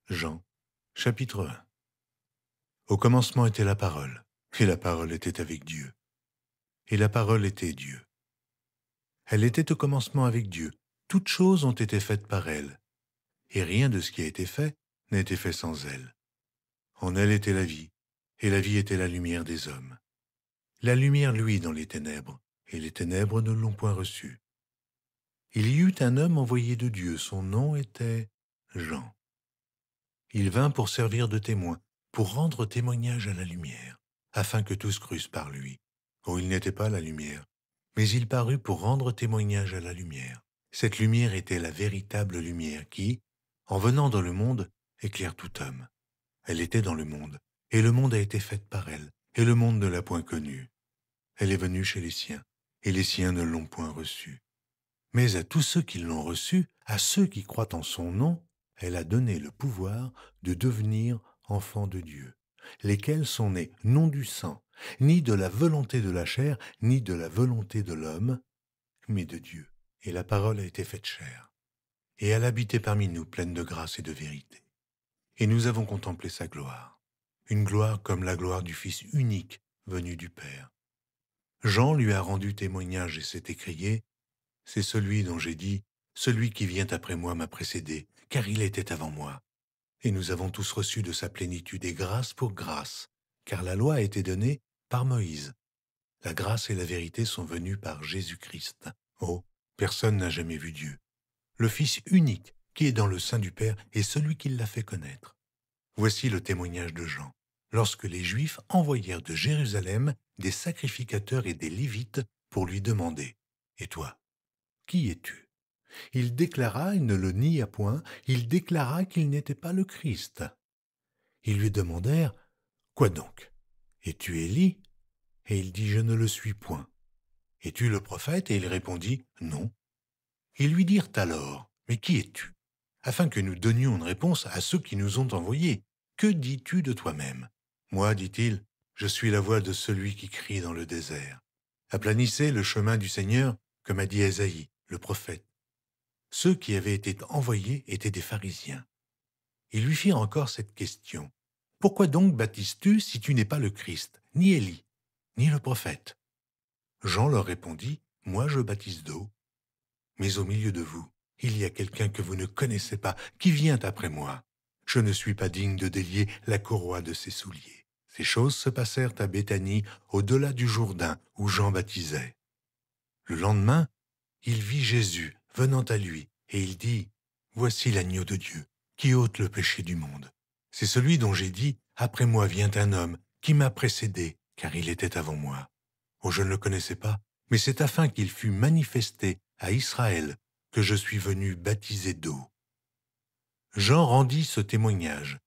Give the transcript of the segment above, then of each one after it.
Jean, chapitre 1. Au commencement était la parole, et la parole était avec Dieu, et la parole était Dieu. Elle était au commencement avec Dieu. Toutes choses ont été faites par elle, et rien de ce qui a été fait n'a été fait sans elle. En elle était la vie, et la vie était la lumière des hommes. La lumière luit dans les ténèbres, et les ténèbres ne l'ont point reçue. Il y eut un homme envoyé de Dieu, son nom était Jean. Il vint pour servir de témoin, pour rendre témoignage à la lumière, afin que tous crussent par lui. Oh, il n'était pas la lumière, mais il parut pour rendre témoignage à la lumière. Cette lumière était la véritable lumière qui, en venant dans le monde, éclaire tout homme. Elle était dans le monde, et le monde a été fait par elle, et le monde ne l'a point connue. Elle est venue chez les siens, et les siens ne l'ont point reçue. Mais à tous ceux qui l'ont reçue, à ceux qui croient en son nom, elle a donné le pouvoir de devenir enfants de Dieu, lesquels sont nés non du sang, ni de la volonté de la chair, ni de la volonté de l'homme, mais de Dieu. Et la parole a été faite chair, et elle habitait parmi nous, pleine de grâce et de vérité. Et nous avons contemplé sa gloire, une gloire comme la gloire du Fils unique venu du Père. Jean lui a rendu témoignage et s'est écrié: c'est celui dont j'ai dit, celui qui vient après moi m'a précédé, car il était avant moi. Et nous avons tous reçu de sa plénitude et grâce pour grâce, car la loi a été donnée par Moïse. La grâce et la vérité sont venues par Jésus-Christ. Oh, personne n'a jamais vu Dieu. Le Fils unique, qui est dans le sein du Père, est celui qui l'a fait connaître. Voici le témoignage de Jean, lorsque les Juifs envoyèrent de Jérusalem des sacrificateurs et des Lévites pour lui demander: et toi, qui es-tu? Il déclara, il ne le nia point, il déclara qu'il n'était pas le Christ. Ils lui demandèrent: quoi donc? Es-tu Élie? Et il dit: je ne le suis point. Es-tu le prophète? Et il répondit: non. Ils lui dirent alors: mais qui es-tu? Afin que nous donnions une réponse à ceux qui nous ont envoyés. Que dis-tu de toi-même? Moi, dit-il, je suis la voix de celui qui crie dans le désert. Aplanissez le chemin du Seigneur, comme a dit Ésaïe, le prophète. Ceux qui avaient été envoyés étaient des pharisiens. Ils lui firent encore cette question: pourquoi donc baptises-tu si tu n'es pas le Christ, ni Élie, ni le prophète? Jean leur répondit: moi je baptise d'eau, mais au milieu de vous, il y a quelqu'un que vous ne connaissez pas, qui vient après moi. Je ne suis pas digne de délier la courroie de ses souliers. Ces choses se passèrent à Béthanie, au-delà du Jourdain, où Jean baptisait. Le lendemain, il vit Jésus venant à lui, et il dit: voici l'agneau de Dieu, qui ôte le péché du monde. C'est celui dont j'ai dit: après moi vient un homme, qui m'a précédé, car il était avant moi. Oh, je ne le connaissais pas, mais c'est afin qu'il fût manifesté à Israël que je suis venu baptiser d'eau. Jean rendit ce témoignage: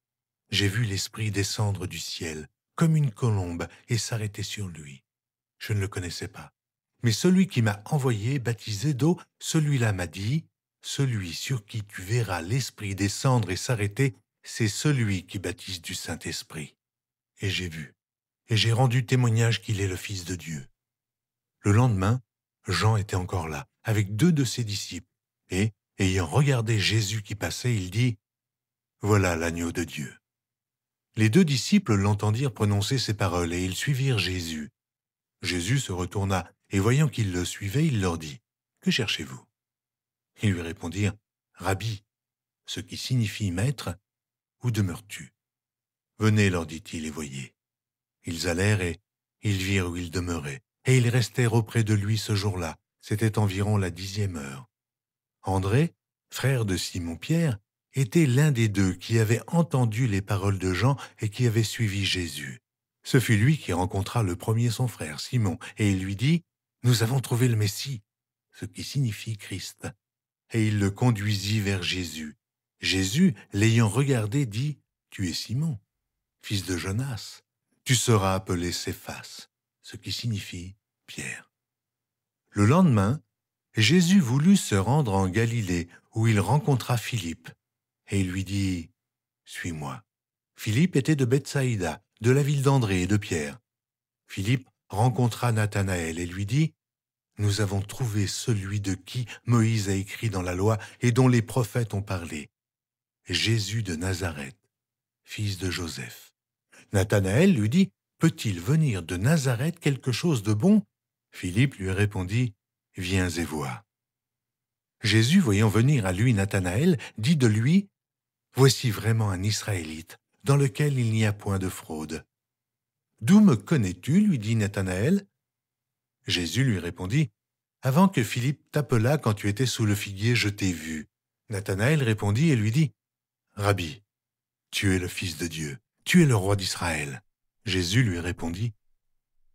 j'ai vu l'Esprit descendre du ciel, comme une colombe, et s'arrêter sur lui. Je ne le connaissais pas. Mais celui qui m'a envoyé baptiser d'eau, celui-là m'a dit: celui sur qui tu verras l'Esprit descendre et s'arrêter, c'est celui qui baptise du Saint-Esprit. Et j'ai vu, et j'ai rendu témoignage qu'il est le Fils de Dieu. Le lendemain, Jean était encore là, avec 2 de ses disciples, et, ayant regardé Jésus qui passait, il dit: voilà l'agneau de Dieu. Les 2 disciples l'entendirent prononcer ces paroles, et ils suivirent Jésus. Jésus se retourna, et voyant qu'ils le suivaient, il leur dit: que cherchez-vous? Ils lui répondirent: Rabbi, ce qui signifie maître, où demeures-tu? Venez, leur dit-il, et voyez. Ils allèrent, et ils virent où il demeurait, et ils restèrent auprès de lui ce jour-là. C'était environ la 10e heure. André, frère de Simon-Pierre, était l'un des 2 qui avait entendu les paroles de Jean et qui avait suivi Jésus. Ce fut lui qui rencontra le premier son frère, Simon, et il lui dit: nous avons trouvé le Messie, ce qui signifie Christ. Et il le conduisit vers Jésus. Jésus, l'ayant regardé, dit: tu es Simon, fils de Jonas. Tu seras appelé Céphas, ce qui signifie Pierre. Le lendemain, Jésus voulut se rendre en Galilée, où il rencontra Philippe. Et il lui dit: suis-moi. Philippe était de Bethsaïda, de la ville d'André et de Pierre. Philippe rencontra Nathanaël et lui dit: nous avons trouvé celui de qui Moïse a écrit dans la loi et dont les prophètes ont parlé, Jésus de Nazareth, fils de Joseph. Nathanaël lui dit, peut-il venir de Nazareth quelque chose de bon? Philippe lui répondit, viens et vois. Jésus, voyant venir à lui Nathanaël, dit de lui, voici vraiment un Israélite, dans lequel il n'y a point de fraude. D'où me connais-tu? Lui dit Nathanaël. Jésus lui répondit, avant que Philippe t'appelât quand tu étais sous le figuier, je t'ai vu. Nathanaël répondit et lui dit, Rabbi, tu es le Fils de Dieu, tu es le roi d'Israël. Jésus lui répondit,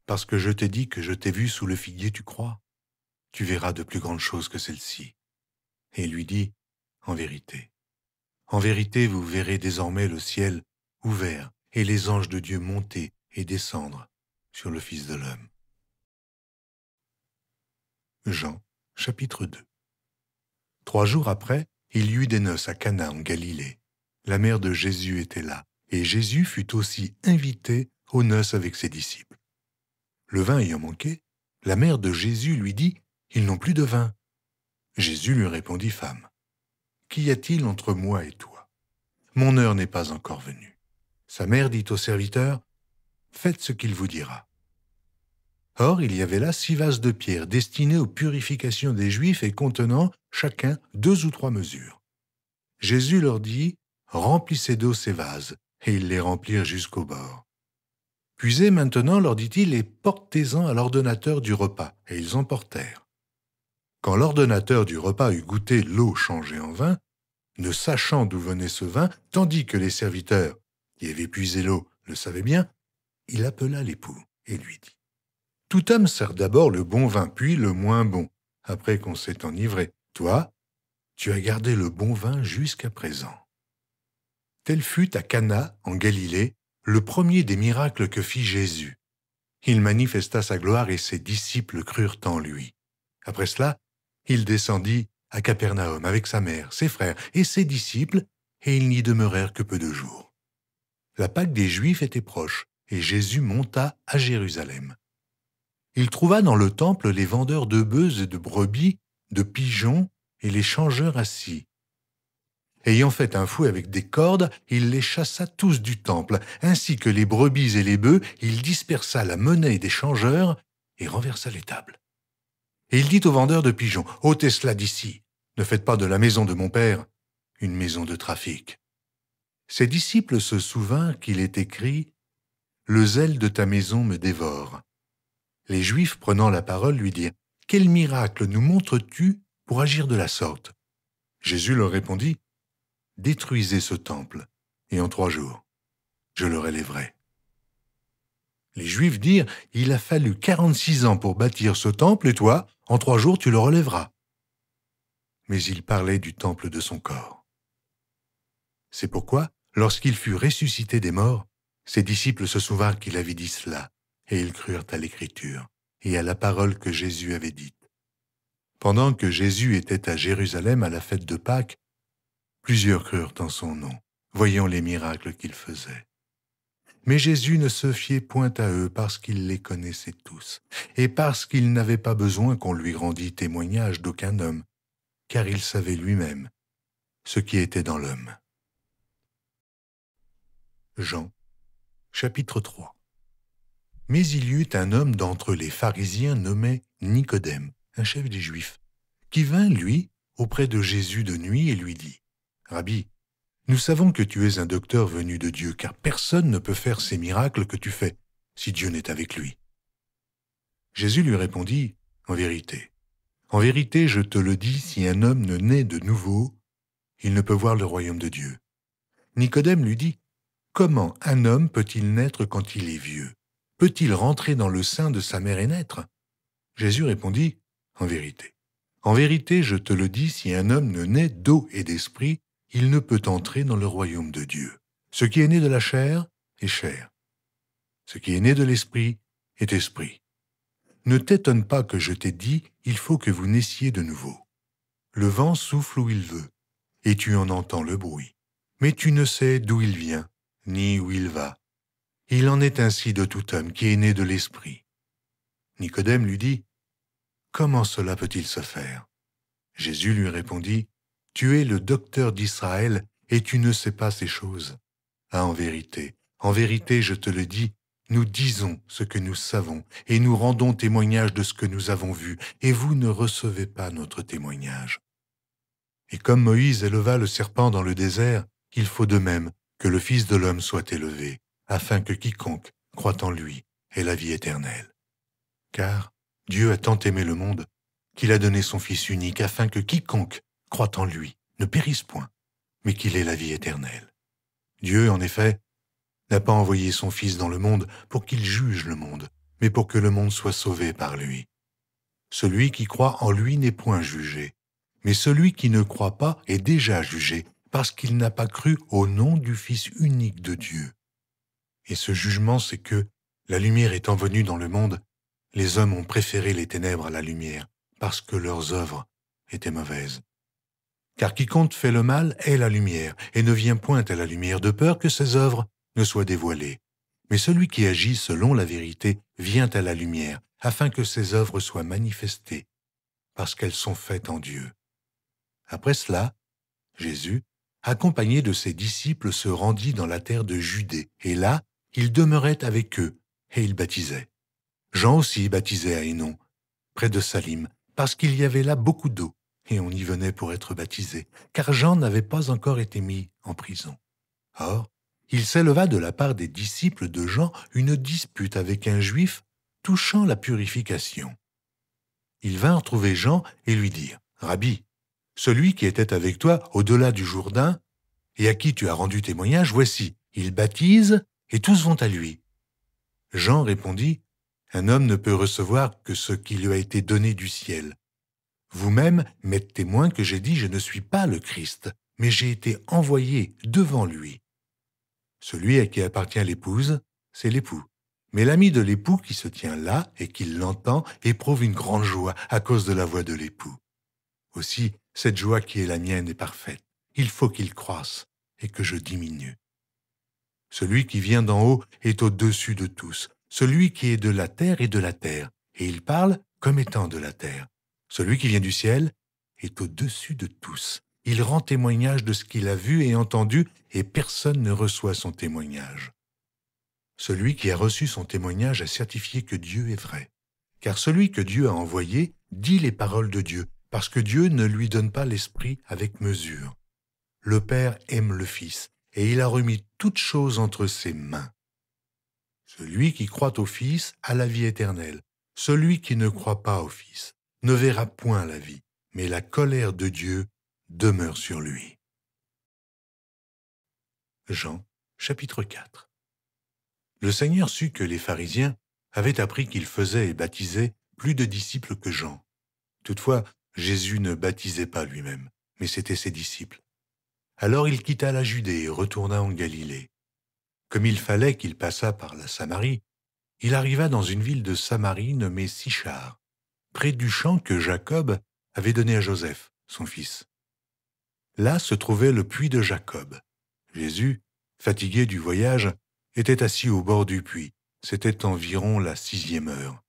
parce que je t'ai dit que je t'ai vu sous le figuier, tu crois? Tu verras de plus grandes choses que celles-ci. Et il lui dit, en vérité, vous verrez désormais le ciel ouvert et les anges de Dieu monter et descendre sur le Fils de l'homme. Jean, chapitre 2. 3 jours après, il y eut des noces à Cana en Galilée. La mère de Jésus était là, et Jésus fut aussi invité aux noces avec ses disciples. Le vin ayant manqué, la mère de Jésus lui dit, « Ils n'ont plus de vin. » Jésus lui répondit, « Femme, qu'y a-t-il entre moi et toi? Mon heure n'est pas encore venue. » Sa mère dit au serviteur, « Faites ce qu'il vous dira. » Or, il y avait là 6 vases de pierre destinés aux purifications des Juifs et contenant chacun 2 ou 3 mesures. Jésus leur dit, « Remplissez d'eau ces vases. » Et ils les remplirent jusqu'au bord. « Puisez maintenant, leur dit-il, et portez-en à l'ordonnateur du repas. » Et ils emportèrent. Quand l'ordonnateur du repas eut goûté l'eau changée en vin, ne sachant d'où venait ce vin, tandis que les serviteurs qui avaient puisé l'eau le savaient bien, il appela l'époux et lui dit, « Tout homme sert d'abord le bon vin, puis le moins bon, après qu'on s'est enivré. Toi, tu as gardé le bon vin jusqu'à présent. » Tel fut à Cana, en Galilée, le premier des miracles que fit Jésus. Il manifesta sa gloire et ses disciples crurent en lui. Après cela, il descendit à Capernaum avec sa mère, ses frères et ses disciples, et ils n'y demeurèrent que peu de jours. La Pâque des Juifs était proche, et Jésus monta à Jérusalem. Il trouva dans le temple les vendeurs de bœufs et de brebis, de pigeons et les changeurs assis. Ayant fait un fouet avec des cordes, il les chassa tous du temple, ainsi que les brebis et les bœufs, il dispersa la monnaie des changeurs et renversa les tables. Et il dit aux vendeurs de pigeons, « Ôtez cela d'ici, ne faites pas de la maison de mon père une maison de trafic. » Ses disciples se souvinrent qu'il est écrit, « Le zèle de ta maison me dévore. » Les Juifs, prenant la parole, lui dirent, « Quel miracle nous montres-tu pour agir de la sorte ?» Jésus leur répondit, « Détruisez ce temple, et en 3 jours, je le relèverai. » Les Juifs dirent, « Il a fallu 46 ans pour bâtir ce temple, et toi, en 3 jours, tu le relèveras. » Mais il parlait du temple de son corps. C'est pourquoi, lorsqu'il fut ressuscité des morts, ses disciples se souvinrent qu'il avait dit cela, et ils crurent à l'Écriture et à la parole que Jésus avait dite. Pendant que Jésus était à Jérusalem à la fête de Pâques, plusieurs crurent en son nom, voyant les miracles qu'il faisait. Mais Jésus ne se fiait point à eux parce qu'il les connaissait tous, et parce qu'il n'avait pas besoin qu'on lui rendît témoignage d'aucun homme, car il savait lui-même ce qui était dans l'homme. Jean, chapitre 3. Mais il y eut un homme d'entre les pharisiens nommé Nicodème, un chef des Juifs, qui vint, lui, auprès de Jésus de nuit et lui dit, « Rabbi, nous savons que tu es un docteur venu de Dieu, car personne ne peut faire ces miracles que tu fais, si Dieu n'est avec lui. » Jésus lui répondit, « En vérité, je te le dis, si un homme ne naît de nouveau, il ne peut voir le royaume de Dieu. » Nicodème lui dit, « Comment un homme peut-il naître quand il est vieux? Peut-il rentrer dans le sein de sa mère et naître ?» Jésus répondit, « En vérité, je te le dis, si un homme ne naît d'eau et d'esprit, il ne peut entrer dans le royaume de Dieu. Ce qui est né de la chair est chair. Ce qui est né de l'esprit est esprit. Ne t'étonne pas que je t'ai dit, il faut que vous naissiez de nouveau. Le vent souffle où il veut, et tu en entends le bruit. Mais tu ne sais d'où il vient, ni où il va. Il en est ainsi de tout homme qui est né de l'esprit. » Nicodème lui dit, « Comment cela peut-il se faire ?» Jésus lui répondit, « Tu es le docteur d'Israël et tu ne sais pas ces choses. Ah, en vérité, je te le dis, nous disons ce que nous savons, et nous rendons témoignage de ce que nous avons vu, et vous ne recevez pas notre témoignage. Et comme Moïse éleva le serpent dans le désert, il faut de même que le Fils de l'homme soit élevé, afin que quiconque croit en lui ait la vie éternelle. Car Dieu a tant aimé le monde qu'il a donné son Fils unique, afin que quiconque croit en lui ne périsse point, mais qu'il ait la vie éternelle. Dieu, en effet, n'a pas envoyé son Fils dans le monde pour qu'il juge le monde, mais pour que le monde soit sauvé par lui. Celui qui croit en lui n'est point jugé, mais celui qui ne croit pas est déjà jugé, parce qu'il n'a pas cru au nom du Fils unique de Dieu. Et ce jugement, c'est que, la lumière étant venue dans le monde, les hommes ont préféré les ténèbres à la lumière, parce que leurs œuvres étaient mauvaises. Car quiconque fait le mal est la lumière, et ne vient point à la lumière, de peur que ses œuvres ne soient dévoilées. Mais celui qui agit selon la vérité vient à la lumière, afin que ses œuvres soient manifestées, parce qu'elles sont faites en Dieu. Après cela, Jésus, accompagné de ses disciples, se rendit dans la terre de Judée, et là, il demeurait avec eux, et il baptisait. Jean aussi baptisait à Hénon, près de Salim, parce qu'il y avait là beaucoup d'eau, et on y venait pour être baptisé, car Jean n'avait pas encore été mis en prison. Or, il s'éleva de la part des disciples de Jean une dispute avec un juif touchant la purification. Ils vinrent trouver Jean et lui dirent, « Rabbi, celui qui était avec toi au-delà du Jourdain, et à qui tu as rendu témoignage, voici, il baptise, et tous vont à lui. » Jean répondit, « Un homme ne peut recevoir que ce qui lui a été donné du ciel. Vous-même m'êtes témoin que j'ai dit, je ne suis pas le Christ, mais j'ai été envoyé devant lui. Celui à qui appartient l'épouse, c'est l'époux. Mais l'ami de l'époux qui se tient là et qui l'entend éprouve une grande joie à cause de la voix de l'époux. Aussi, cette joie qui est la mienne est parfaite. Il faut qu'il croisse et que je diminue. Celui qui vient d'en haut est au-dessus de tous. Celui qui est de la terre est de la terre, et il parle comme étant de la terre. Celui qui vient du ciel est au-dessus de tous. Il rend témoignage de ce qu'il a vu et entendu, et personne ne reçoit son témoignage. Celui qui a reçu son témoignage a certifié que Dieu est vrai. Car celui que Dieu a envoyé dit les paroles de Dieu, parce que Dieu ne lui donne pas l'Esprit avec mesure. Le Père aime le Fils, et il a remis toutes choses entre ses mains. Celui qui croit au Fils a la vie éternelle. Celui qui ne croit pas au Fils ne verra point la vie, mais la colère de Dieu demeure sur lui. Jean, chapitre 4. Le Seigneur sut que les pharisiens avaient appris qu'il faisait et baptisait plus de disciples que Jean. Toutefois, Jésus ne baptisait pas lui-même, mais c'étaient ses disciples. Alors il quitta la Judée et retourna en Galilée. Comme il fallait qu'il passât par la Samarie, il arriva dans une ville de Samarie nommée Sichar, près du champ que Jacob avait donné à Joseph, son fils. Là se trouvait le puits de Jacob. Jésus, fatigué du voyage, était assis au bord du puits. C'était environ la 6e heure.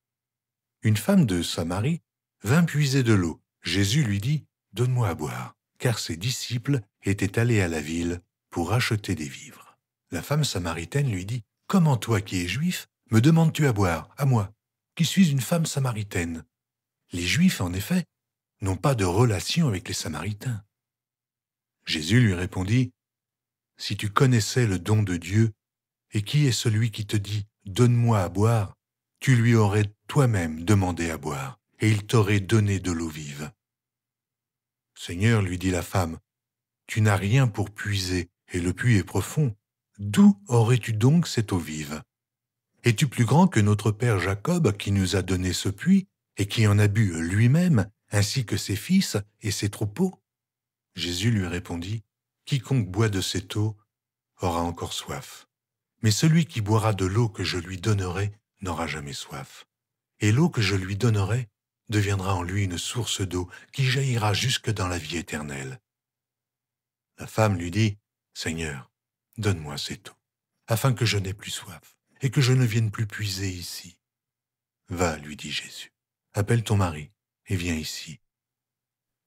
Une femme de Samarie vint puiser de l'eau. Jésus lui dit, « Donne-moi à boire », car ses disciples étaient allés à la ville pour acheter des vivres. La femme samaritaine lui dit, « Comment toi qui es juif, me demandes-tu à boire, à moi, qui suis une femme samaritaine ?» Les Juifs, en effet, n'ont pas de relation avec les Samaritains. Jésus lui répondit, « Si tu connaissais le don de Dieu, et qui est celui qui te dit « Donne-moi à boire », tu lui aurais toi-même demandé à boire, et il t'aurait donné de l'eau vive. Seigneur, lui dit la femme, tu n'as rien pour puiser, et le puits est profond. D'où aurais-tu donc cette eau vive? Es-tu plus grand que notre père Jacob, qui nous a donné ce puits, et qui en a bu lui-même, ainsi que ses fils et ses troupeaux? Jésus lui répondit, quiconque boit de cette eau aura encore soif. Mais celui qui boira de l'eau que je lui donnerai n'aura jamais soif. Et l'eau que je lui donnerai deviendra en lui une source d'eau qui jaillira jusque dans la vie éternelle. La femme lui dit, « Seigneur, donne-moi cette eau, afin que je n'aie plus soif et que je ne vienne plus puiser ici. » « Va, lui dit Jésus, appelle ton mari et viens ici. »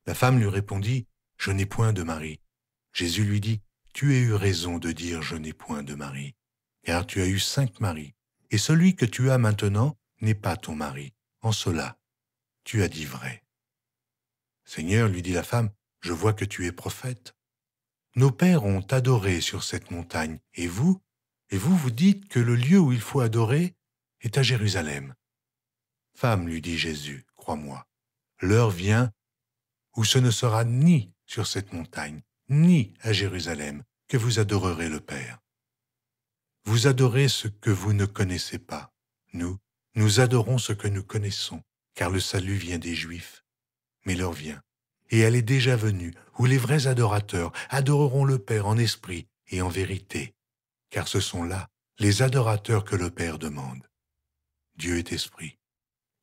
La femme lui répondit, « Je n'ai point de mari. » Jésus lui dit, tu as eu raison de dire « Je n'ai point de mari », car tu as eu 5 maris, et celui que tu as maintenant n'est pas ton mari. En cela, tu as dit vrai. Seigneur, lui dit la femme, je vois que tu es prophète. Nos pères ont adoré sur cette montagne, et vous vous dites que le lieu où il faut adorer est à Jérusalem. Femme, lui dit Jésus, crois-moi, l'heure vient où ce ne sera ni sur cette montagne, ni à Jérusalem, que vous adorerez le Père. Vous adorez ce que vous ne connaissez pas. Nous adorons ce que nous connaissons, car le salut vient des Juifs. Mais l'heure vient, et elle est déjà venue, où les vrais adorateurs adoreront le Père en esprit et en vérité, car ce sont là les adorateurs que le Père demande. Dieu est esprit,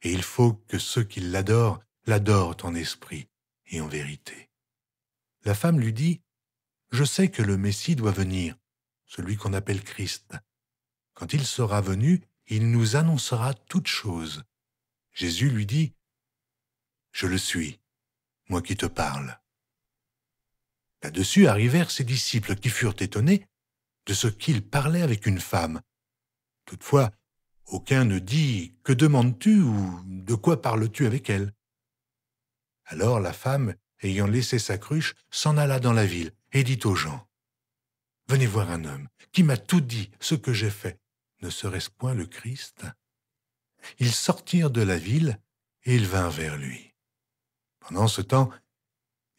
et il faut que ceux qui l'adorent en esprit et en vérité. La femme lui dit, « Je sais que le Messie doit venir, celui qu'on appelle Christ. Quand il sera venu, il nous annoncera toutes choses. » Jésus lui dit, « Je le suis, moi qui te parle. » Là-dessus arrivèrent ses disciples qui furent étonnés de ce qu'il parlait avec une femme. Toutefois, aucun ne dit « Que demandes-tu » ou « De quoi parles-tu avec elle ?» Alors la femme, ayant laissé sa cruche, s'en alla dans la ville et dit aux gens, « Venez voir un homme qui m'a tout dit ce que j'ai fait. Ne serait-ce point le Christ ?» Ils sortirent de la ville et ils vinrent vers lui. Pendant ce temps,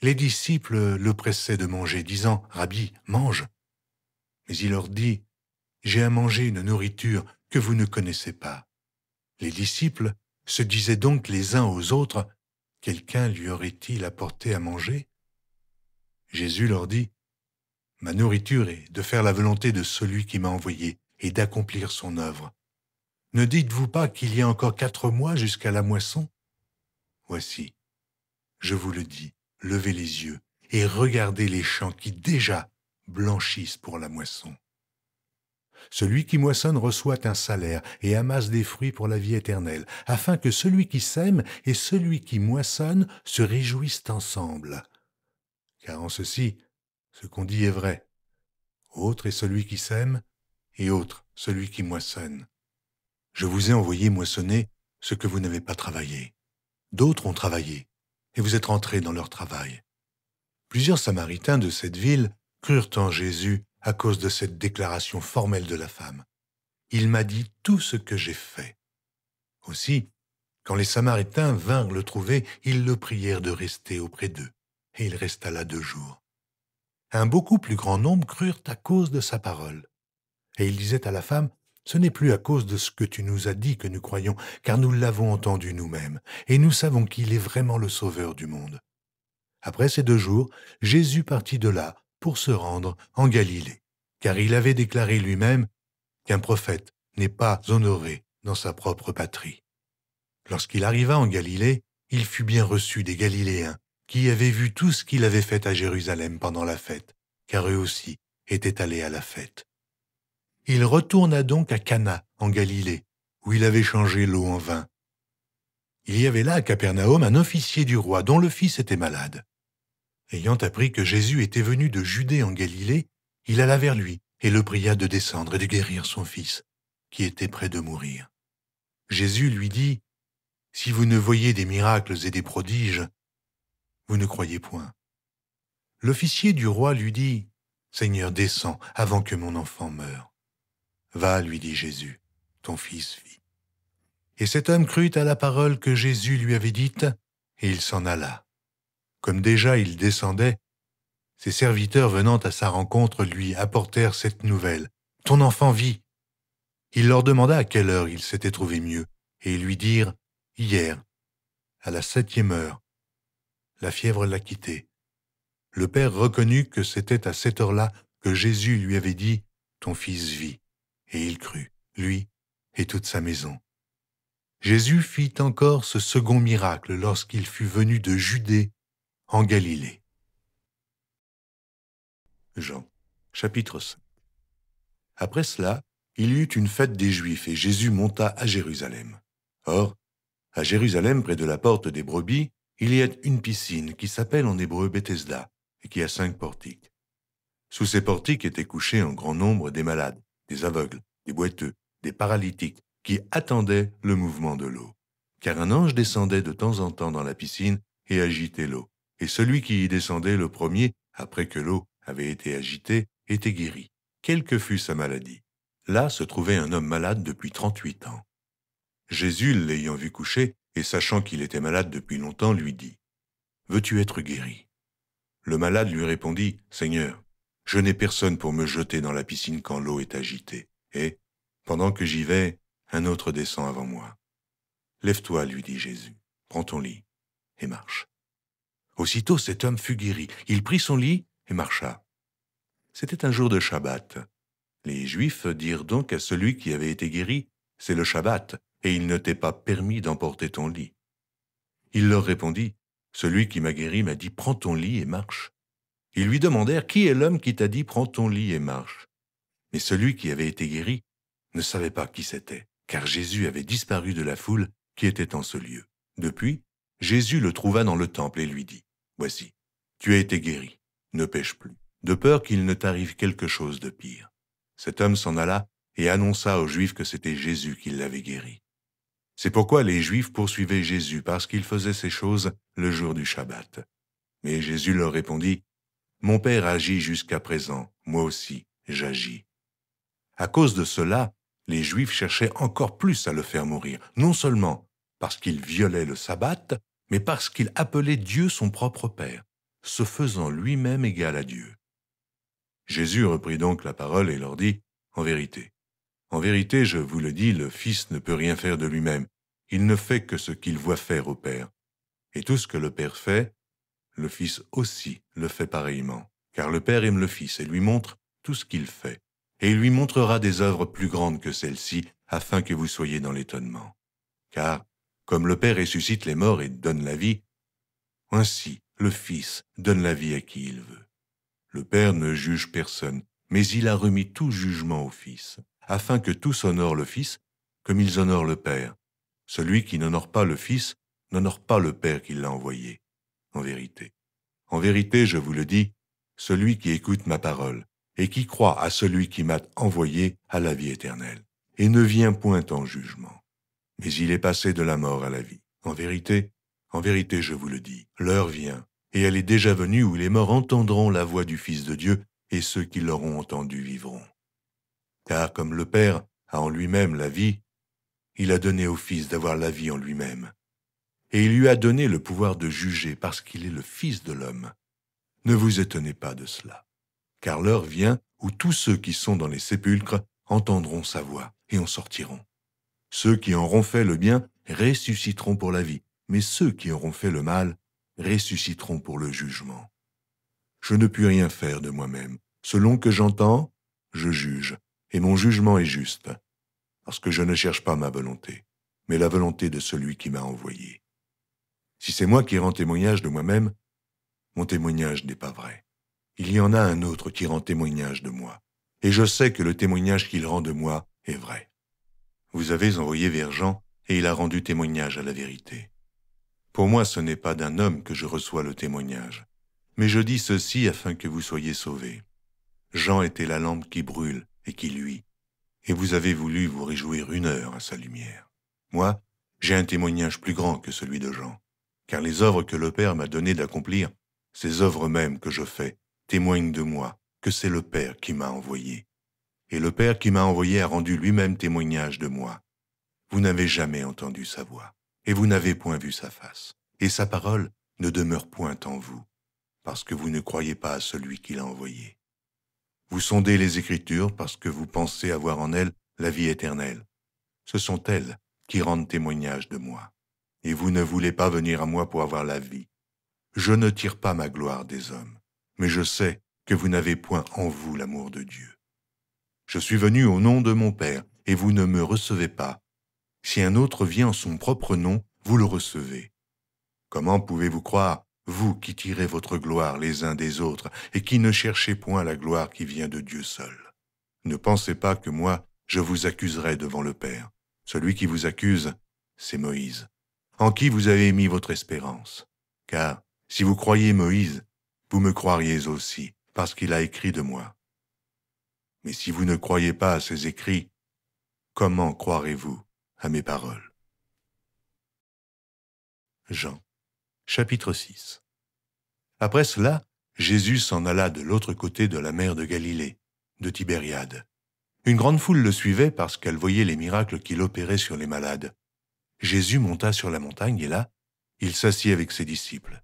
les disciples le pressaient de manger, disant, « Rabbi, mange !» Mais il leur dit, « J'ai à manger une nourriture que vous ne connaissez pas. » Les disciples se disaient donc les uns aux autres, « Quelqu'un lui aurait-il apporté à manger ?» Jésus leur dit, « Ma nourriture est de faire la volonté de celui qui m'a envoyé et d'accomplir son œuvre. Ne dites-vous pas qu'il y a encore 4 mois jusqu'à la moisson? Voici, je vous le dis, levez les yeux et regardez les champs qui déjà blanchissent pour la moisson. Celui qui moissonne reçoit un salaire et amasse des fruits pour la vie éternelle, afin que celui qui sème et celui qui moissonne se réjouissent ensemble. Car en ceci, ce qu'on dit est vrai. Autre est celui qui sème, et autre celui qui moissonne. Je vous ai envoyé moissonner ce que vous n'avez pas travaillé. D'autres ont travaillé, et vous êtes rentrés dans leur travail. » Plusieurs Samaritains de cette ville crurent en Jésus à cause de cette déclaration formelle de la femme. « Il m'a dit tout ce que j'ai fait. » Aussi, quand les Samaritains vinrent le trouver, ils le prièrent de rester auprès d'eux, et il resta là 2 jours. Un beaucoup plus grand nombre crurent à cause de sa parole. Et il disait à la femme, « Ce n'est plus à cause de ce que tu nous as dit que nous croyons, car nous l'avons entendu nous-mêmes, et nous savons qu'il est vraiment le Sauveur du monde. » Après ces 2 jours, Jésus partit de là pour se rendre en Galilée, car il avait déclaré lui-même qu'un prophète n'est pas honoré dans sa propre patrie. Lorsqu'il arriva en Galilée, il fut bien reçu des Galiléens, qui avaient vu tout ce qu'il avait fait à Jérusalem pendant la fête, car eux aussi étaient allés à la fête. Il retourna donc à Cana, en Galilée, où il avait changé l'eau en vin. Il y avait là à Capernaum un officier du roi dont le fils était malade. Ayant appris que Jésus était venu de Judée en Galilée, il alla vers lui et le pria de descendre et de guérir son fils, qui était près de mourir. Jésus lui dit, « Si vous ne voyez des miracles et des prodiges, vous ne croyez point. » L'officier du roi lui dit, « Seigneur, descends avant que mon enfant meure. » « Va, lui dit Jésus, ton fils vit. » Et cet homme crut à la parole que Jésus lui avait dite, et il s'en alla. Comme déjà il descendait, ses serviteurs venant à sa rencontre lui apportèrent cette nouvelle, « Ton enfant vit. » Il leur demanda à quelle heure il s'était trouvé mieux, et ils lui dirent, « Hier, à la 7e heure, la fièvre l'a quitté. » Le père reconnut que c'était à cette heure-là que Jésus lui avait dit, « Ton fils vit. » Et il crut, lui et toute sa maison. Jésus fit encore ce second miracle lorsqu'il fut venu de Judée en Galilée. Jean, chapitre 5. Après cela, il y eut une fête des Juifs et Jésus monta à Jérusalem. Or, à Jérusalem, près de la porte des brebis, il y a une piscine qui s'appelle en hébreu Bethesda et qui a 5 portiques. Sous ces portiques étaient couchés en grand nombre des malades, des aveugles, des boiteux, des paralytiques, qui attendaient le mouvement de l'eau. Car un ange descendait de temps en temps dans la piscine et agitait l'eau. Et celui qui y descendait le premier, après que l'eau avait été agitée, était guéri, quelle que fût sa maladie. Là se trouvait un homme malade depuis 38 ans. Jésus, l'ayant vu coucher, et sachant qu'il était malade depuis longtemps, lui dit « Veux-tu être guéri ?» Le malade lui répondit « Seigneur, je n'ai personne pour me jeter dans la piscine quand l'eau est agitée, et, pendant que j'y vais, un autre descend avant moi. Lève-toi, lui dit Jésus, prends ton lit et marche. » Aussitôt cet homme fut guéri, il prit son lit et marcha. C'était un jour de Shabbat. Les Juifs dirent donc à celui qui avait été guéri, « C'est le Shabbat, et il ne t'est pas permis d'emporter ton lit. » Il leur répondit, « Celui qui m'a guéri m'a dit, prends ton lit et marche. » Ils lui demandèrent, « Qui est l'homme qui t'a dit, prends ton lit et marche ?» Mais celui qui avait été guéri ne savait pas qui c'était, car Jésus avait disparu de la foule qui était en ce lieu. Depuis, Jésus le trouva dans le temple et lui dit, « Voici, tu as été guéri, ne pêche plus, de peur qu'il ne t'arrive quelque chose de pire. » Cet homme s'en alla et annonça aux Juifs que c'était Jésus qui l'avait guéri. C'est pourquoi les Juifs poursuivaient Jésus, parce qu'il faisait ces choses le jour du Shabbat. Mais Jésus leur répondit, « Mon Père agit jusqu'à présent, moi aussi j'agis. » À cause de cela, les Juifs cherchaient encore plus à le faire mourir, non seulement parce qu'il violait le sabbat, mais parce qu'il appelait Dieu son propre Père, se faisant lui-même égal à Dieu. Jésus reprit donc la parole et leur dit, « En vérité, je vous le dis, le Fils ne peut rien faire de lui-même. Il ne fait que ce qu'il voit faire au Père. Et tout ce que le Père fait, le Fils aussi le fait pareillement. Car le Père aime le Fils et lui montre tout ce qu'il fait. Et il lui montrera des œuvres plus grandes que celles-ci, afin que vous soyez dans l'étonnement. Car, comme le Père ressuscite les morts et donne la vie, ainsi le Fils donne la vie à qui il veut. Le Père ne juge personne, mais il a remis tout jugement au Fils, afin que tous honorent le Fils comme ils honorent le Père. Celui qui n'honore pas le Fils n'honore pas le Père qui l'a envoyé. En vérité, je vous le dis, celui qui écoute ma parole et qui croit à celui qui m'a envoyé a la vie éternelle, et ne vient point en jugement, mais il est passé de la mort à la vie. En vérité, je vous le dis, l'heure vient, et elle est déjà venue où les morts entendront la voix du Fils de Dieu, et ceux qui l'auront entendu vivront. Car comme le Père a en lui-même la vie, il a donné au Fils d'avoir la vie en lui-même. Et il lui a donné le pouvoir de juger parce qu'il est le Fils de l'homme. Ne vous étonnez pas de cela, car l'heure vient où tous ceux qui sont dans les sépulcres entendront sa voix et en sortiront. Ceux qui auront fait le bien ressusciteront pour la vie, mais ceux qui auront fait le mal ressusciteront pour le jugement. Je ne puis rien faire de moi-même. Selon que j'entends, je juge, et mon jugement est juste, parce que je ne cherche pas ma volonté, mais la volonté de celui qui m'a envoyé. Si c'est moi qui rends témoignage de moi-même, mon témoignage n'est pas vrai. Il y en a un autre qui rend témoignage de moi, et je sais que le témoignage qu'il rend de moi est vrai. Vous avez envoyé vers Jean, et il a rendu témoignage à la vérité. Pour moi, ce n'est pas d'un homme que je reçois le témoignage, mais je dis ceci afin que vous soyez sauvés. Jean était la lampe qui brûle et qui luit, et vous avez voulu vous réjouir 1 heure à sa lumière. Moi, j'ai un témoignage plus grand que celui de Jean, car les œuvres que le Père m'a donné d'accomplir, ces œuvres mêmes que je fais, témoignent de moi, que c'est le Père qui m'a envoyé. Et le Père qui m'a envoyé a rendu lui-même témoignage de moi. Vous n'avez jamais entendu sa voix, et vous n'avez point vu sa face, et sa parole ne demeure point en vous, parce que vous ne croyez pas à celui qui l'a envoyé. Vous sondez les Écritures parce que vous pensez avoir en elles la vie éternelle. Ce sont elles qui rendent témoignage de moi, et vous ne voulez pas venir à moi pour avoir la vie. Je ne tire pas ma gloire des hommes, mais je sais que vous n'avez point en vous l'amour de Dieu. Je suis venu au nom de mon Père, et vous ne me recevez pas. Si un autre vient en son propre nom, vous le recevez. Comment pouvez-vous croire, vous qui tirez votre gloire les uns des autres, et qui ne cherchez point la gloire qui vient de Dieu seul? Ne pensez pas que moi, je vous accuserai devant le Père. Celui qui vous accuse, c'est Moïse, en qui vous avez mis votre espérance. Car, si vous croyez Moïse, vous me croiriez aussi, parce qu'il a écrit de moi. Mais si vous ne croyez pas à ces écrits, comment croirez-vous à mes paroles? Jean, chapitre 6. Après cela, Jésus s'en alla de l'autre côté de la mer de Galilée, de Tibériade. Une grande foule le suivait parce qu'elle voyait les miracles qu'il opérait sur les malades. Jésus monta sur la montagne et là, il s'assit avec ses disciples.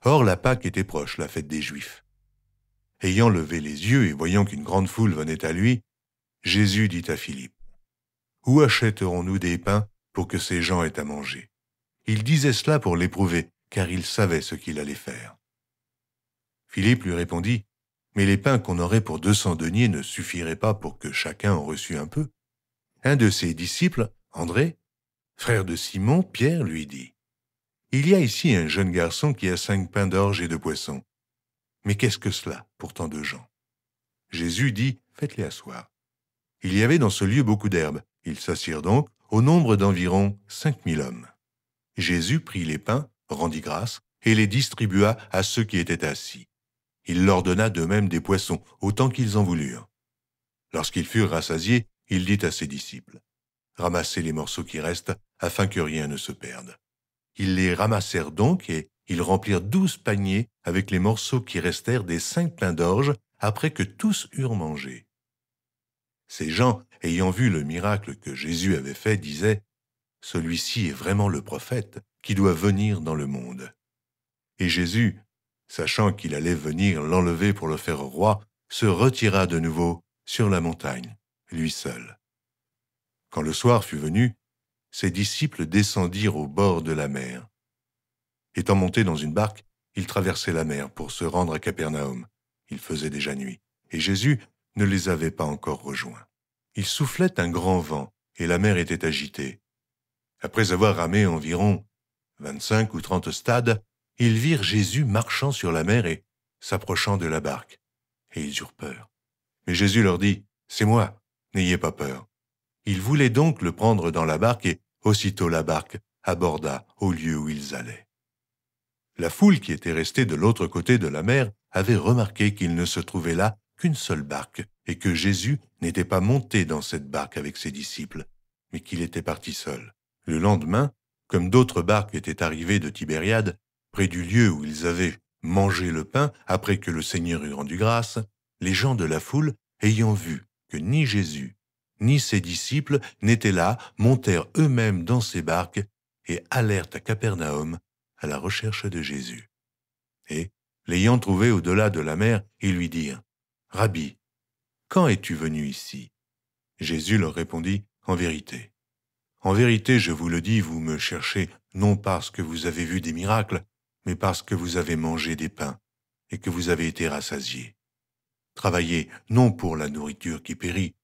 Or, la Pâque était proche, la fête des Juifs. Ayant levé les yeux et voyant qu'une grande foule venait à lui, Jésus dit à Philippe, « Où achèterons-nous des pains pour que ces gens aient à manger ?» Il disait cela pour l'éprouver, car il savait ce qu'il allait faire. Philippe lui répondit, « Mais les pains qu'on aurait pour 200 deniers ne suffiraient pas pour que chacun en reçût un peu. » Un de ses disciples, André, frère de Simon, Pierre, lui dit, « Il y a ici un jeune garçon qui a 5 pains d'orge et 2 poissons. Mais qu'est-ce que cela pour tant de gens ?» Jésus dit, « Faites-les asseoir. » Il y avait dans ce lieu beaucoup d'herbes. Ils s'assirent donc au nombre d'environ 5000 hommes. Jésus prit les pains, rendit grâce, et les distribua à ceux qui étaient assis. Il leur donna de même des poissons, autant qu'ils en voulurent. Lorsqu'ils furent rassasiés, il dit à ses disciples, « Ramassez les morceaux qui restent, afin que rien ne se perde. » Ils les ramassèrent donc, et ils remplirent 12 paniers avec les morceaux qui restèrent des 5 pains d'orge, après que tous eurent mangé. Ces gens, ayant vu le miracle que Jésus avait fait, disaient, « Celui-ci est vraiment le prophète qui doit venir dans le monde. » Et Jésus, sachant qu'il allait venir l'enlever pour le faire roi, se retira de nouveau sur la montagne, lui seul. Quand le soir fut venu, ses disciples descendirent au bord de la mer. Étant montés dans une barque, ils traversaient la mer pour se rendre à Capernaum. Il faisait déjà nuit, et Jésus ne les avait pas encore rejoints. Il soufflait un grand vent, et la mer était agitée. Après avoir ramé environ 25 ou 30 stades, ils virent Jésus marchant sur la mer et s'approchant de la barque, et ils eurent peur. Mais Jésus leur dit, « C'est moi, n'ayez pas peur. » Ils voulaient donc le prendre dans la barque, et aussitôt la barque aborda au lieu où ils allaient. La foule qui était restée de l'autre côté de la mer avait remarqué qu'il ne se trouvait là qu'une seule barque, et que Jésus n'était pas monté dans cette barque avec ses disciples, mais qu'il était parti seul. Le lendemain, comme d'autres barques étaient arrivées de Tibériade, près du lieu où ils avaient mangé le pain après que le Seigneur eut rendu grâce, les gens de la foule, ayant vu que ni Jésus, ni ses disciples n'étaient là, montèrent eux-mêmes dans ces barques et allèrent à Capernaum à la recherche de Jésus. Et, l'ayant trouvé au-delà de la mer, ils lui dirent, « Rabbi, quand es-tu venu ici ?» Jésus leur répondit, « En vérité, je vous le dis, vous me cherchez non parce que vous avez vu des miracles, mais parce que vous avez mangé des pains et que vous avez été rassasiés. Travaillez non pour la nourriture qui périt,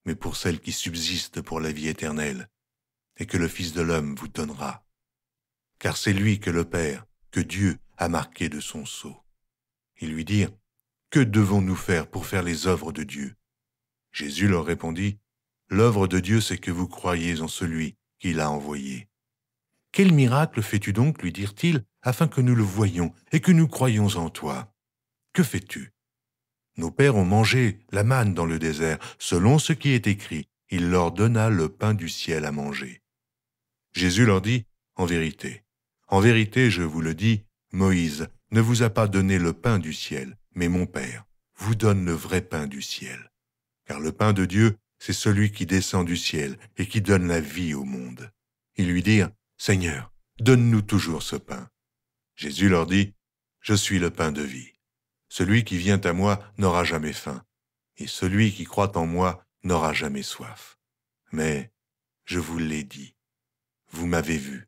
mais pour celle qui subsiste pour la vie éternelle, et que le Fils de l'homme vous donnera. Car c'est lui que le Père, que Dieu a marqué de son sceau. » Ils lui dirent, « Que devons-nous faire pour faire les œuvres de Dieu ?» Jésus leur répondit, « L'œuvre de Dieu, c'est que vous croyiez en celui qu'il a envoyé. » « Quel miracle fais-tu donc, lui dirent-ils, afin que nous le voyions et que nous croyions en toi? Que fais-tu? Nos pères ont mangé la manne dans le désert, selon ce qui est écrit, il leur donna le pain du ciel à manger. » Jésus leur dit, « En vérité, je vous le dis, Moïse ne vous a pas donné le pain du ciel, mais mon Père vous donne le vrai pain du ciel. Car le pain de Dieu, c'est celui qui descend du ciel et qui donne la vie au monde. » Ils lui dirent, « Seigneur, donne-nous toujours ce pain. » Jésus leur dit, « Je suis le pain de vie. Celui qui vient à moi n'aura jamais faim, et celui qui croit en moi n'aura jamais soif. Mais, je vous l'ai dit, vous m'avez vu,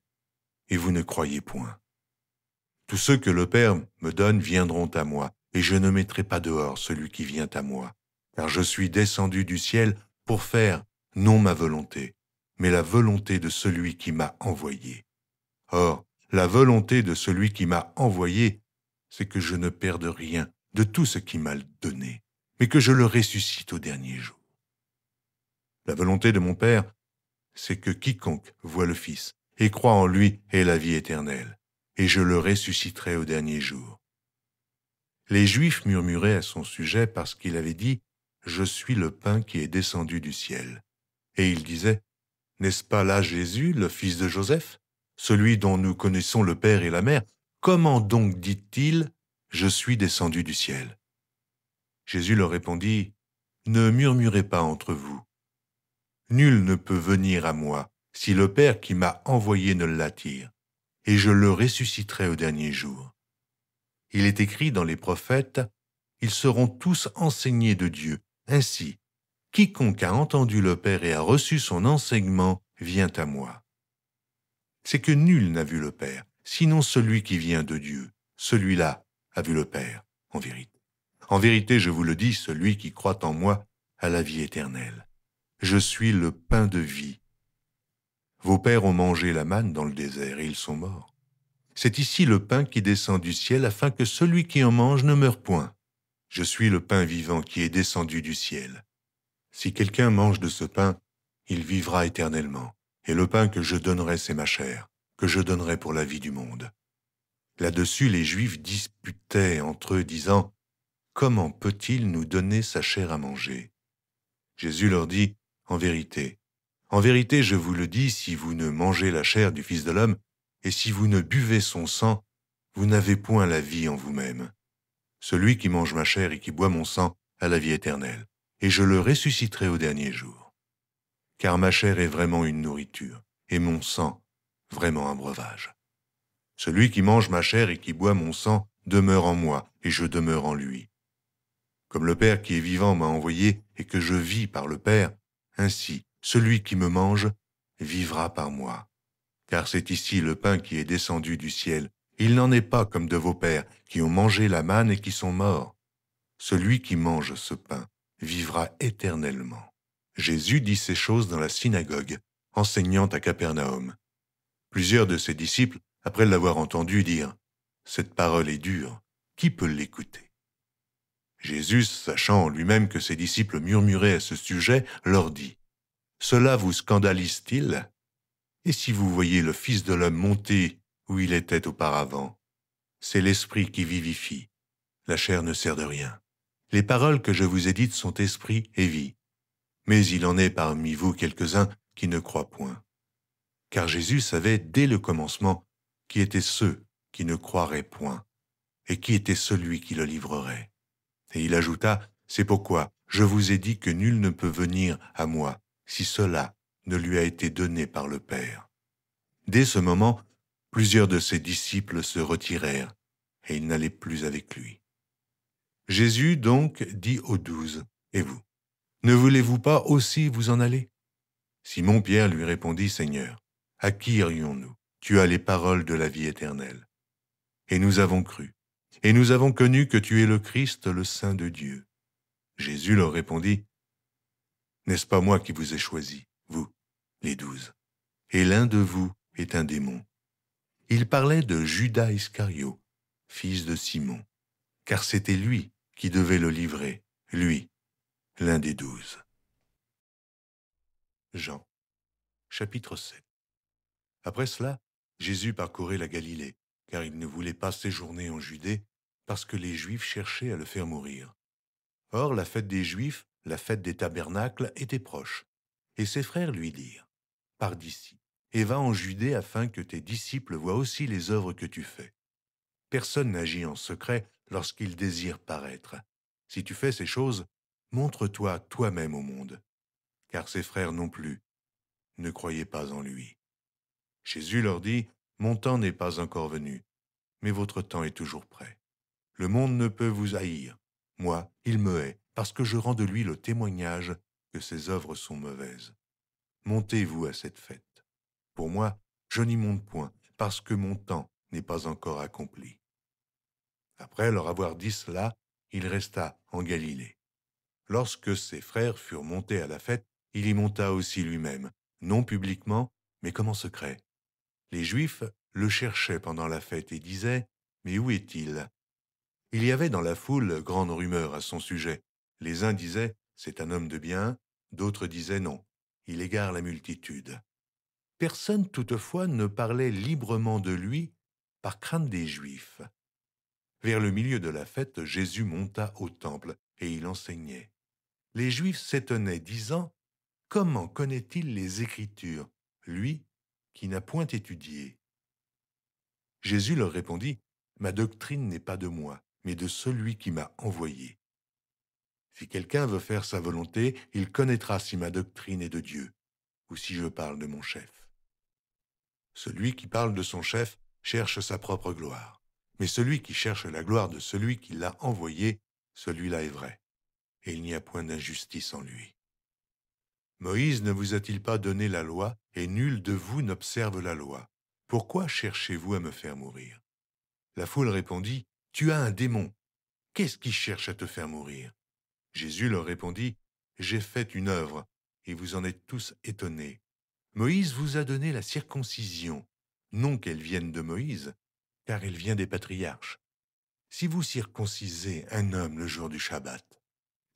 et vous ne croyez point. Tous ceux que le Père me donne viendront à moi, et je ne mettrai pas dehors celui qui vient à moi, car je suis descendu du ciel pour faire non ma volonté, mais la volonté de celui qui m'a envoyé. Or, la volonté de celui qui m'a envoyé, c'est que je ne perde rien de tout ce qu'il m'a donné, mais que je le ressuscite au dernier jour. La volonté de mon Père, c'est que quiconque voit le Fils et croit en lui ait la vie éternelle, et je le ressusciterai au dernier jour. Les Juifs murmuraient à son sujet parce qu'il avait dit « Je suis le pain qui est descendu du ciel ». Et ils disaient « N'est-ce pas là Jésus, le fils de Joseph, celui dont nous connaissons le père et la mère? Comment donc dit-il « Je suis descendu du ciel » ?» Jésus leur répondit « Ne murmurez pas entre vous. Nul ne peut venir à moi si le Père qui m'a envoyé ne l'attire, et je le ressusciterai au dernier jour. Il est écrit dans les prophètes, ils seront tous enseignés de Dieu. Ainsi, quiconque a entendu le Père et a reçu son enseignement vient à moi. C'est que nul n'a vu le Père, sinon celui qui vient de Dieu. Celui-là a vu le Père, en vérité. En vérité, je vous le dis, celui qui croit en moi a la vie éternelle. Je suis le pain de vie. Vos pères ont mangé la manne dans le désert et ils sont morts. C'est ici le pain qui descend du ciel afin que celui qui en mange ne meure point. Je suis le pain vivant qui est descendu du ciel. Si quelqu'un mange de ce pain, il vivra éternellement. Et le pain que je donnerai, c'est ma chair, que je donnerai pour la vie du monde. Là-dessus, les Juifs disputaient entre eux, disant « Comment peut-il nous donner sa chair à manger ?» Jésus leur dit « En vérité, je vous le dis, si vous ne mangez la chair du Fils de l'homme, et si vous ne buvez son sang, vous n'avez point la vie en vous-même. Celui qui mange ma chair et qui boit mon sang a la vie éternelle, et je le ressusciterai au dernier jour. Car ma chair est vraiment une nourriture, et mon sang vraiment un breuvage. Celui qui mange ma chair et qui boit mon sang demeure en moi, et je demeure en lui. Comme le Père qui est vivant m'a envoyé et que je vis par le Père, ainsi celui qui me mange vivra par moi. Car c'est ici le pain qui est descendu du ciel. Il n'en est pas comme de vos pères qui ont mangé la manne et qui sont morts. Celui qui mange ce pain vivra éternellement. Jésus dit ces choses dans la synagogue, enseignant à Capernaum. Plusieurs de ses disciples, après l'avoir entendu, dirent « Cette parole est dure, qui peut l'écouter ?» Jésus, sachant en lui-même que ses disciples murmuraient à ce sujet, leur dit « Cela vous scandalise-t-il ? Et si vous voyez le Fils de l'homme monter où il était auparavant, c'est l'Esprit qui vivifie, la chair ne sert de rien. Les paroles que je vous ai dites sont esprit et vie, mais il en est parmi vous quelques-uns qui ne croient point. » Car Jésus savait dès le commencement qui étaient ceux qui ne croiraient point, et qui était celui qui le livrerait. Et il ajouta, « C'est pourquoi je vous ai dit que nul ne peut venir à moi si cela ne lui a été donné par le Père. » Dès ce moment, plusieurs de ses disciples se retirèrent, et ils n'allaient plus avec lui. Jésus donc dit aux 12, « Et vous, ne voulez-vous pas aussi vous en aller ?» Simon-Pierre lui répondit, « Seigneur, à qui irions-nous? Tu as les paroles de la vie éternelle. Et nous avons cru, et nous avons connu que tu es le Christ, le Saint de Dieu. » Jésus leur répondit, « N'est-ce pas moi qui vous ai choisi, vous, les 12, et l'un de vous est un démon. » Il parlait de Judas Iscario, fils de Simon, car c'était lui qui devait le livrer, lui, l'un des 12. Jean, chapitre 7. Après cela, Jésus parcourait la Galilée, car il ne voulait pas séjourner en Judée, parce que les Juifs cherchaient à le faire mourir. Or, la fête des Juifs, la fête des tabernacles, était proche, et ses frères lui dirent, « Pars d'ici, et va en Judée afin que tes disciples voient aussi les œuvres que tu fais. Personne n'agit en secret lorsqu'il désire paraître. Si tu fais ces choses, montre-toi toi-même au monde. » Car ses frères non plus ne croyaient pas en lui. Jésus leur dit, « Mon temps n'est pas encore venu, mais votre temps est toujours prêt. Le monde ne peut vous haïr. Moi, il me hait, parce que je rends de lui le témoignage que ses œuvres sont mauvaises. Montez-vous à cette fête. Pour moi, je n'y monte point, parce que mon temps n'est pas encore accompli. » Après leur avoir dit cela, il resta en Galilée. Lorsque ses frères furent montés à la fête, il y monta aussi lui-même, non publiquement, mais comme en secret. Les Juifs le cherchaient pendant la fête et disaient « Mais où est-il » Il y avait dans la foule grande rumeur à son sujet. Les uns disaient « C'est un homme de bien », d'autres disaient « Non, il égare la multitude ». Personne toutefois ne parlait librement de lui par crainte des Juifs. Vers le milieu de la fête, Jésus monta au temple et il enseignait. Les Juifs s'étonnaient, disant « Comment connaît-il les Écritures, lui qui n'a point étudié ?» Jésus leur répondit « Ma doctrine n'est pas de moi, mais de celui qui m'a envoyé. Si quelqu'un veut faire sa volonté, il connaîtra si ma doctrine est de Dieu, ou si je parle de mon chef. Celui qui parle de son chef cherche sa propre gloire, mais celui qui cherche la gloire de celui qui l'a envoyé, celui-là est vrai, et il n'y a point d'injustice en lui. Moïse ne vous a-t-il pas donné la loi, et nul de vous n'observe la loi? Pourquoi cherchez-vous à me faire mourir ?» La foule répondit, « Tu as un démon. Qu'est-ce qui cherche à te faire mourir ?» Jésus leur répondit, « J'ai fait une œuvre, et vous en êtes tous étonnés. Moïse vous a donné la circoncision, non qu'elle vienne de Moïse, car elle vient des patriarches. Si vous circoncisez un homme le jour du Shabbat,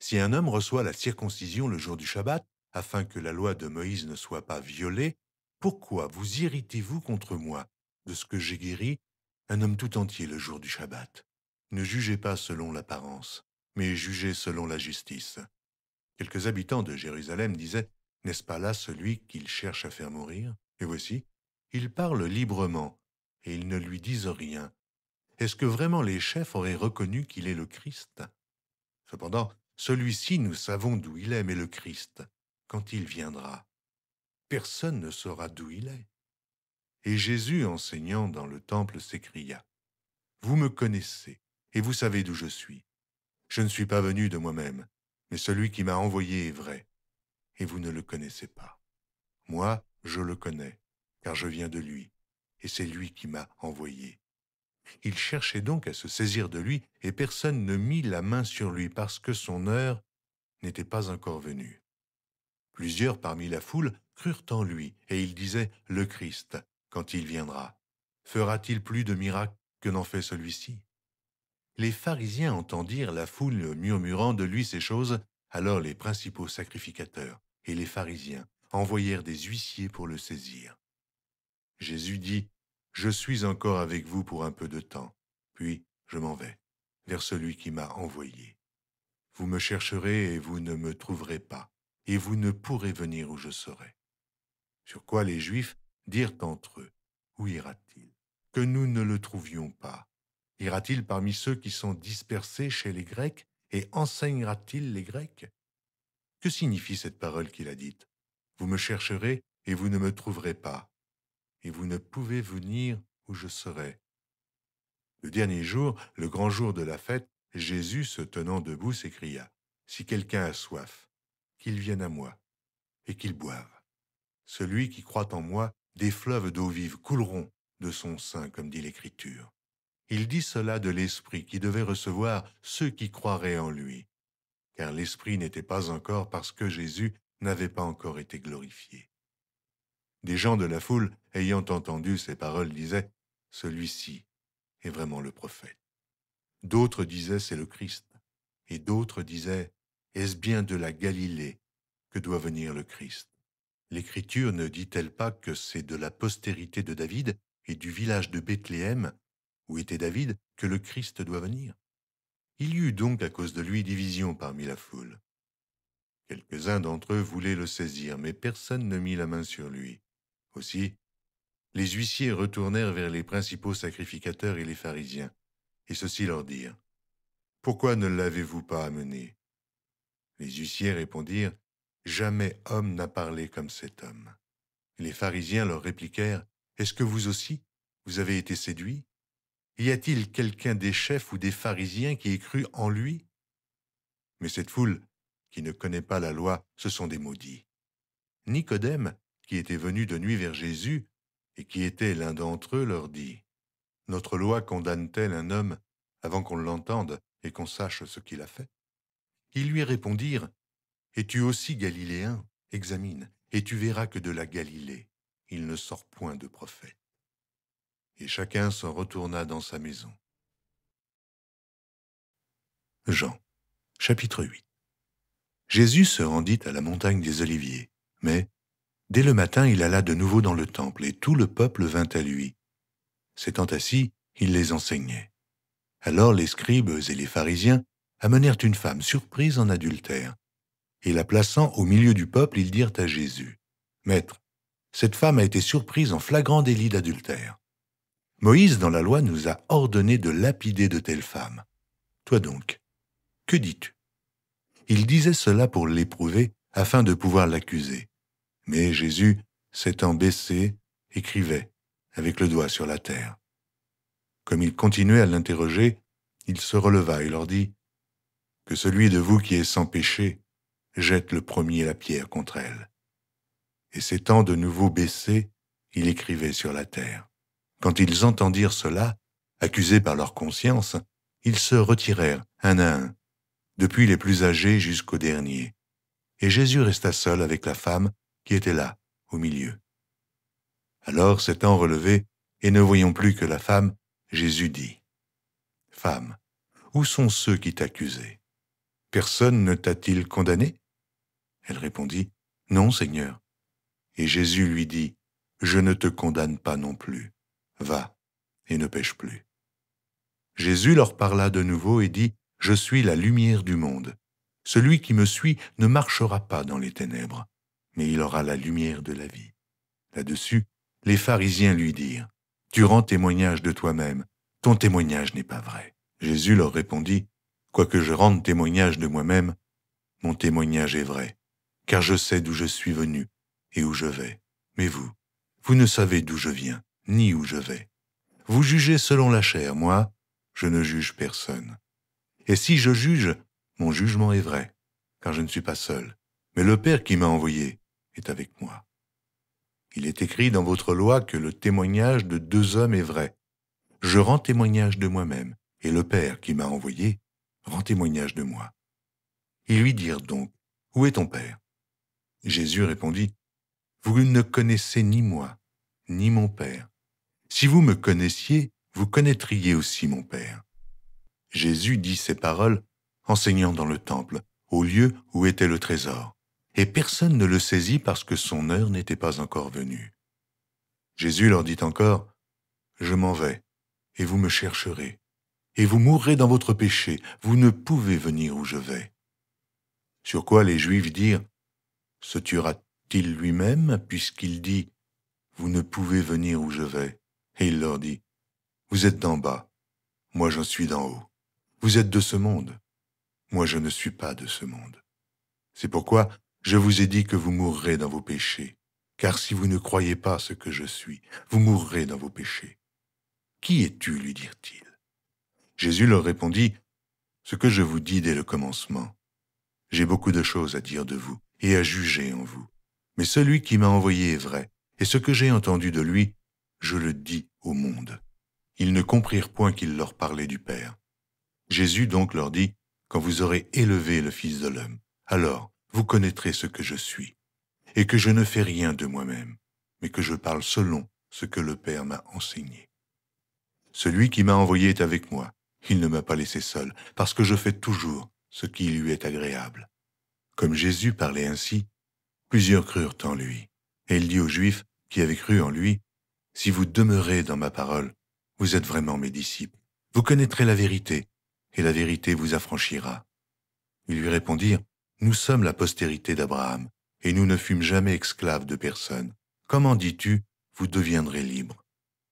si un homme reçoit la circoncision le jour du Shabbat, afin que la loi de Moïse ne soit pas violée, pourquoi vous irritez-vous contre moi de ce que j'ai guéri un homme tout entier le jour du Shabbat? Ne jugez pas selon l'apparence, mais jugez selon la justice. » Quelques habitants de Jérusalem disaient, « N'est-ce pas là celui qu'il cherche à faire mourir? Et voici, il parle librement, et ils ne lui disent rien. Est-ce que vraiment les chefs auraient reconnu qu'il est le Christ? Cependant, celui-ci, nous savons d'où il est, mais le Christ, quand il viendra, personne ne saura d'où il est. » Et Jésus, enseignant dans le temple, s'écria, « Vous me connaissez, et vous savez d'où je suis. Je ne suis pas venu de moi-même, mais celui qui m'a envoyé est vrai, et vous ne le connaissez pas. Moi, je le connais, car je viens de lui, et c'est lui qui m'a envoyé. » Il cherchait donc à se saisir de lui, et personne ne mit la main sur lui, parce que son heure n'était pas encore venue. Plusieurs parmi la foule crurent en lui, et ils disaient, « Le Christ, quand il viendra, fera-t-il plus de miracles que n'en fait celui-ci » Les pharisiens entendirent la foule murmurant de lui ces choses, alors les principaux sacrificateurs et les pharisiens envoyèrent des huissiers pour le saisir. Jésus dit, « Je suis encore avec vous pour un peu de temps, puis je m'en vais vers celui qui m'a envoyé. Vous me chercherez et vous ne me trouverez pas, et vous ne pourrez venir où je serai. » Sur quoi les Juifs dirent entre eux, « Où ira-t-il? Que nous ne le trouvions pas. Ira-t-il parmi ceux qui sont dispersés chez les Grecs et enseignera-t-il les Grecs? Que signifie cette parole qu'il a dite? Vous me chercherez et vous ne me trouverez pas, et vous ne pouvez venir où je serai. » Le dernier jour, le grand jour de la fête, Jésus, se tenant debout, s'écria, « Si quelqu'un a soif, qu'il vienne à moi, et qu'il boive. Celui qui croit en moi, des fleuves d'eau vive couleront de son sein, comme dit l'Écriture. » Il dit cela de l'Esprit qui devait recevoir ceux qui croiraient en lui, car l'Esprit n'était pas encore parce que Jésus n'avait pas encore été glorifié. Des gens de la foule, ayant entendu ces paroles, disaient « Celui-ci est vraiment le prophète. » D'autres disaient « C'est le Christ. » Et d'autres disaient « Est-ce bien de la Galilée que doit venir le Christ? » L'Écriture ne dit-elle pas que c'est de la postérité de David et du village de Bethléem, où était David, que le Christ doit venir? Il y eut donc à cause de lui division parmi la foule. Quelques-uns d'entre eux voulaient le saisir, mais personne ne mit la main sur lui. Aussi, les huissiers retournèrent vers les principaux sacrificateurs et les pharisiens, et ceux-ci leur dirent, « Pourquoi ne l'avez-vous pas amené ?» Les huissiers répondirent, « Jamais homme n'a parlé comme cet homme. » Les pharisiens leur répliquèrent, « Est-ce que vous aussi, vous avez été séduits? Y a-t-il quelqu'un des chefs ou des pharisiens qui ait cru en lui? » Mais cette foule, qui ne connaît pas la loi, ce sont des maudits. Nicodème, qui était venu de nuit vers Jésus, et qui était l'un d'entre eux, leur dit, « Notre loi condamne-t-elle un homme avant qu'on l'entende et qu'on sache ce qu'il a fait? » Ils lui répondirent, « Es-tu aussi galiléen? Examine, et tu verras que de la Galilée, il ne sort point de prophète. » Et chacun s'en retourna dans sa maison. Jean, chapitre 8. Jésus se rendit à la montagne des Oliviers, mais dès le matin il alla de nouveau dans le temple, et tout le peuple vint à lui. S'étant assis, il les enseignait. Alors les scribes et les pharisiens amenèrent une femme surprise en adultère, et la plaçant au milieu du peuple, ils dirent à Jésus, « Maître, cette femme a été surprise en flagrant délit d'adultère. Moïse, dans la loi, nous a ordonné de lapider de telles femmes. Toi donc, que dis-tu » Il disait cela pour l'éprouver, afin de pouvoir l'accuser. Mais Jésus, s'étant baissé, écrivait, avec le doigt sur la terre. Comme il continuait à l'interroger, il se releva et leur dit, « Que celui de vous qui est sans péché jette le premier la pierre contre elle. » Et s'étant de nouveau baissé, il écrivait sur la terre. Quand ils entendirent cela, accusés par leur conscience, ils se retirèrent un à un, depuis les plus âgés jusqu'aux derniers. Et Jésus resta seul avec la femme qui était là, au milieu. Alors, s'étant relevé, et ne voyant plus que la femme, Jésus dit, « Femme, où sont ceux qui t'accusaient? Personne ne t'a-t-il condamné ?» Elle répondit, « Non, Seigneur. » Et Jésus lui dit, « Je ne te condamne pas non plus. Va, et ne pêche plus. » Jésus leur parla de nouveau et dit, « Je suis la lumière du monde. Celui qui me suit ne marchera pas dans les ténèbres, mais il aura la lumière de la vie. » Là-dessus, les pharisiens lui dirent, « Tu rends témoignage de toi-même, ton témoignage n'est pas vrai. » Jésus leur répondit, « Quoique je rende témoignage de moi-même, mon témoignage est vrai, car je sais d'où je suis venu et où je vais. Mais vous, vous ne savez d'où je viens, ni où je vais. Vous jugez selon la chair, moi, je ne juge personne. Et si je juge, mon jugement est vrai, car je ne suis pas seul, mais le Père qui m'a envoyé est avec moi. Il est écrit dans votre loi que le témoignage de deux hommes est vrai. Je rends témoignage de moi-même, et le Père qui m'a envoyé rend témoignage de moi. » Ils lui dirent donc, « Où est ton Père ?» Jésus répondit, « Vous ne connaissez ni moi, ni mon Père. Si vous me connaissiez, vous connaîtriez aussi mon Père. » Jésus dit ces paroles, enseignant dans le temple, au lieu où était le trésor, et personne ne le saisit parce que son heure n'était pas encore venue. Jésus leur dit encore, « Je m'en vais, et vous me chercherez, et vous mourrez dans votre péché, vous ne pouvez venir où je vais. » Sur quoi les Juifs dirent, « Se tuera-t-il lui-même, puisqu'il dit, « Vous ne pouvez venir où je vais ?» Et il leur dit, « Vous êtes d'en bas, moi j'en suis d'en haut. Vous êtes de ce monde, moi je ne suis pas de ce monde. C'est pourquoi je vous ai dit que vous mourrez dans vos péchés, car si vous ne croyez pas ce que je suis, vous mourrez dans vos péchés. Qui es-tu, lui dirent-ils. Jésus leur répondit, « Ce que je vous dis dès le commencement. J'ai beaucoup de choses à dire de vous et à juger en vous. Mais celui qui m'a envoyé est vrai, et ce que j'ai entendu de lui, je le dis au monde. » Ils ne comprirent point qu'il leur parlait du Père. Jésus donc leur dit, « Quand vous aurez élevé le Fils de l'homme, alors vous connaîtrez ce que je suis, et que je ne fais rien de moi-même, mais que je parle selon ce que le Père m'a enseigné. Celui qui m'a envoyé est avec moi, il ne m'a pas laissé seul, parce que je fais toujours ce qui lui est agréable. » Comme Jésus parlait ainsi, plusieurs crurent en lui. Et il dit aux Juifs qui avaient cru en lui, « Si vous demeurez dans ma parole, vous êtes vraiment mes disciples. Vous connaîtrez la vérité, et la vérité vous affranchira. » Ils lui répondirent, « Nous sommes la postérité d'Abraham, et nous ne fûmes jamais esclaves de personne. Comment dis-tu, vous deviendrez libres? »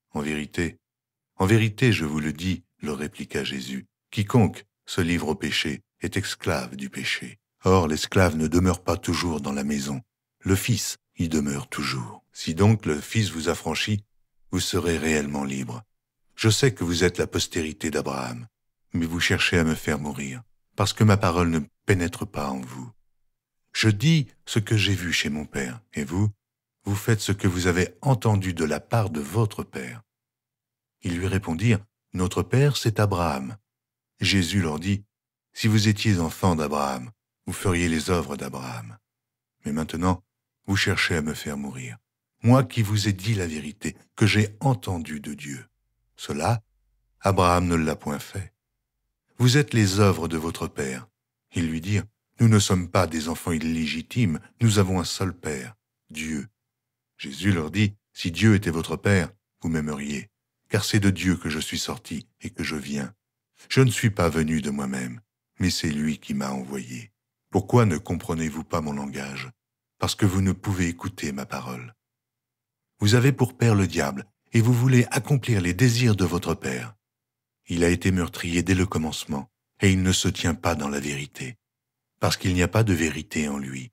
En vérité, je vous le dis, leur répliqua Jésus, quiconque se livre au péché est esclave du péché. Or, l'esclave ne demeure pas toujours dans la maison, le Fils y demeure toujours. Si donc le Fils vous affranchit, vous serez réellement libre. Je sais que vous êtes la postérité d'Abraham, mais vous cherchez à me faire mourir, parce que ma parole ne pénètre pas en vous. Je dis ce que j'ai vu chez mon Père, et vous, vous faites ce que vous avez entendu de la part de votre Père. Ils lui répondirent, « Notre Père, c'est Abraham. » Jésus leur dit, « Si vous étiez enfants d'Abraham, vous feriez les œuvres d'Abraham. Mais maintenant, vous cherchez à me faire mourir. Moi qui vous ai dit la vérité, que j'ai entendue de Dieu. Cela, Abraham ne l'a point fait. Vous êtes les œuvres de votre Père. » Ils lui dirent, « Nous ne sommes pas des enfants illégitimes, nous avons un seul Père, Dieu. » Jésus leur dit, « Si Dieu était votre Père, vous m'aimeriez, car c'est de Dieu que je suis sorti et que je viens. Je ne suis pas venu de moi-même, mais c'est lui qui m'a envoyé. Pourquoi ne comprenez-vous pas mon langage? Parce que vous ne pouvez écouter ma parole. Vous avez pour père le diable, et vous voulez accomplir les désirs de votre père. Il a été meurtrier dès le commencement, et il ne se tient pas dans la vérité, parce qu'il n'y a pas de vérité en lui.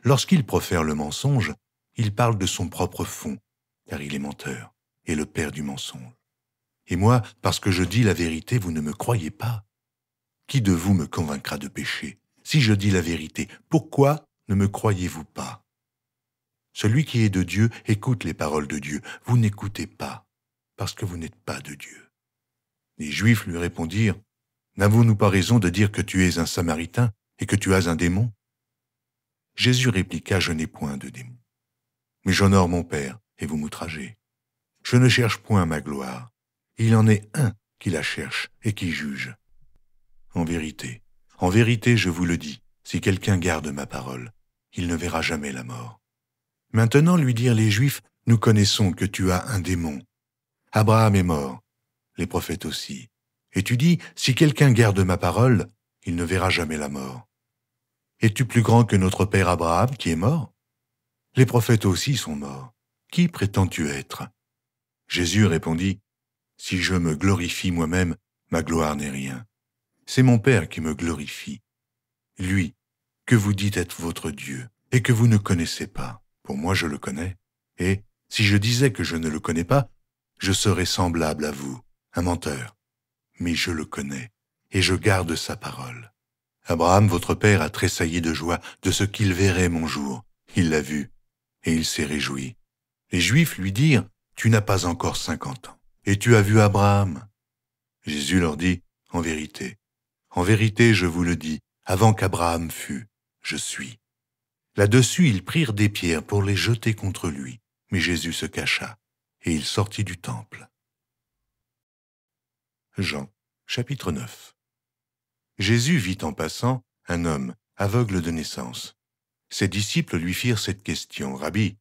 Lorsqu'il profère le mensonge, il parle de son propre fond, car il est menteur, et le père du mensonge. Et moi, parce que je dis la vérité, vous ne me croyez pas. Qui de vous me convaincra de péché? Si je dis la vérité, pourquoi ne me croyez-vous pas? Celui qui est de Dieu écoute les paroles de Dieu. Vous n'écoutez pas, parce que vous n'êtes pas de Dieu. Les Juifs lui répondirent, « N'avons-nous pas raison de dire que tu es un Samaritain et que tu as un démon ?» Jésus répliqua, « Je n'ai point de démon. Mais j'honore mon Père, et vous m'outragez. Je ne cherche point ma gloire. Il en est un qui la cherche et qui juge. En vérité, je vous le dis, si quelqu'un garde ma parole, il ne verra jamais la mort. » Maintenant, lui dirent les Juifs, « Nous connaissons que tu as un démon. Abraham est mort, les prophètes aussi. Et tu dis, si quelqu'un garde ma parole, il ne verra jamais la mort. Es-tu plus grand que notre père Abraham qui est mort? Les prophètes aussi sont morts. Qui prétends-tu être? » Jésus répondit, « Si je me glorifie moi-même, ma gloire n'est rien. C'est mon Père qui me glorifie. Lui, que vous dites être votre Dieu, et que vous ne connaissez pas. Pour moi, je le connais. Et si je disais que je ne le connais pas, je serais semblable à vous, un menteur. Mais je le connais, et je garde sa parole. Abraham, votre père, a tressailli de joie de ce qu'il verrait mon jour. Il l'a vu, et il s'est réjoui. Les Juifs lui dirent, « Tu n'as pas encore 50 ans, et tu as vu Abraham. » Jésus leur dit, « En vérité, je vous le dis, avant qu'Abraham fût, je suis. » Là-dessus, ils prirent des pierres pour les jeter contre lui, mais Jésus se cacha, et il sortit du temple. Jean, chapitre 9. Jésus vit en passant un homme aveugle de naissance. Ses disciples lui firent cette question, « Rabbi,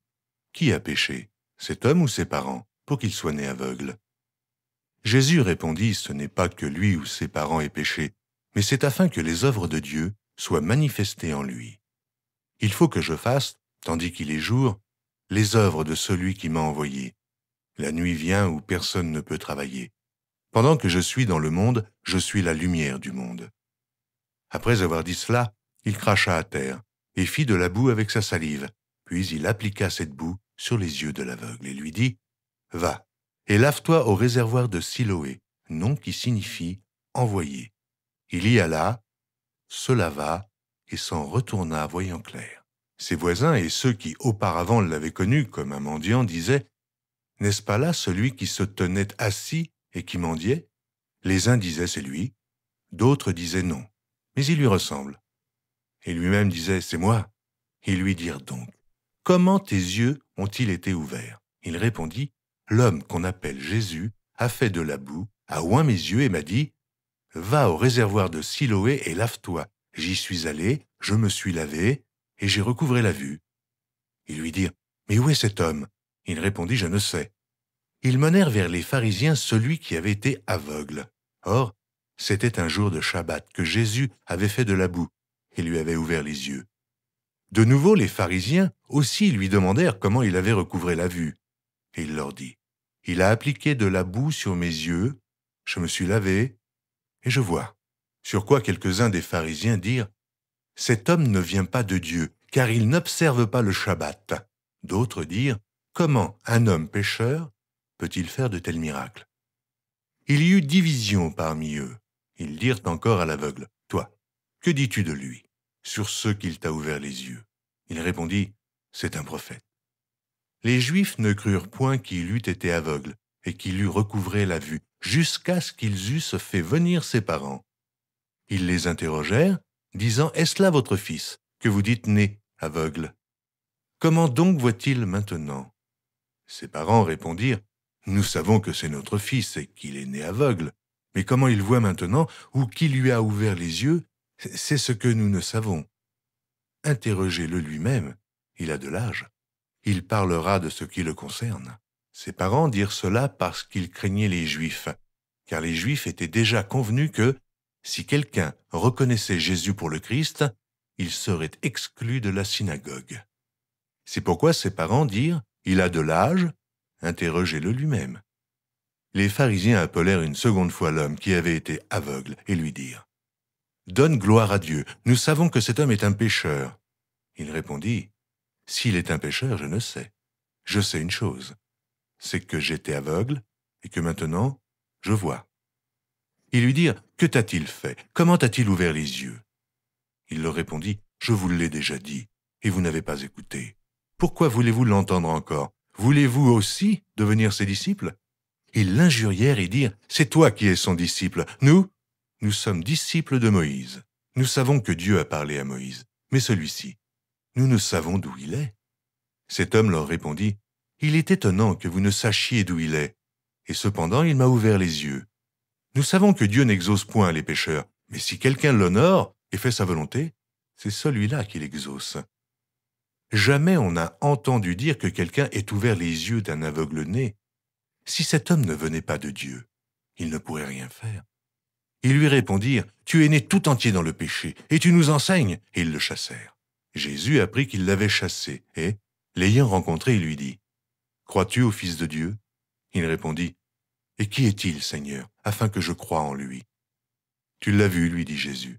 qui a péché, cet homme ou ses parents, pour qu'il soit né aveugle ?» Jésus répondit, « Ce n'est pas que lui ou ses parents aient péché, mais c'est afin que les œuvres de Dieu soient manifestées en lui. Il faut que je fasse, tandis qu'il est jour, les œuvres de celui qui m'a envoyé. La nuit vient où personne ne peut travailler. Pendant que je suis dans le monde, je suis la lumière du monde. » Après avoir dit cela, il cracha à terre et fit de la boue avec sa salive. Puis il appliqua cette boue sur les yeux de l'aveugle et lui dit, « Va, et lave-toi au réservoir de Siloé, nom qui signifie « envoyé ». Il y alla, se lava et s'en retourna voyant clair. Ses voisins et ceux qui auparavant l'avaient connu comme un mendiant disaient, « N'est-ce pas là celui qui se tenait assis et qui mendiait ?» Les uns disaient, « C'est lui », d'autres disaient, « Non, mais il lui ressemble. » Et lui-même disait, « C'est moi. » Ils lui dirent donc, « Comment tes yeux ont-ils été ouverts ?» Il répondit, « L'homme qu'on appelle Jésus a fait de la boue, a oint mes yeux et m'a dit, « Va au réservoir de Siloé et lave-toi. » J'y suis allé, je me suis lavé, et j'ai recouvré la vue. Ils lui dirent, « Mais où est cet homme ?» Il répondit, « Je ne sais. » Ils menèrent vers les pharisiens celui qui avait été aveugle. Or, c'était un jour de Shabbat que Jésus avait fait de la boue et lui avait ouvert les yeux. De nouveau, les pharisiens aussi lui demandèrent comment il avait recouvré la vue. Et il leur dit, « Il a appliqué de la boue sur mes yeux, je me suis lavé, et je vois. » Sur quoi quelques-uns des pharisiens dirent, « Cet homme ne vient pas de Dieu, car il n'observe pas le Shabbat. » D'autres dirent, « Comment un homme pécheur peut-il faire de tels miracles ?» Il y eut division parmi eux. Ils dirent encore à l'aveugle, « Toi, que dis-tu de lui, sur ce qu'il t'a ouvert les yeux ?» Il répondit, « C'est un prophète. » Les Juifs ne crurent point qu'il eût été aveugle et qu'il eût recouvré la vue, jusqu'à ce qu'ils eussent fait venir ses parents. Ils les interrogèrent, disant, « Est-ce là votre fils, que vous dites né aveugle? Comment donc voit-il maintenant ?» Ses parents répondirent, « Nous savons que c'est notre fils et qu'il est né aveugle, mais comment il voit maintenant ou qui lui a ouvert les yeux, c'est ce que nous ne savons. Interrogez-le lui-même, il a de l'âge. Il parlera de ce qui le concerne. » Ses parents dirent cela parce qu'ils craignaient les Juifs, car les Juifs étaient déjà convenus que, si quelqu'un reconnaissait Jésus pour le Christ, il serait exclu de la synagogue. C'est pourquoi ses parents dirent « Il a de l'âge, interrogez-le lui-même ». Les pharisiens appelèrent une seconde fois l'homme qui avait été aveugle et lui dirent « Donne gloire à Dieu, nous savons que cet homme est un pécheur. » Il répondit « S'il est un pécheur, je ne sais. Je sais une chose, c'est que j'étais aveugle et que maintenant, je vois. » Ils lui dirent « Que t'a-t-il fait? Comment t'a-t-il ouvert les yeux ?» Il leur répondit « Je vous l'ai déjà dit, et vous n'avez pas écouté. Pourquoi voulez-vous l'entendre encore? Voulez-vous aussi devenir ses disciples ?» Ils l'injurièrent et dirent « C'est toi qui es son disciple. Nous sommes disciples de Moïse. Nous savons que Dieu a parlé à Moïse. Mais celui-ci, nous ne savons d'où il est. » Cet homme leur répondit « Il est étonnant que vous ne sachiez d'où il est. Et cependant, il m'a ouvert les yeux. Nous savons que Dieu n'exauce point les pécheurs, mais si quelqu'un l'honore et fait sa volonté, c'est celui-là qui l'exauce. Jamais on n'a entendu dire que quelqu'un ait ouvert les yeux d'un aveugle-né. Si cet homme ne venait pas de Dieu, il ne pourrait rien faire. » Ils lui répondirent « Tu es né tout entier dans le péché, et tu nous enseignes !» Et ils le chassèrent. Jésus apprit qu'ils l'avaient chassé, et, l'ayant rencontré, il lui dit « Crois-tu au Fils de Dieu ?» Il répondit « Et qui est-il, Seigneur, afin que je croie en lui ?» « Tu l'as vu, lui dit Jésus,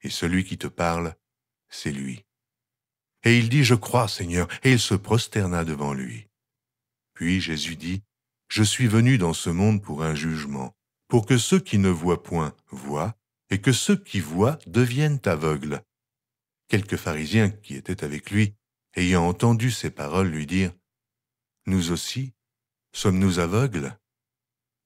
et celui qui te parle, c'est lui. » Et il dit « Je crois, Seigneur », et il se prosterna devant lui. Puis Jésus dit « Je suis venu dans ce monde pour un jugement, pour que ceux qui ne voient point voient, et que ceux qui voient deviennent aveugles. » Quelques pharisiens qui étaient avec lui, ayant entendu ces paroles, lui dirent « Nous aussi, sommes-nous aveugles ?»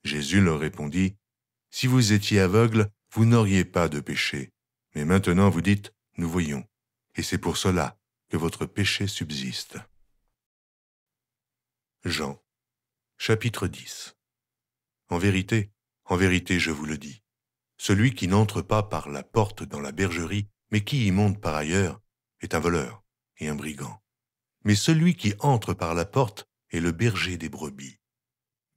Jésus leur répondit « Si vous étiez aveugles, vous n'auriez pas de péché. Mais maintenant vous dites « Nous voyons », et c'est pour cela que votre péché subsiste. » Jean, chapitre 10. En vérité, je vous le dis, celui qui n'entre pas par la porte dans la bergerie, mais qui y monte par ailleurs, est un voleur et un brigand. Mais celui qui entre par la porte est le berger des brebis.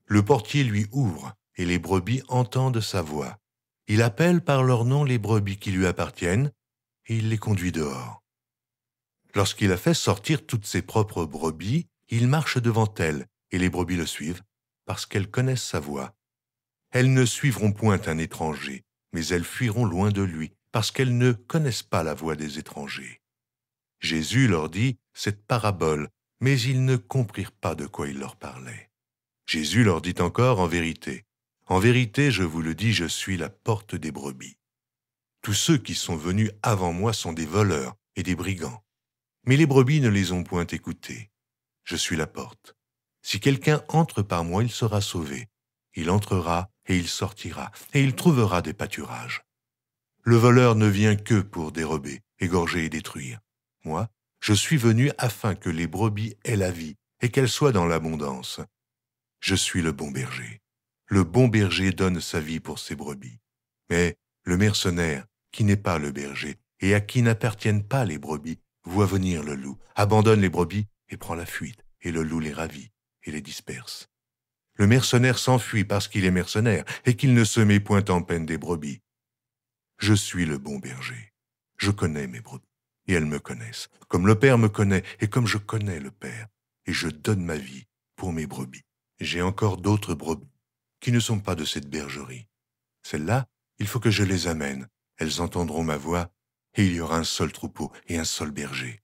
Le portier lui ouvre, et les brebis entendent sa voix. Il appelle par leur nom les brebis qui lui appartiennent, et il les conduit dehors. Lorsqu'il a fait sortir toutes ses propres brebis, il marche devant elles, et les brebis le suivent, parce qu'elles connaissent sa voix. Elles ne suivront point un étranger, mais elles fuiront loin de lui, parce qu'elles ne connaissent pas la voix des étrangers. Jésus leur dit cette parabole, mais ils ne comprirent pas de quoi il leur parlait. Jésus leur dit encore en vérité, je vous le dis, je suis la porte des brebis. Tous ceux qui sont venus avant moi sont des voleurs et des brigands. Mais les brebis ne les ont point écoutés. Je suis la porte. Si quelqu'un entre par moi, il sera sauvé. Il entrera et il sortira, et il trouvera des pâturages. Le voleur ne vient que pour dérober, égorger et détruire. Moi, je suis venu afin que les brebis aient la vie et qu'elles soient dans l'abondance. Je suis le bon berger. Le bon berger donne sa vie pour ses brebis. Mais le mercenaire, qui n'est pas le berger et à qui n'appartiennent pas les brebis, voit venir le loup, abandonne les brebis et prend la fuite, et le loup les ravit et les disperse. Le mercenaire s'enfuit parce qu'il est mercenaire et qu'il ne se met point en peine des brebis. Je suis le bon berger. Je connais mes brebis, et elles me connaissent, comme le Père me connaît et comme je connais le Père, et je donne ma vie pour mes brebis. J'ai encore d'autres brebis qui ne sont pas de cette bergerie. Celles-là, il faut que je les amène. Elles entendront ma voix, et il y aura un seul troupeau et un seul berger.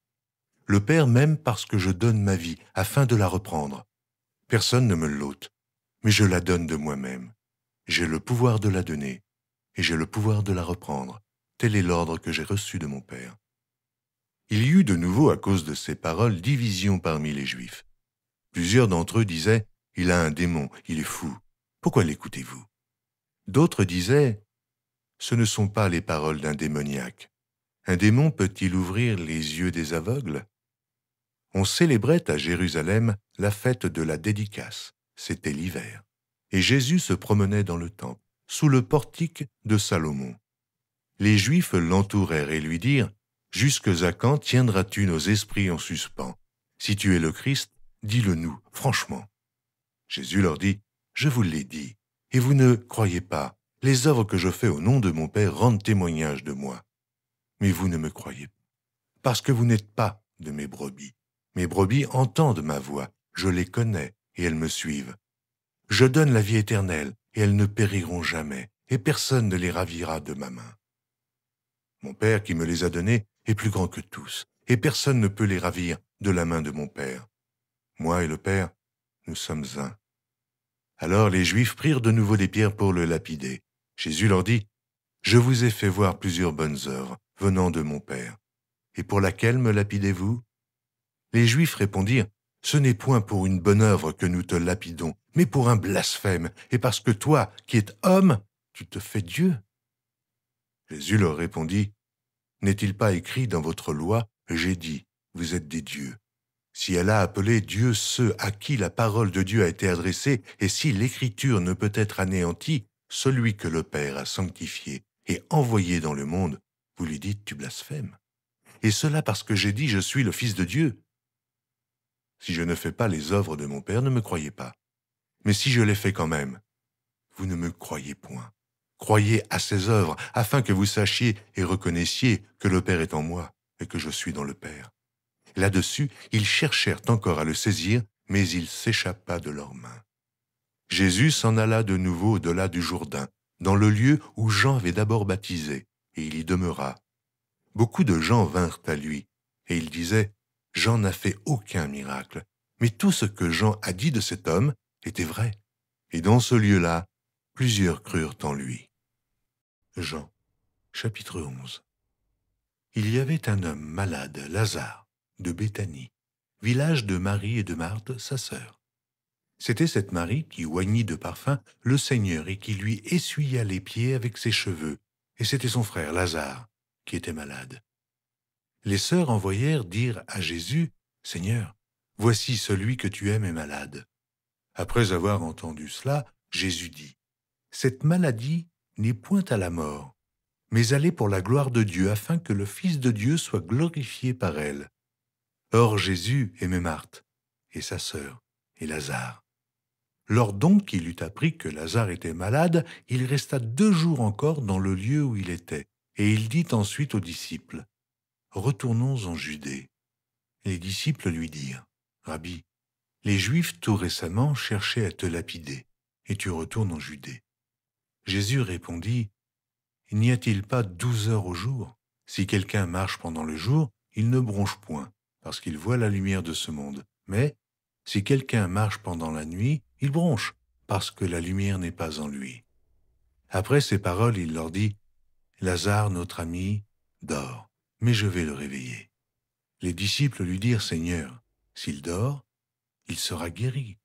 Le Père m'aime parce que je donne ma vie afin de la reprendre. Personne ne me l'ôte, mais je la donne de moi-même. J'ai le pouvoir de la donner, et j'ai le pouvoir de la reprendre. Tel est l'ordre que j'ai reçu de mon Père. Il y eut de nouveau, à cause de ces paroles, division parmi les Juifs. Plusieurs d'entre eux disaient « Il a un démon, il est fou. Pourquoi l'écoutez-vous » D'autres disaient « Ce ne sont pas les paroles d'un démoniaque. Un démon peut-il ouvrir les yeux des aveugles ?» On célébrait à Jérusalem la fête de la dédicace. C'était l'hiver. Et Jésus se promenait dans le temple, sous le portique de Salomon. Les Juifs l'entourèrent et lui dirent « Jusque à quand tiendras-tu nos esprits en suspens? Si tu es le Christ, dis-le-nous, franchement. » Jésus leur dit « Je vous l'ai dit, et vous ne croyez pas. Les œuvres que je fais au nom de mon Père rendent témoignage de moi. Mais vous ne me croyez pas, parce que vous n'êtes pas de mes brebis. Mes brebis entendent ma voix, je les connais, et elles me suivent. Je donne la vie éternelle, et elles ne périront jamais, et personne ne les ravira de ma main. Mon Père qui me les a donnés est plus grand que tous, et personne ne peut les ravir de la main de mon Père. Moi et le Père, nous sommes un. Alors les Juifs prirent de nouveau des pierres pour le lapider. Jésus leur dit, « Je vous ai fait voir plusieurs bonnes œuvres venant de mon Père. Et pour laquelle me lapidez-vous » Les Juifs répondirent, « Ce n'est point pour une bonne œuvre que nous te lapidons, mais pour un blasphème, et parce que toi, qui es homme, tu te fais Dieu. » Jésus leur répondit, « N'est-il pas écrit dans votre loi, j'ai dit, vous êtes des dieux. Si elle a appelé Dieu ceux à qui la parole de Dieu a été adressée, et si l'Écriture ne peut être anéantie, celui que le Père a sanctifié et envoyé dans le monde, vous lui dites, tu blasphèmes. Et cela parce que j'ai dit, je suis le Fils de Dieu. Si je ne fais pas les œuvres de mon Père, ne me croyez pas. Mais si je les fais quand même, vous ne me croyez point. Croyez à ces œuvres, afin que vous sachiez et reconnaissiez que le Père est en moi et que je suis dans le Père. » Là-dessus, ils cherchèrent encore à le saisir, mais il s'échappa de leurs mains. Jésus s'en alla de nouveau au-delà du Jourdain, dans le lieu où Jean avait d'abord baptisé, et il y demeura. Beaucoup de gens vinrent à lui, et ils disaient, « Jean n'a fait aucun miracle, mais tout ce que Jean a dit de cet homme était vrai. » Et dans ce lieu-là, plusieurs crurent en lui. Jean, chapitre 11. Il y avait un homme malade, Lazare, de Béthanie, village de Marie et de Marthe, sa sœur. C'était cette Marie qui oignit de parfum le Seigneur et qui lui essuya les pieds avec ses cheveux, et c'était son frère Lazare qui était malade. Les sœurs envoyèrent dire à Jésus, « Seigneur, voici celui que tu aimes est malade. » Après avoir entendu cela, Jésus dit, « Cette maladie n'est point à la mort, mais elle est pour la gloire de Dieu, afin que le Fils de Dieu soit glorifié par elle. » Or Jésus aimait Marthe, et sa sœur, et Lazare. Lors donc qu'il eut appris que Lazare était malade, il resta 2 jours encore dans le lieu où il était, et il dit ensuite aux disciples, « Retournons en Judée. » Les disciples lui dirent, « Rabbi, les Juifs tout récemment cherchaient à te lapider, et tu retournes en Judée. » Jésus répondit, « N'y a-t-il pas 12 heures au jour? Si quelqu'un marche pendant le jour, il ne bronche point, parce qu'il voit la lumière de ce monde. Mais si quelqu'un marche pendant la nuit, il bronche, parce que la lumière n'est pas en lui. » Après ces paroles, il leur dit, « Lazare, notre ami, dort, mais je vais le réveiller. » Les disciples lui dirent, « Seigneur, s'il dort, il sera guéri. »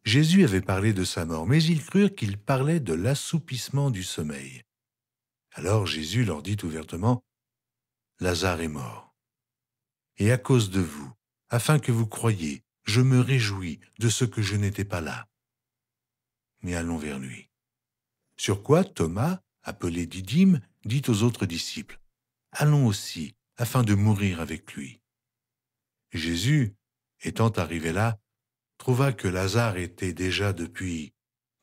Jésus avait parlé de sa mort, mais ils crurent qu'il parlait de l'assoupissement du sommeil. Alors Jésus leur dit ouvertement, « Lazare est mort. Et à cause de vous, afin que vous croyiez, je me réjouis de ce que je n'étais pas là. Mais allons vers lui. » Sur quoi Thomas, appelé Didyme, dit aux autres disciples, « Allons aussi, afin de mourir avec lui. » Jésus, étant arrivé là, trouva que Lazare était déjà depuis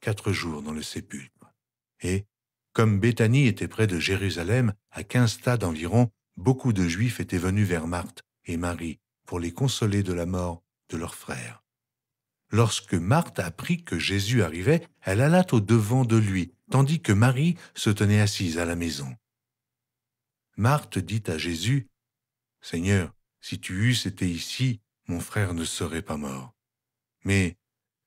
4 jours dans le sépulcre. Et, comme Béthanie était près de Jérusalem, à 15 stades environ, beaucoup de Juifs étaient venus vers Marthe et Marie pour les consoler de la mort de leur frère. Lorsque Marthe apprit que Jésus arrivait, elle alla au-devant de lui, tandis que Marie se tenait assise à la maison. Marthe dit à Jésus, « Seigneur, si tu eusses été ici, mon frère ne serait pas mort. Mais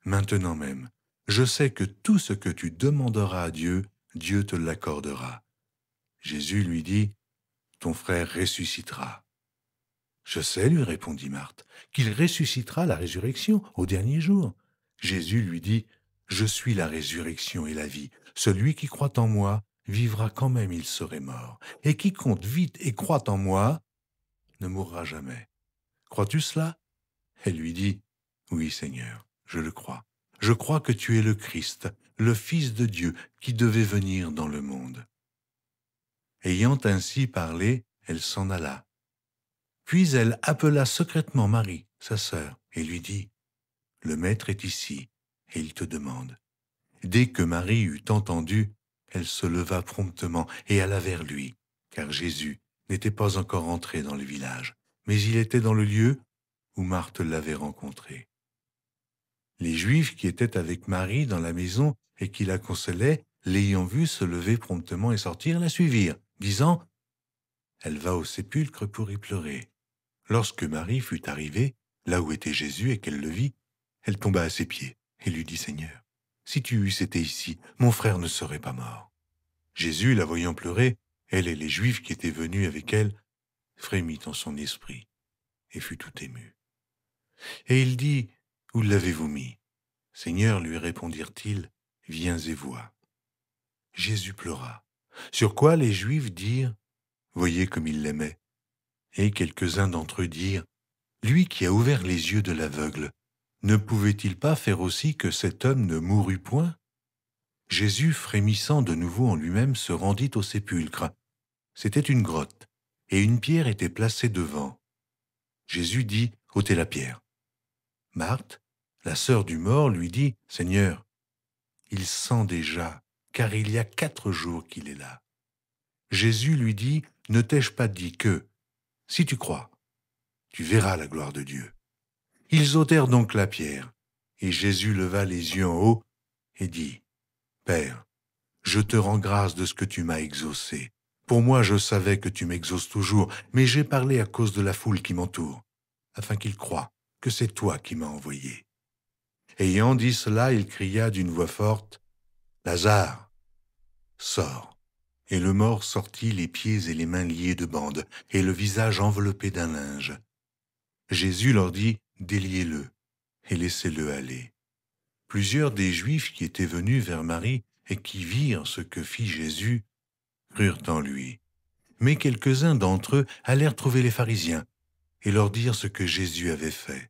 maintenant même, je sais que tout ce que tu demanderas à Dieu, Dieu te l'accordera. » Jésus lui dit, « Ton frère ressuscitera. » « Je sais, lui répondit Marthe, qu'il ressuscitera à la résurrection au dernier jour. » Jésus lui dit, « Je suis la résurrection et la vie. Celui qui croit en moi vivra quand même il serait mort. Et quiconque vit et croit en moi ne mourra jamais. Crois-tu cela ?» Elle lui dit, « Oui, Seigneur, je le crois. Je crois que tu es le Christ, le Fils de Dieu, qui devait venir dans le monde. » Ayant ainsi parlé, elle s'en alla. Puis elle appela secrètement Marie, sa sœur, et lui dit, « Le Maître est ici, et il te demande. » Dès que Marie eut entendu, elle se leva promptement et alla vers lui, car Jésus n'était pas encore entré dans le village, mais il était dans le lieu où Marthe l'avait rencontré. Les Juifs qui étaient avec Marie dans la maison et qui la consolaient, l'ayant vue se lever promptement et sortir, la suivirent, disant « Elle va au sépulcre pour y pleurer ». Lorsque Marie fut arrivée, là où était Jésus et qu'elle le vit, elle tomba à ses pieds et lui dit « Seigneur, si tu eusses été ici, mon frère ne serait pas mort. » Jésus, la voyant pleurer, elle et les Juifs qui étaient venus avec elle, frémit en son esprit et fut tout ému. Et il dit « Où l'avez-vous mis ?» Seigneur, lui répondirent-ils, viens et vois. Jésus pleura. Sur quoi les Juifs dirent, voyez comme il l'aimait. Et quelques-uns d'entre eux dirent, lui qui a ouvert les yeux de l'aveugle, ne pouvait-il pas faire aussi que cet homme ne mourût point? Jésus, frémissant de nouveau en lui-même, se rendit au sépulcre. C'était une grotte, et une pierre était placée devant. Jésus dit, ôtez la pierre. Marthe, la sœur du mort, lui dit, Seigneur, il sent déjà, car il y a 4 jours qu'il est là. Jésus lui dit, ne t'ai-je pas dit que, si tu crois, tu verras la gloire de Dieu. Ils ôtèrent donc la pierre, et Jésus leva les yeux en haut et dit, Père, je te rends grâce de ce que tu m'as exaucé. Pour moi, je savais que tu m'exauces toujours, mais j'ai parlé à cause de la foule qui m'entoure, afin qu'ils croient que c'est toi qui m'as envoyé. Ayant dit cela, il cria d'une voix forte, Lazare, sors. Et le mort sortit les pieds et les mains liés de bandes, et le visage enveloppé d'un linge. Jésus leur dit, déliez-le, et laissez-le aller. Plusieurs des Juifs qui étaient venus vers Marie et qui virent ce que fit Jésus, crurent en lui. Mais quelques-uns d'entre eux allèrent trouver les pharisiens et leur dirent ce que Jésus avait fait.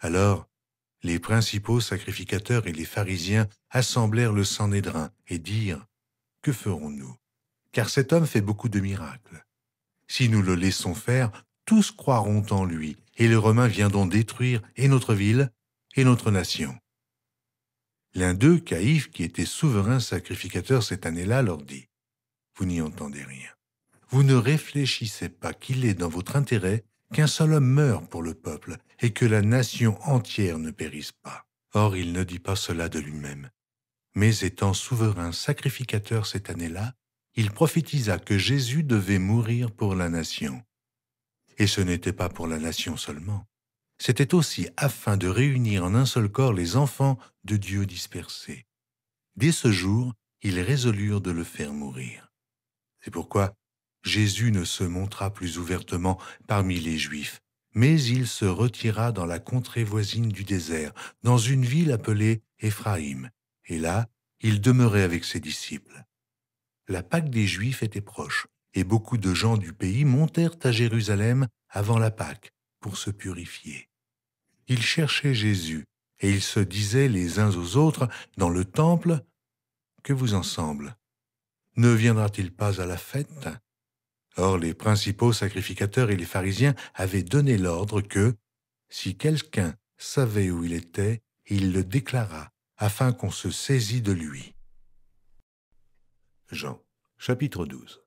Alors, les principaux sacrificateurs et les pharisiens assemblèrent le Sanhédrin et dirent, « Que ferons-nous? Car cet homme fait beaucoup de miracles. Si nous le laissons faire, tous croiront en lui, et les Romains viendront détruire et notre ville et notre nation. » L'un d'eux, Caïphe, qui était souverain sacrificateur cette année-là, leur dit, « Vous n'y entendez rien. Vous ne réfléchissez pas qu'il est dans votre intérêt qu'un seul homme meure pour le peuple et que la nation entière ne périsse pas. » Or, il ne dit pas cela de lui-même. Mais étant souverain sacrificateur cette année-là, il prophétisa que Jésus devait mourir pour la nation. Et ce n'était pas pour la nation seulement. C'était aussi afin de réunir en un seul corps les enfants de Dieu dispersés. Dès ce jour, ils résolurent de le faire mourir. C'est pourquoi Jésus ne se montra plus ouvertement parmi les Juifs, mais il se retira dans la contrée voisine du désert, dans une ville appelée Éphraïm, et là, il demeurait avec ses disciples. La Pâque des Juifs était proche, et beaucoup de gens du pays montèrent à Jérusalem avant la Pâque pour se purifier. Ils cherchaient Jésus, et ils se disaient les uns aux autres dans le temple, « Que vous en semble? Ne viendra-t-il pas à la fête ?» Or, les principaux sacrificateurs et les pharisiens avaient donné l'ordre que, si quelqu'un savait où il était, il le déclara, afin qu'on se saisît de lui. Jean, chapitre 12.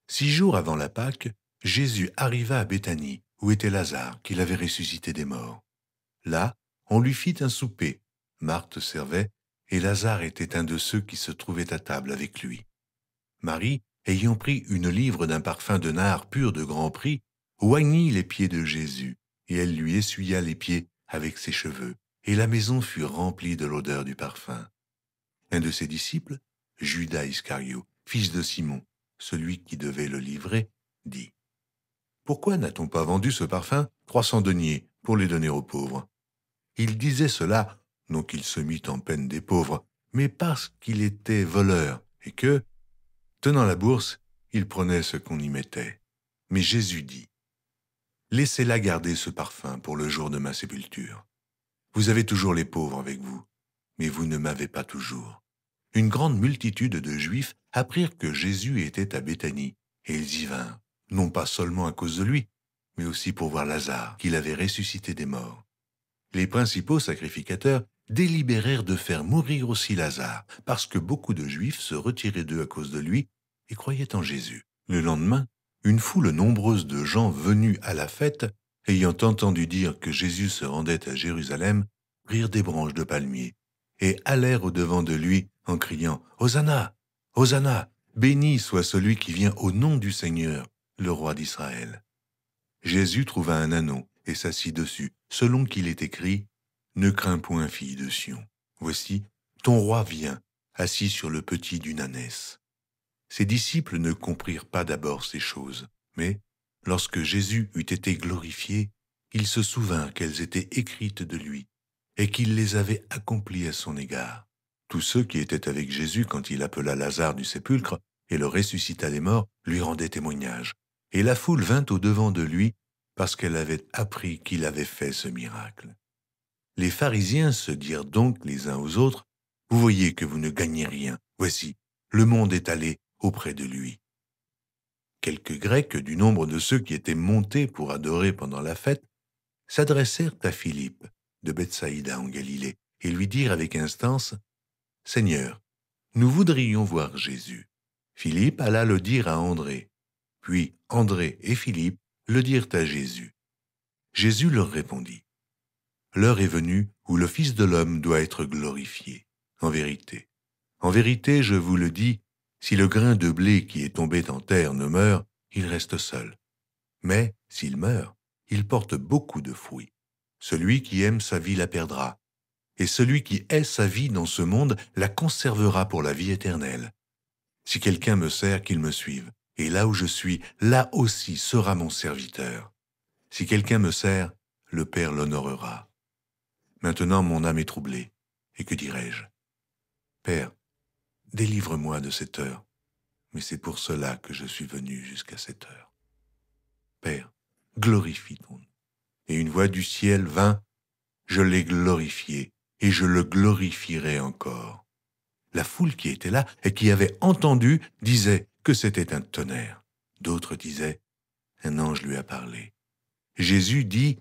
6 jours avant la Pâque, Jésus arriva à Béthanie, où était Lazare, qu'il avait ressuscité des morts. Là, on lui fit un souper. Marthe servait, et Lazare était un de ceux qui se trouvaient à table avec lui. Marie, ayant pris une livre d'un parfum de nard pur de grand prix, oignit les pieds de Jésus, et elle lui essuya les pieds avec ses cheveux, et la maison fut remplie de l'odeur du parfum. Un de ses disciples, Judas Iscario, fils de Simon, celui qui devait le livrer, dit, « Pourquoi n'a-t-on pas vendu ce parfum 300 deniers pour les donner aux pauvres ?» Il disait cela, non qu'il se mît en peine des pauvres, mais parce qu'il était voleur, et que, tenant la bourse, il prenait ce qu'on y mettait. Mais Jésus dit, « Laissez-la garder ce parfum pour le jour de ma sépulture. Vous avez toujours les pauvres avec vous, mais vous ne m'avez pas toujours. » Une grande multitude de Juifs apprirent que Jésus était à Béthanie, et ils y vinrent, non pas seulement à cause de lui, mais aussi pour voir Lazare, qu'il avait ressuscité des morts. Les principaux sacrificateurs délibérèrent de faire mourir aussi Lazare, parce que beaucoup de Juifs se retiraient d'eux à cause de lui et croyaient en Jésus. Le lendemain, une foule nombreuse de gens venus à la fête, ayant entendu dire que Jésus se rendait à Jérusalem, prirent des branches de palmier et allèrent au-devant de lui en criant « Hosanna! Hosanna! Béni soit celui qui vient au nom du Seigneur, le roi d'Israël. » Jésus trouva un ânon et s'assit dessus, selon qu'il est écrit « Ne crains point, fille de Sion. Voici, ton roi vient, assis sur le petit d'une ânesse. » Ses disciples ne comprirent pas d'abord ces choses, mais, lorsque Jésus eut été glorifié, ils se souvinrent qu'elles étaient écrites de lui, et qu'il les avait accomplies à son égard. Tous ceux qui étaient avec Jésus quand il appela Lazare du sépulcre et le ressuscita des morts lui rendaient témoignage. Et la foule vint au-devant de lui parce qu'elle avait appris qu'il avait fait ce miracle. Les pharisiens se dirent donc les uns aux autres, « Vous voyez que vous ne gagnez rien. Voici, le monde est allé auprès de lui. » Quelques Grecs du nombre de ceux qui étaient montés pour adorer pendant la fête s'adressèrent à Philippe de Bethsaïda en Galilée et lui dirent avec instance « Seigneur, nous voudrions voir Jésus. » Philippe alla le dire à André. Puis André et Philippe le dirent à Jésus. Jésus leur répondit « L'heure est venue où le Fils de l'homme doit être glorifié. En vérité, je vous le dis, si le grain de blé qui est tombé en terre ne meurt, il reste seul. Mais s'il meurt, il porte beaucoup de fruits. Celui qui aime sa vie la perdra, et celui qui hait sa vie dans ce monde la conservera pour la vie éternelle. Si quelqu'un me sert, qu'il me suive, et là où je suis, là aussi sera mon serviteur. Si quelqu'un me sert, le Père l'honorera. Maintenant mon âme est troublée, et que dirai-je? Père, délivre-moi de cette heure, mais c'est pour cela que je suis venu jusqu'à cette heure. Père, glorifie ton nom. Et une voix du ciel vint, je l'ai glorifié, et je le glorifierai encore. La foule qui était là et qui avait entendu disait que c'était un tonnerre. D'autres disaient, un ange lui a parlé. Jésus dit,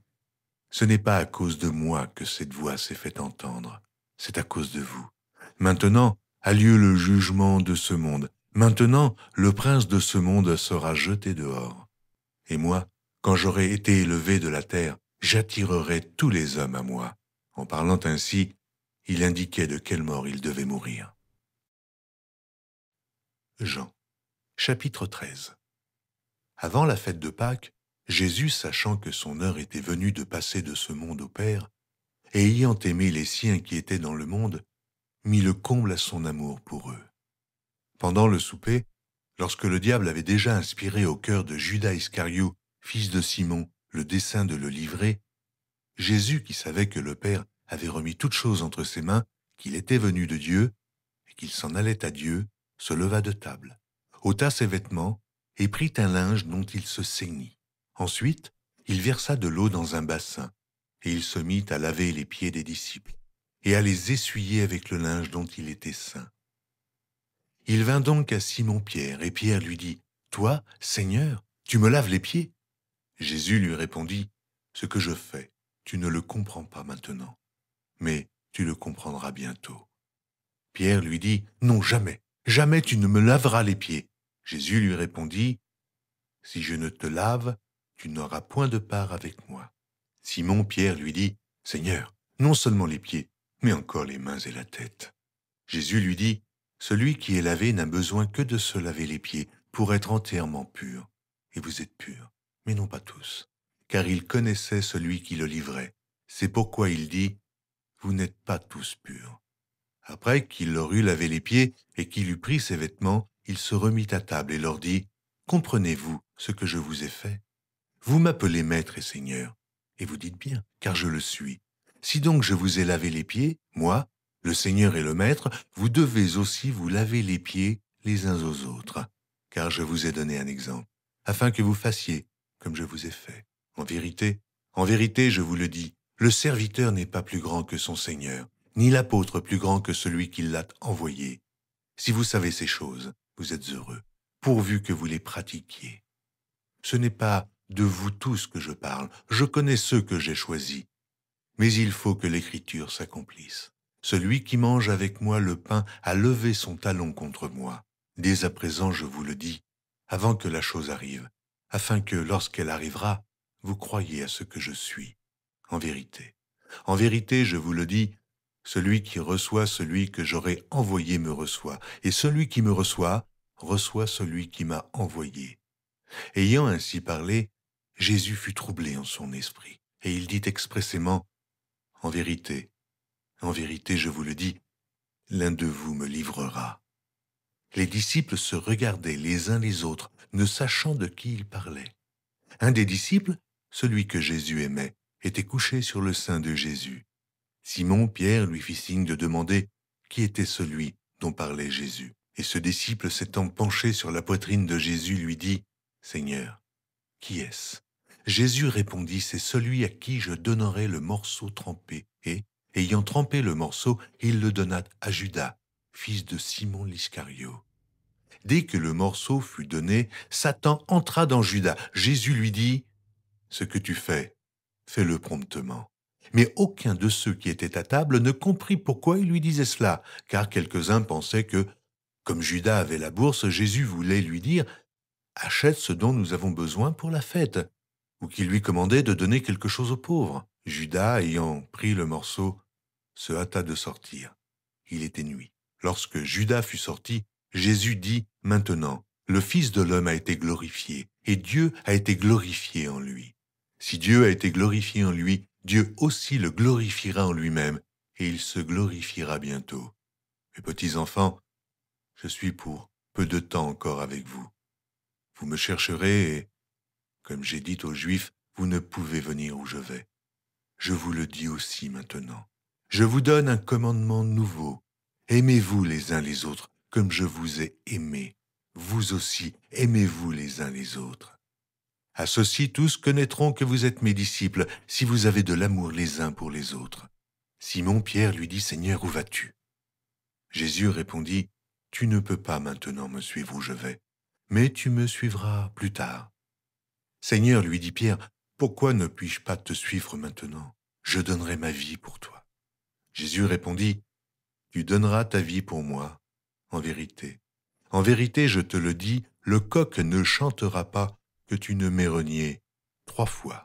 ce n'est pas à cause de moi que cette voix s'est fait entendre, c'est à cause de vous. Maintenant a lieu le jugement de ce monde. Maintenant, le prince de ce monde sera jeté dehors. Et moi, quand j'aurai été élevé de la terre, j'attirerai tous les hommes à moi. En parlant ainsi, il indiquait de quelle mort il devait mourir. Jean, chapitre 13. Avant la fête de Pâques, Jésus, sachant que son heure était venue de passer de ce monde au Père, et ayant aimé les siens qui étaient dans le monde, mit le comble à son amour pour eux. Pendant le souper, lorsque le diable avait déjà inspiré au cœur de Judas Iscario, fils de Simon, le dessein de le livrer, Jésus, qui savait que le Père avait remis toutes choses entre ses mains, qu'il était venu de Dieu, et qu'il s'en allait à Dieu, se leva de table, ôta ses vêtements, et prit un linge dont il se ceignit. Ensuite, il versa de l'eau dans un bassin, et il se mit à laver les pieds des disciples, et à les essuyer avec le linge dont il était ceint. Il vint donc à Simon-Pierre, et Pierre lui dit, « Toi, Seigneur, tu me laves les pieds ?» Jésus lui répondit, « Ce que je fais, tu ne le comprends pas maintenant, mais tu le comprendras bientôt. » Pierre lui dit, « Non, jamais, jamais tu ne me laveras les pieds. » Jésus lui répondit, « Si je ne te lave, tu n'auras point de part avec moi. » Simon-Pierre lui dit, « Seigneur, non seulement les pieds, mais encore les mains et la tête. » Jésus lui dit, « Celui qui est lavé n'a besoin que de se laver les pieds pour être entièrement pur. Et vous êtes purs, mais non pas tous. » Car il connaissait celui qui le livrait. C'est pourquoi il dit, « Vous n'êtes pas tous purs. » Après qu'il leur eut lavé les pieds et qu'il eut pris ses vêtements, il se remit à table et leur dit, « Comprenez-vous ce que je vous ai fait? Vous m'appelez maître et seigneur, et vous dites bien, car je le suis. Si donc je vous ai lavé les pieds, moi, le Seigneur et le Maître, vous devez aussi vous laver les pieds les uns aux autres, car je vous ai donné un exemple, afin que vous fassiez comme je vous ai fait. En vérité, je vous le dis, le serviteur n'est pas plus grand que son Seigneur, ni l'apôtre plus grand que celui qui l'a envoyé. Si vous savez ces choses, vous êtes heureux, pourvu que vous les pratiquiez. Ce n'est pas de vous tous que je parle, je connais ceux que j'ai choisis, mais il faut que l'Écriture s'accomplisse. Celui qui mange avec moi le pain a levé son talon contre moi. Dès à présent, je vous le dis, avant que la chose arrive, afin que, lorsqu'elle arrivera, vous croyiez à ce que je suis. En vérité, je vous le dis, celui qui reçoit celui que j'aurai envoyé me reçoit, et celui qui me reçoit, reçoit celui qui m'a envoyé. Ayant ainsi parlé, Jésus fut troublé en son esprit, et il dit expressément, en vérité, je vous le dis, l'un de vous me livrera. Les disciples se regardaient les uns les autres, ne sachant de qui ils parlaient. Un des disciples, celui que Jésus aimait, était couché sur le sein de Jésus. Simon, Pierre, lui fit signe de demander qui était celui dont parlait Jésus. Et ce disciple, s'étant penché sur la poitrine de Jésus, lui dit, « Seigneur, qui est-ce » Jésus répondit, « C'est celui à qui je donnerai le morceau trempé. » Et, ayant trempé le morceau, il le donna à Judas, fils de Simon l'Iscario. Dès que le morceau fut donné, Satan entra dans Judas. Jésus lui dit, « Ce que tu fais, fais-le promptement. » Mais aucun de ceux qui étaient à table ne comprit pourquoi il lui disait cela, car quelques-uns pensaient que, comme Judas avait la bourse, Jésus voulait lui dire « Achète ce dont nous avons besoin pour la fête », ou qu'il lui commandait de donner quelque chose aux pauvres. Judas, ayant pris le morceau, se hâta de sortir. Il était nuit. Lorsque Judas fut sorti, Jésus dit « Maintenant, le Fils de l'homme a été glorifié, et Dieu a été glorifié en lui. Si Dieu a été glorifié en lui, Dieu aussi le glorifiera en lui-même, et il se glorifiera bientôt. Mes petits enfants, je suis pour peu de temps encore avec vous. Vous me chercherez et, comme j'ai dit aux Juifs, vous ne pouvez venir où je vais. Je vous le dis aussi maintenant. Je vous donne un commandement nouveau. Aimez-vous les uns les autres comme je vous ai aimés. Vous aussi, aimez-vous les uns les autres. À ceci, tous connaîtront que vous êtes mes disciples, si vous avez de l'amour les uns pour les autres. Simon Pierre lui dit, « Seigneur, où vas-tu » Jésus répondit, « Tu ne peux pas maintenant me suivre où je vais, mais tu me suivras plus tard. » Seigneur, lui dit Pierre, « Pourquoi ne puis-je pas te suivre maintenant? Je donnerai ma vie pour toi. » Jésus répondit, « Tu donneras ta vie pour moi, en vérité. En vérité, je te le dis, le coq ne chantera pas que tu ne m'aies renié 3 fois. »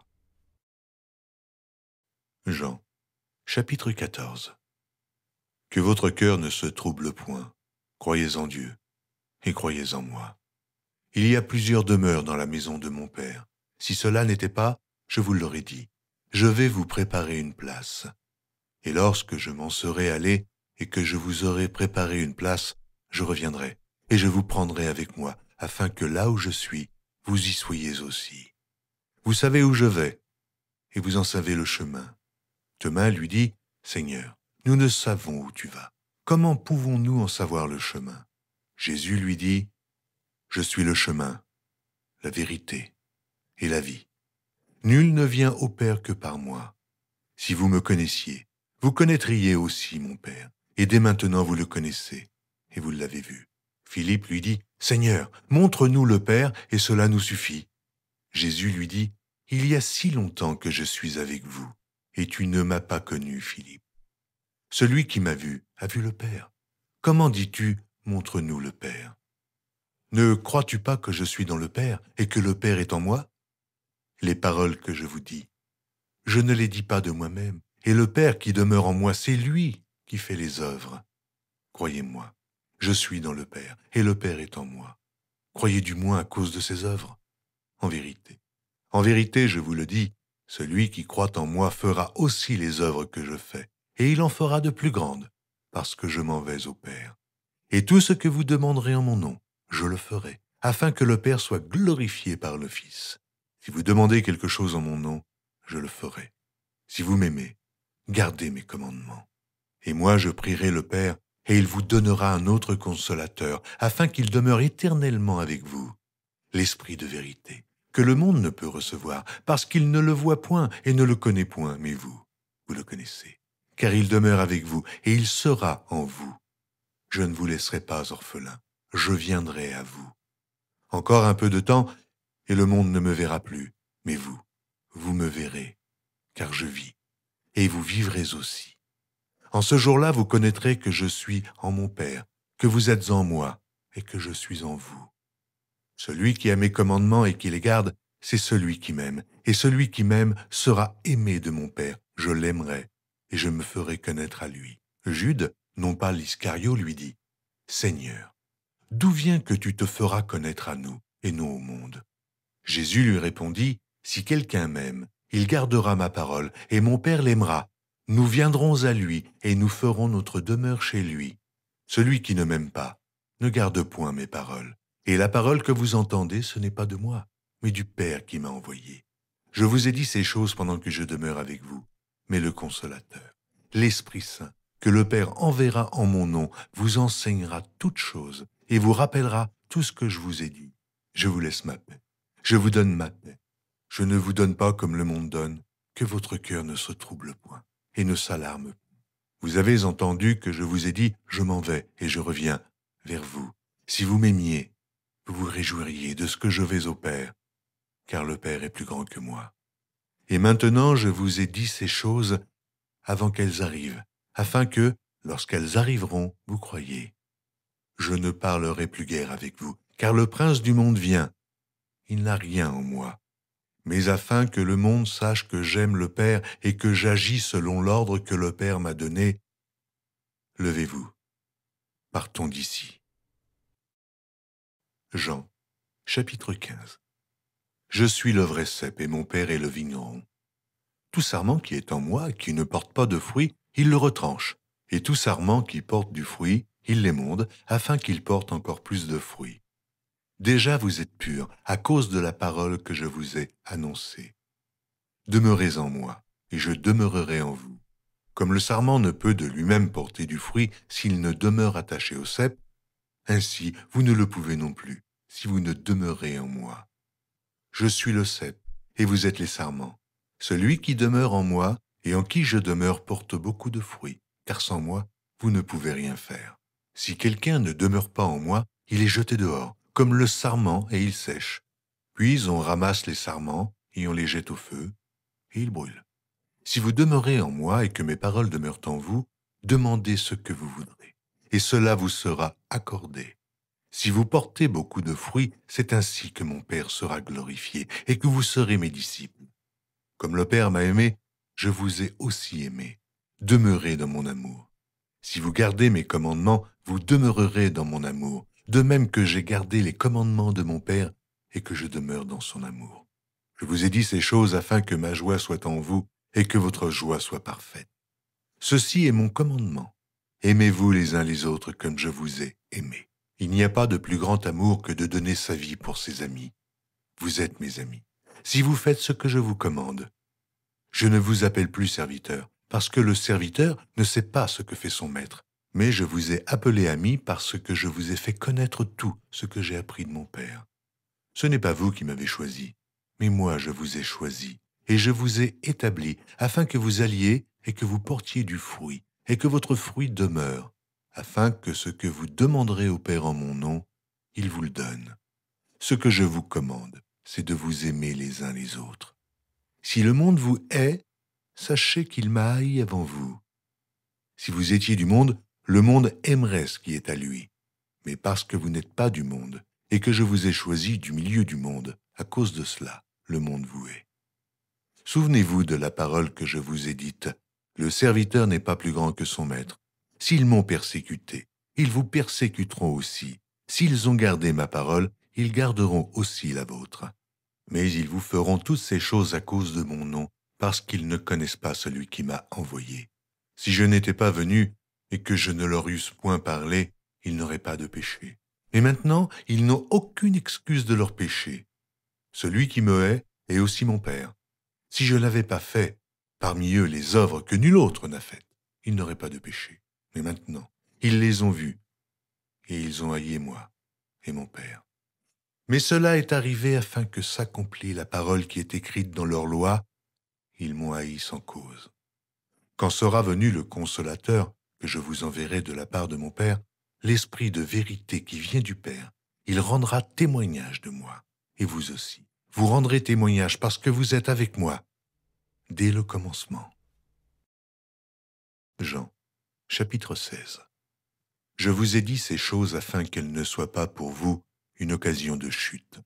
Jean, chapitre 14. Que votre cœur ne se trouble point. Croyez en Dieu et croyez en moi. Il y a plusieurs demeures dans la maison de mon Père. Si cela n'était pas, je vous l'aurais dit. Je vais vous préparer une place. Et lorsque je m'en serai allé et que je vous aurai préparé une place, je reviendrai et je vous prendrai avec moi, afin que là où je suis, vous y soyez aussi. Vous savez où je vais, et vous en savez le chemin. Thomas lui dit, « Seigneur, nous ne savons où tu vas. Comment pouvons-nous en savoir le chemin ?» Jésus lui dit, « Je suis le chemin, la vérité et la vie. Nul ne vient au Père que par moi. Si vous me connaissiez, vous connaîtriez aussi mon Père, et dès maintenant vous le connaissez, et vous l'avez vu. » Philippe lui dit, « Seigneur, montre-nous le Père, et cela nous suffit. » Jésus lui dit, « Il y a si longtemps que je suis avec vous, et tu ne m'as pas connu, Philippe. Celui qui m'a vu a vu le Père. Comment dis-tu, montre-nous le Père? Ne crois-tu pas que je suis dans le Père, et que le Père est en moi? Les paroles que je vous dis, je ne les dis pas de moi-même, et le Père qui demeure en moi, c'est lui qui fait les œuvres. Croyez-moi, je suis dans le Père, et le Père est en moi. Croyez du moins à cause de ses œuvres. En vérité, je vous le dis, celui qui croit en moi fera aussi les œuvres que je fais, et il en fera de plus grandes, parce que je m'en vais au Père. Et tout ce que vous demanderez en mon nom, je le ferai, afin que le Père soit glorifié par le Fils. Si vous demandez quelque chose en mon nom, je le ferai. Si vous m'aimez, gardez mes commandements. Et moi je prierai le Père, et il vous donnera un autre consolateur, afin qu'il demeure éternellement avec vous, l'Esprit de vérité, que le monde ne peut recevoir, parce qu'il ne le voit point et ne le connaît point, mais vous le connaissez, car il demeure avec vous, et il sera en vous. Je ne vous laisserai pas orphelin, je viendrai à vous. Encore un peu de temps, et le monde ne me verra plus, mais vous me verrez, car je vis, et vous vivrez aussi. En ce jour-là, vous connaîtrez que je suis en mon Père, que vous êtes en moi et que je suis en vous. Celui qui a mes commandements et qui les garde, c'est celui qui m'aime. Et celui qui m'aime sera aimé de mon Père. Je l'aimerai et je me ferai connaître à lui. Jude, non pas l'Iscario, lui dit, « Seigneur, d'où vient que tu te feras connaître à nous et non au monde ?» Jésus lui répondit, « Si quelqu'un m'aime, il gardera ma parole, et mon Père l'aimera. Nous viendrons à lui, et nous ferons notre demeure chez lui. Celui qui ne m'aime pas ne garde point mes paroles. Et la parole que vous entendez, ce n'est pas de moi, mais du Père qui m'a envoyé. Je vous ai dit ces choses pendant que je demeure avec vous, mais le Consolateur, l'Esprit Saint, que le Père enverra en mon nom, vous enseignera toutes choses, et vous rappellera tout ce que je vous ai dit. Je vous laisse ma paix. Je vous donne ma paix. Je ne vous donne pas comme le monde donne, que votre cœur ne se trouble point et ne s'alarme point. Vous avez entendu que je vous ai dit, je m'en vais et je reviens vers vous. Si vous m'aimiez, vous vous réjouiriez de ce que je vais au Père, car le Père est plus grand que moi. Et maintenant je vous ai dit ces choses avant qu'elles arrivent, afin que, lorsqu'elles arriveront, vous croyiez. Je ne parlerai plus guère avec vous, car le prince du monde vient. Il n'a rien en moi. Mais afin que le monde sache que j'aime le Père et que j'agis selon l'ordre que le Père m'a donné, levez-vous, partons d'ici. Jean, chapitre 15. Je suis le vrai cep et mon Père est le vigneron. Tout sarment qui est en moi, qui ne porte pas de fruit, il le retranche, et tout sarment qui porte du fruit, il l'émonde, afin qu'il porte encore plus de fruits. Déjà vous êtes purs, à cause de la parole que je vous ai annoncée. Demeurez en moi, et je demeurerai en vous. Comme le sarment ne peut de lui-même porter du fruit s'il ne demeure attaché au cep, ainsi vous ne le pouvez non plus, si vous ne demeurez en moi. Je suis le cep, et vous êtes les sarments. Celui qui demeure en moi, et en qui je demeure, porte beaucoup de fruits, car sans moi, vous ne pouvez rien faire. Si quelqu'un ne demeure pas en moi, il est jeté dehors, comme le sarment, et il sèche. Puis on ramasse les sarments, et on les jette au feu, et ils brûlent. Si vous demeurez en moi et que mes paroles demeurent en vous, demandez ce que vous voudrez, et cela vous sera accordé. Si vous portez beaucoup de fruits, c'est ainsi que mon Père sera glorifié, et que vous serez mes disciples. Comme le Père m'a aimé, je vous ai aussi aimé. Demeurez dans mon amour. Si vous gardez mes commandements, vous demeurerez dans mon amour, de même que j'ai gardé les commandements de mon Père et que je demeure dans son amour. Je vous ai dit ces choses afin que ma joie soit en vous et que votre joie soit parfaite. Ceci est mon commandement. Aimez-vous les uns les autres comme je vous ai aimés. Il n'y a pas de plus grand amour que de donner sa vie pour ses amis. Vous êtes mes amis, si vous faites ce que je vous commande. Je ne vous appelle plus serviteur, parce que le serviteur ne sait pas ce que fait son maître, mais je vous ai appelé ami parce que je vous ai fait connaître tout ce que j'ai appris de mon Père. Ce n'est pas vous qui m'avez choisi, mais moi je vous ai choisi, et je vous ai établi afin que vous alliez et que vous portiez du fruit, et que votre fruit demeure, afin que ce que vous demanderez au Père en mon nom, il vous le donne. Ce que je vous commande, c'est de vous aimer les uns les autres. Si le monde vous hait, sachez qu'il m'a haï avant vous. Si vous étiez du monde, le monde aimerait ce qui est à lui. Mais parce que vous n'êtes pas du monde, et que je vous ai choisi du milieu du monde, à cause de cela, le monde vous hait. Souvenez-vous de la parole que je vous ai dite. Le serviteur n'est pas plus grand que son maître. S'ils m'ont persécuté, ils vous persécuteront aussi. S'ils ont gardé ma parole, ils garderont aussi la vôtre. Mais ils vous feront toutes ces choses à cause de mon nom, parce qu'ils ne connaissent pas celui qui m'a envoyé. Si je n'étais pas venu, et que je ne leur eusse point parlé, ils n'auraient pas de péché. Mais maintenant, ils n'ont aucune excuse de leur péché. Celui qui me hait est aussi mon Père. Si je n'avais pas fait, parmi eux, les œuvres que nul autre n'a faites, ils n'auraient pas de péché. Mais maintenant, ils les ont vues, et ils ont haï moi et mon Père. Mais cela est arrivé afin que s'accomplisse la parole qui est écrite dans leur loi. Ils m'ont haï sans cause. Quand sera venu le Consolateur, que je vous enverrai de la part de mon Père, l'Esprit de vérité qui vient du Père, il rendra témoignage de moi, et vous aussi. Vous rendrez témoignage parce que vous êtes avec moi, dès le commencement. Jean, Chapitre 16. Je vous ai dit ces choses afin qu'elles ne soient pas pour vous une occasion de chute.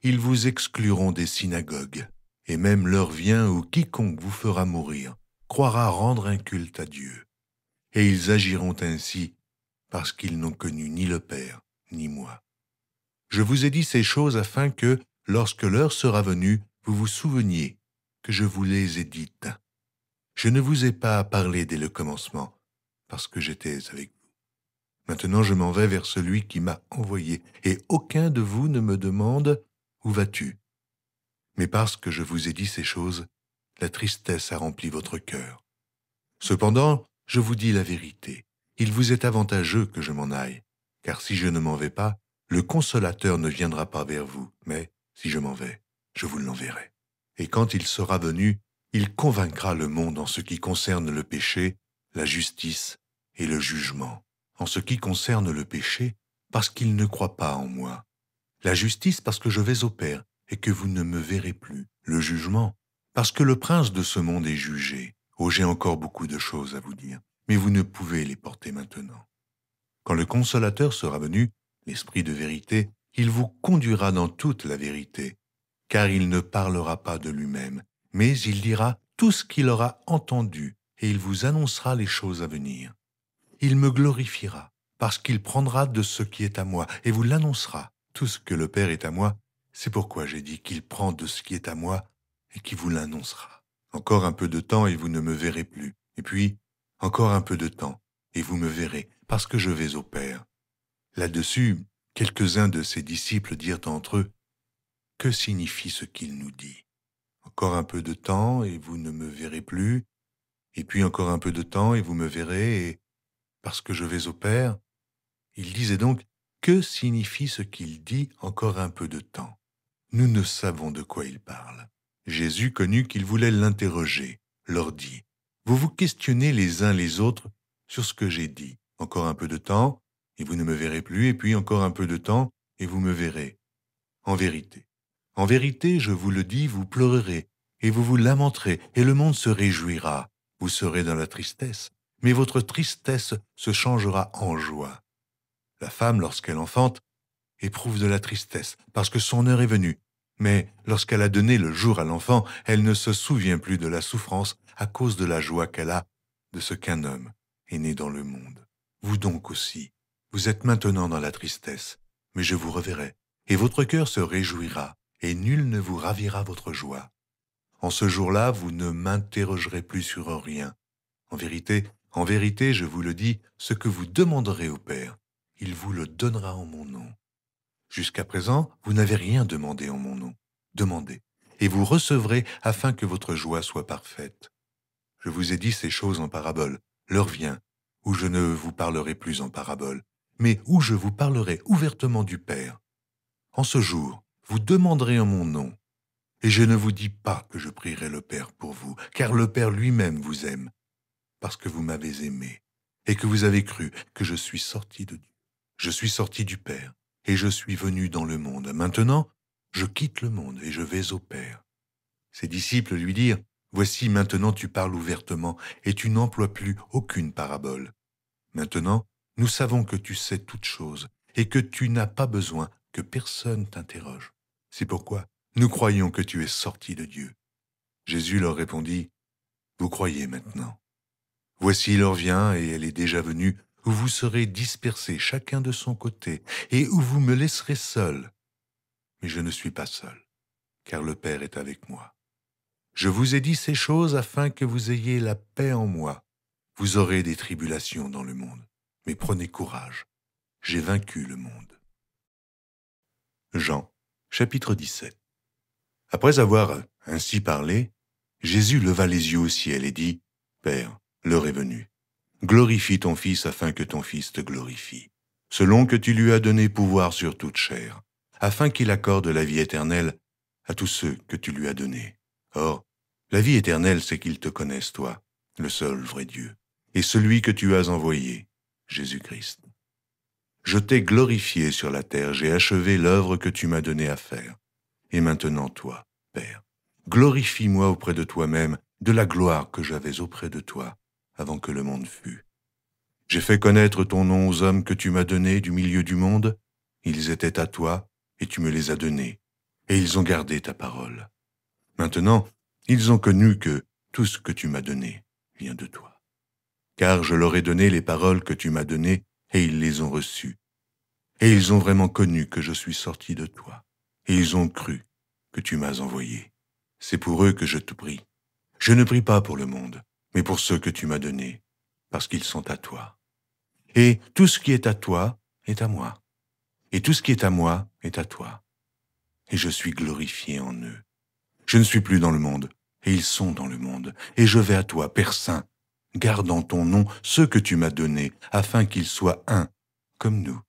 Ils vous excluront des synagogues, et même l'heure vient où quiconque vous fera mourir croira rendre un culte à Dieu. Et ils agiront ainsi parce qu'ils n'ont connu ni le Père, ni moi. Je vous ai dit ces choses afin que, lorsque l'heure sera venue, vous vous souveniez que je vous les ai dites. Je ne vous ai pas parlé dès le commencement, parce que j'étais avec vous. Maintenant je m'en vais vers celui qui m'a envoyé, et aucun de vous ne me demande « Où vas-tu » Mais parce que je vous ai dit ces choses, la tristesse a rempli votre cœur. Cependant, je vous dis la vérité, il vous est avantageux que je m'en aille, car si je ne m'en vais pas, le Consolateur ne viendra pas vers vous, mais si je m'en vais, je vous l'enverrai. Et quand il sera venu, il convaincra le monde en ce qui concerne le péché, la justice et le jugement. En ce qui concerne le péché, parce qu'il ne croit pas en moi. La justice, parce que je vais au Père et que vous ne me verrez plus. Le jugement, parce que le prince de ce monde est jugé. Oh, j'ai encore beaucoup de choses à vous dire, mais vous ne pouvez les porter maintenant. Quand le Consolateur sera venu, l'Esprit de vérité, il vous conduira dans toute la vérité, car il ne parlera pas de lui-même, mais il dira tout ce qu'il aura entendu, et il vous annoncera les choses à venir. Il me glorifiera, parce qu'il prendra de ce qui est à moi, et vous l'annoncera. Tout ce que le Père est à moi, c'est pourquoi j'ai dit qu'il prend de ce qui est à moi, et qu'il vous l'annoncera. Encore un peu de temps, et vous ne me verrez plus. Et puis, encore un peu de temps, et vous me verrez, parce que je vais au Père. Là-dessus, quelques-uns de ses disciples dirent entre eux, « Que signifie ce qu'il nous dit? Encore un peu de temps, et vous ne me verrez plus, et puis encore un peu de temps, et vous me verrez, et parce que je vais au Père. » Il disait donc, « Que signifie ce qu'il dit encore un peu de temps ?» Nous ne savons de quoi il parle. Jésus connut qu'ils voulaient l'interroger, leur dit, « Vous vous questionnez les uns les autres sur ce que j'ai dit. Encore un peu de temps, et vous ne me verrez plus, et puis encore un peu de temps, et vous me verrez. En vérité, je vous le dis, vous pleurerez, et vous vous lamenterez, et le monde se réjouira. Vous serez dans la tristesse, mais votre tristesse se changera en joie. La femme, lorsqu'elle enfante, éprouve de la tristesse, parce que son heure est venue. Mais lorsqu'elle a donné le jour à l'enfant, elle ne se souvient plus de la souffrance à cause de la joie qu'elle a de ce qu'un homme est né dans le monde. Vous donc aussi, vous êtes maintenant dans la tristesse, mais je vous reverrai, et votre cœur se réjouira, et nul ne vous ravira votre joie. En ce jour-là, vous ne m'interrogerez plus sur rien. En vérité, je vous le dis, ce que vous demanderez au Père, il vous le donnera en mon nom. Jusqu'à présent, vous n'avez rien demandé en mon nom. Demandez, et vous recevrez afin que votre joie soit parfaite. Je vous ai dit ces choses en parabole. L'heure vient où je ne vous parlerai plus en parabole, mais où je vous parlerai ouvertement du Père. En ce jour, vous demanderez en mon nom. Et je ne vous dis pas que je prierai le Père pour vous, car le Père lui-même vous aime, parce que vous m'avez aimé, et que vous avez cru que je suis sorti de Dieu. Je suis sorti du Père, et je suis venu dans le monde. Maintenant, je quitte le monde, et je vais au Père. Ses disciples lui dirent, « Voici, maintenant tu parles ouvertement, et tu n'emploies plus aucune parabole. Maintenant, nous savons que tu sais toutes choses, et que tu n'as pas besoin que personne t'interroge. C'est pourquoi nous croyons que tu es sorti de Dieu. » Jésus leur répondit, « Vous croyez maintenant. Voici l'heure vient, et elle est déjà venue, où vous serez dispersés chacun de son côté, et où vous me laisserez seul. Mais je ne suis pas seul, car le Père est avec moi. Je vous ai dit ces choses afin que vous ayez la paix en moi. Vous aurez des tribulations dans le monde, mais prenez courage, j'ai vaincu le monde. » Jean, chapitre 17. Après avoir ainsi parlé, Jésus leva les yeux au ciel et dit, « Père, l'heure est venue. Glorifie ton Fils afin que ton Fils te glorifie, selon que tu lui as donné pouvoir sur toute chair, afin qu'il accorde la vie éternelle à tous ceux que tu lui as donnés. Or, la vie éternelle, c'est qu'ils te connaissent, toi, le seul vrai Dieu, et celui que tu as envoyé, Jésus-Christ. Je t'ai glorifié sur la terre, j'ai achevé l'œuvre que tu m'as donnée à faire. Et maintenant, toi, Père, glorifie-moi auprès de toi-même de la gloire que j'avais auprès de toi avant que le monde fût. J'ai fait connaître ton nom aux hommes que tu m'as donnés du milieu du monde. Ils étaient à toi, et tu me les as donnés, et ils ont gardé ta parole. Maintenant, ils ont connu que tout ce que tu m'as donné vient de toi. Car je leur ai donné les paroles que tu m'as données, et ils les ont reçues. Et ils ont vraiment connu que je suis sorti de toi, et ils ont cru que tu m'as envoyé. C'est pour eux que je te prie. Je ne prie pas pour le monde, mais pour ceux que tu m'as donnés, parce qu'ils sont à toi. Et tout ce qui est à toi est à moi. Et tout ce qui est à moi est à toi. Et je suis glorifié en eux. Je ne suis plus dans le monde, et ils sont dans le monde. Et je vais à toi, Père Saint. Garde en ton nom ceux que tu m'as donnés, afin qu'ils soient un, comme nous.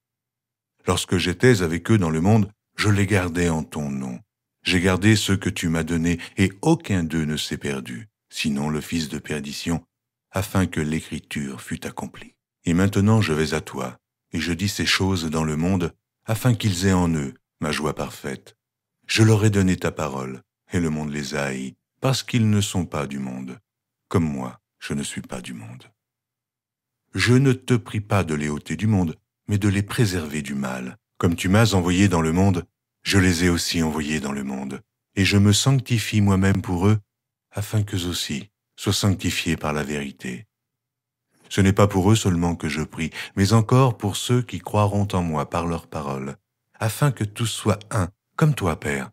Lorsque j'étais avec eux dans le monde, je les gardais en ton nom. J'ai gardé ceux que tu m'as donnés, et aucun d'eux ne s'est perdu, sinon le fils de perdition, afin que l'écriture fût accomplie. Et maintenant je vais à toi, et je dis ces choses dans le monde, afin qu'ils aient en eux ma joie parfaite. Je leur ai donné ta parole, et le monde les a haïs, parce qu'ils ne sont pas du monde, comme moi, je ne suis pas du monde. Je ne te prie pas de les ôter du monde, mais de les préserver du mal. Comme tu m'as envoyé dans le monde, je les ai aussi envoyés dans le monde, et je me sanctifie moi-même pour eux, afin qu'eux aussi soient sanctifiés par la vérité. Ce n'est pas pour eux seulement que je prie, mais encore pour ceux qui croiront en moi par leur parole, afin que tous soient un, comme toi, Père.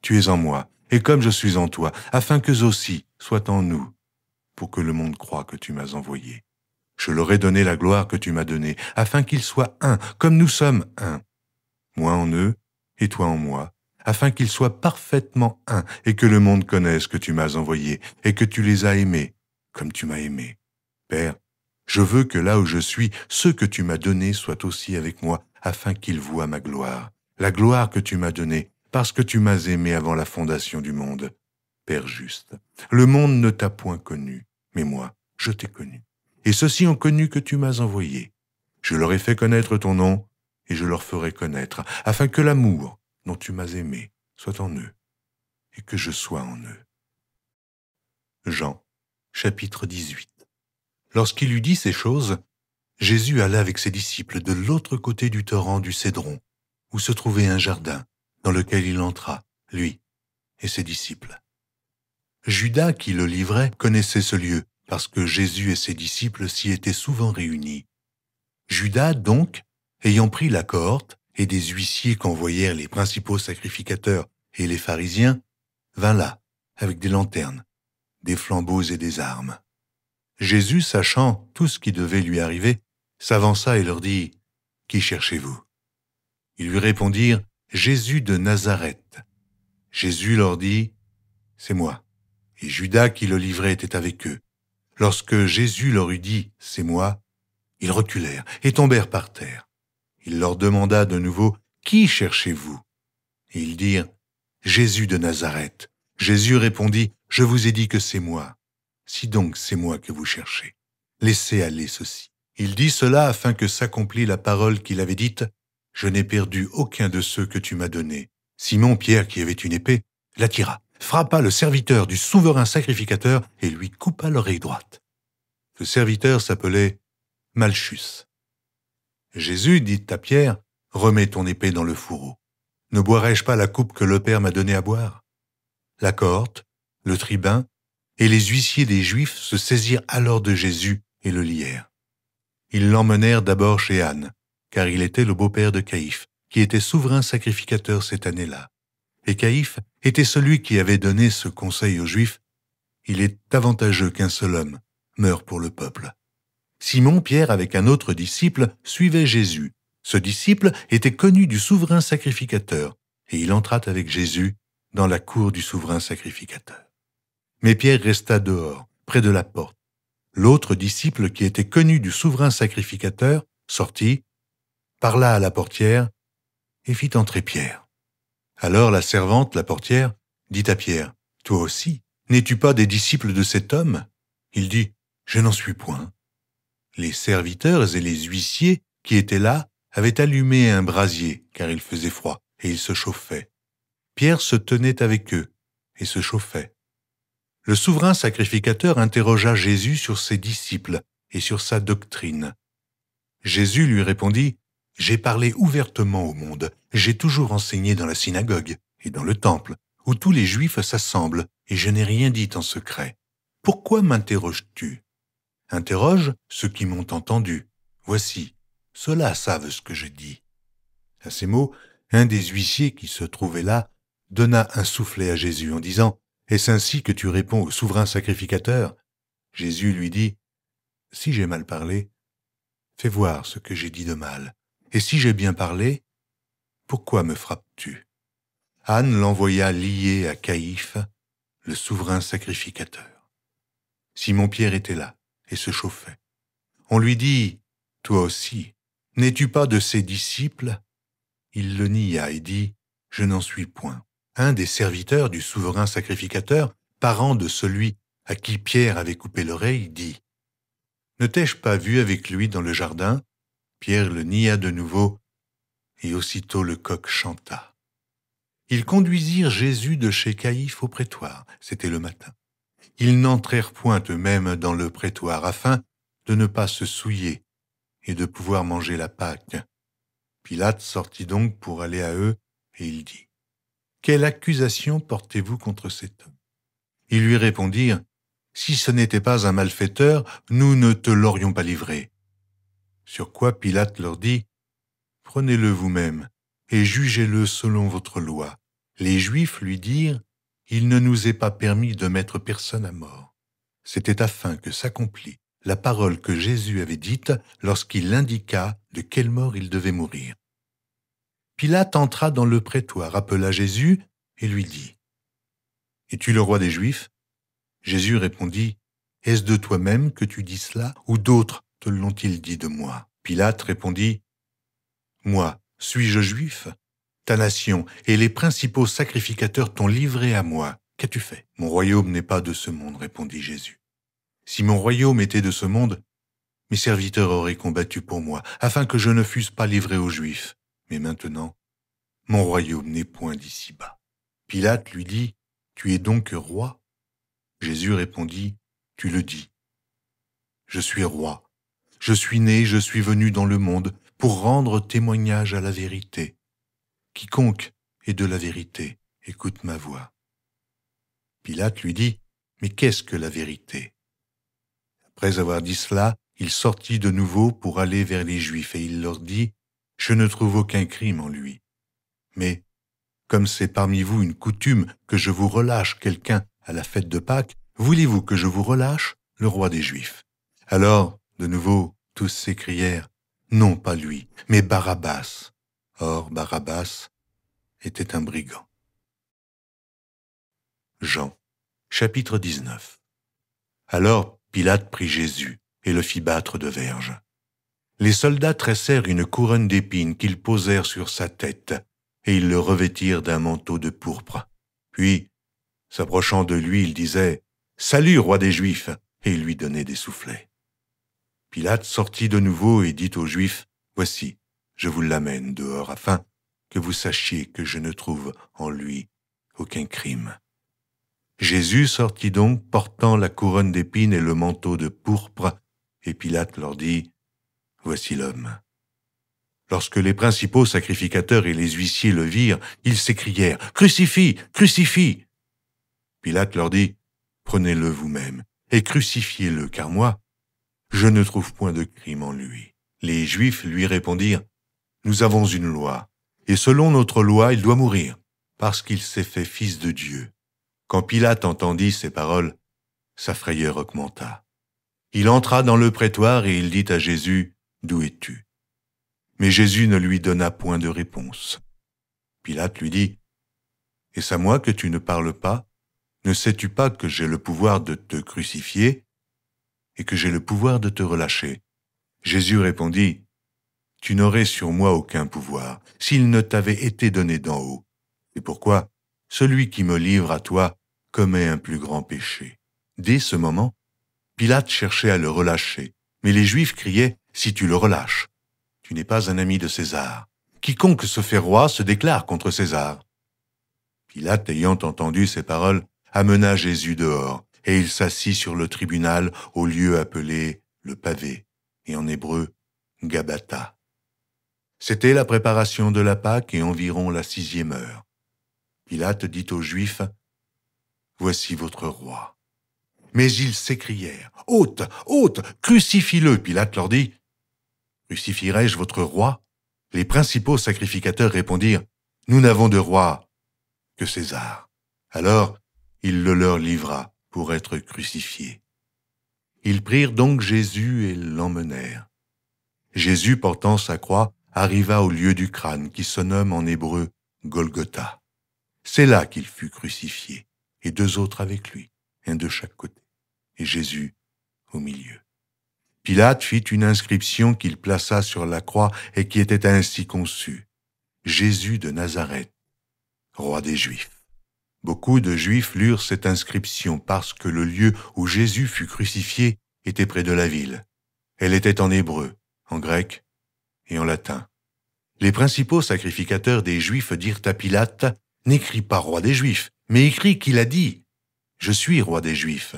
Tu es en moi, et comme je suis en toi, afin qu'eux aussi soient en nous, pour que le monde croie que tu m'as envoyé. Je leur ai donné la gloire que tu m'as donnée, afin qu'ils soient un, comme nous sommes un. Moi en eux, et toi en moi, afin qu'ils soient parfaitement un, et que le monde connaisse que tu m'as envoyé, et que tu les as aimés, comme tu m'as aimé. Père, je veux que là où je suis, ceux que tu m'as donnés soient aussi avec moi, afin qu'ils voient ma gloire, la gloire que tu m'as donnée, parce que tu m'as aimé avant la fondation du monde. Père juste, le monde ne t'a point connu, mais moi, je t'ai connu. Et ceux-ci ont connu que tu m'as envoyé. Je leur ai fait connaître ton nom, et je leur ferai connaître, afin que l'amour dont tu m'as aimé soit en eux, et que je sois en eux. Jean, chapitre 18. Lorsqu'il eut dit ces choses, Jésus alla avec ses disciples de l'autre côté du torrent du Cédron, où se trouvait un jardin, dans lequel il entra, lui et ses disciples. Judas, qui le livrait, connaissait ce lieu, parce que Jésus et ses disciples s'y étaient souvent réunis. Judas, donc, ayant pris la cohorte et des huissiers qu'envoyèrent les principaux sacrificateurs et les pharisiens, vint là, avec des lanternes, des flambeaux et des armes. Jésus, sachant tout ce qui devait lui arriver, s'avança et leur dit « Qui cherchez-vous » Ils lui répondirent « Jésus de Nazareth ». Jésus leur dit « C'est moi ». Et Judas qui le livrait était avec eux. Lorsque Jésus leur eut dit « C'est moi », ils reculèrent et tombèrent par terre. Il leur demanda de nouveau « Qui cherchez-vous » Et ils dirent « Jésus de Nazareth ». Jésus répondit « Je vous ai dit que c'est moi. Si donc c'est moi que vous cherchez, laissez aller ceci. » Il dit cela afin que s'accomplît la parole qu'il avait dite « Je n'ai perdu aucun de ceux que tu m'as donnés. » Simon Pierre, qui avait une épée, la tira, frappa le serviteur du souverain sacrificateur et lui coupa l'oreille droite. Ce serviteur s'appelait Malchus. Jésus dit à Pierre, « Remets ton épée dans le fourreau. Ne boirai-je pas la coupe que le Père m'a donnée à boire ?» La cohorte, le tribun et les huissiers des Juifs se saisirent alors de Jésus et le lièrent. Ils l'emmenèrent d'abord chez Anne, car il était le beau-père de Caïphe, qui était souverain sacrificateur cette année-là. Et Caïphe était celui qui avait donné ce conseil aux Juifs, « Il est avantageux qu'un seul homme meure pour le peuple. » Simon Pierre, avec un autre disciple, suivait Jésus. Ce disciple était connu du souverain sacrificateur, et il entra avec Jésus dans la cour du souverain sacrificateur. Mais Pierre resta dehors, près de la porte. L'autre disciple, qui était connu du souverain sacrificateur, sortit, parla à la portière et fit entrer Pierre. Alors la servante, la portière, dit à Pierre, « Toi aussi, n'es-tu pas des disciples de cet homme ?» Il dit, « Je n'en suis point. » Les serviteurs et les huissiers qui étaient là avaient allumé un brasier, car il faisait froid, et ils se chauffaient. Pierre se tenait avec eux et se chauffait. Le souverain sacrificateur interrogea Jésus sur ses disciples et sur sa doctrine. Jésus lui répondit, « J'ai parlé ouvertement au monde, j'ai toujours enseigné dans la synagogue et dans le temple, où tous les Juifs s'assemblent, et je n'ai rien dit en secret. Pourquoi m'interroges-tu? Interroge ceux qui m'ont entendu. Voici, ceux-là savent ce que je dis. » À ces mots, un des huissiers qui se trouvait là donna un soufflet à Jésus en disant, « Est-ce ainsi que tu réponds au souverain sacrificateur ?» Jésus lui dit, « Si j'ai mal parlé, fais voir ce que j'ai dit de mal. Et si j'ai bien parlé, pourquoi me frappes-tu » Anne l'envoya lié à Caïphe, le souverain sacrificateur. Simon-Pierre était là et se chauffait. On lui dit, « Toi aussi, n'es-tu pas de ses disciples ?» Il le nia et dit, « Je n'en suis point. » Un des serviteurs du souverain sacrificateur, parent de celui à qui Pierre avait coupé l'oreille, dit, « Ne t'ai-je pas vu avec lui dans le jardin ?» Pierre le nia de nouveau, et aussitôt le coq chanta. Ils conduisirent Jésus de chez Caïphe au prétoire, c'était le matin. Ils n'entrèrent point eux-mêmes dans le prétoire, afin de ne pas se souiller et de pouvoir manger la Pâque. Pilate sortit donc pour aller à eux, et il dit, « Quelle accusation portez-vous contre cet homme ?» Ils lui répondirent, « Si ce n'était pas un malfaiteur, nous ne te l'aurions pas livré. » Sur quoi Pilate leur dit, « Prenez-le vous-même et jugez-le selon votre loi. » Les Juifs lui dirent, « Il ne nous est pas permis de mettre personne à mort. » C'était afin que s'accomplît la parole que Jésus avait dite lorsqu'il indiqua de quelle mort il devait mourir. Pilate entra dans le prétoire, appela Jésus et lui dit, « Es-tu le roi des Juifs ?» Jésus répondit, « Est-ce de toi-même que tu dis cela, ou d'autres te l'ont-ils dit de moi ?» Pilate répondit, « Moi, suis-je juif ? Ta nation et les principaux sacrificateurs t'ont livré à moi. Qu'as-tu fait ? » « Mon royaume n'est pas de ce monde, répondit Jésus. Si mon royaume était de ce monde, mes serviteurs auraient combattu pour moi, afin que je ne fusse pas livré aux Juifs. Mais maintenant, mon royaume n'est point d'ici-bas. » Pilate lui dit, « Tu es donc roi ?» Jésus répondit, « Tu le dis. Je suis roi. Je suis né, je suis venu dans le monde pour rendre témoignage à la vérité. Quiconque est de la vérité, écoute ma voix. » Pilate lui dit, « Mais qu'est-ce que la vérité ?» Après avoir dit cela, il sortit de nouveau pour aller vers les Juifs et il leur dit, « Je ne trouve aucun crime en lui. Mais, comme c'est parmi vous une coutume que je vous relâche quelqu'un à la fête de Pâques, voulez-vous que je vous relâche le roi des Juifs ?» Alors, de nouveau, tous s'écrièrent, « Non, pas lui, mais Barabbas. » Or, Barabbas était un brigand. Jean, chapitre 19. Alors Pilate prit Jésus et le fit battre de verges. Les soldats tressèrent une couronne d'épines qu'ils posèrent sur sa tête, et ils le revêtirent d'un manteau de pourpre. Puis, s'approchant de lui, ils disaient, « Salut, roi des Juifs !» et ils lui donnaient des soufflets. Pilate sortit de nouveau et dit aux Juifs, « Voici, je vous l'amène dehors, afin que vous sachiez que je ne trouve en lui aucun crime. » Jésus sortit donc, portant la couronne d'épines et le manteau de pourpre, et Pilate leur dit, « Voici l'homme. » Lorsque les principaux sacrificateurs et les huissiers le virent, ils s'écrièrent, « Crucifie, crucifie !» Pilate leur dit, « Prenez-le vous-même et crucifiez-le, car moi, je ne trouve point de crime en lui. » Les Juifs lui répondirent, « Nous avons une loi, et selon notre loi, il doit mourir, parce qu'il s'est fait fils de Dieu. » Quand Pilate entendit ces paroles, sa frayeur augmenta. Il entra dans le prétoire et il dit à Jésus, « D'où es-tu » Mais Jésus ne lui donna point de réponse. Pilate lui dit, « Est-ce à moi que tu ne parles pas ? Ne sais-tu pas que j'ai le pouvoir de te crucifier et que j'ai le pouvoir de te relâcher ?» Jésus répondit, « Tu n'aurais sur moi aucun pouvoir s'il ne t'avait été donné d'en haut. C'est pourquoi celui qui me livre à toi commet un plus grand péché. » Dès ce moment, Pilate cherchait à le relâcher, mais les Juifs criaient, « Si tu le relâches, tu n'es pas un ami de César. Quiconque se fait roi se déclare contre César. » Pilate, ayant entendu ces paroles, amena Jésus dehors, et il s'assit sur le tribunal au lieu appelé le pavé, et en hébreu, Gabata. C'était la préparation de la Pâque et environ la 6e heure. Pilate dit aux Juifs, « Voici votre roi. » Mais ils s'écrièrent, « Ôte, ôte, crucifie-le » Pilate leur dit, « Crucifierai-je votre roi ?» Les principaux sacrificateurs répondirent, « Nous n'avons de roi que César. » Alors, il le leur livra pour être crucifié. Ils prirent donc Jésus et l'emmenèrent. Jésus, portant sa croix, arriva au lieu du crâne qui se nomme en hébreu Golgotha. C'est là qu'il fut crucifié, et 2 autres avec lui, un de chaque côté, et Jésus au milieu. Pilate fit une inscription qu'il plaça sur la croix et qui était ainsi conçue. Jésus de Nazareth, roi des Juifs. Beaucoup de Juifs lurent cette inscription parce que le lieu où Jésus fut crucifié était près de la ville. Elle était en hébreu, en grec et en latin. Les principaux sacrificateurs des Juifs dirent à Pilate, « N'écris pas roi des Juifs, mais écris qu'il a dit, « Je suis roi des Juifs. »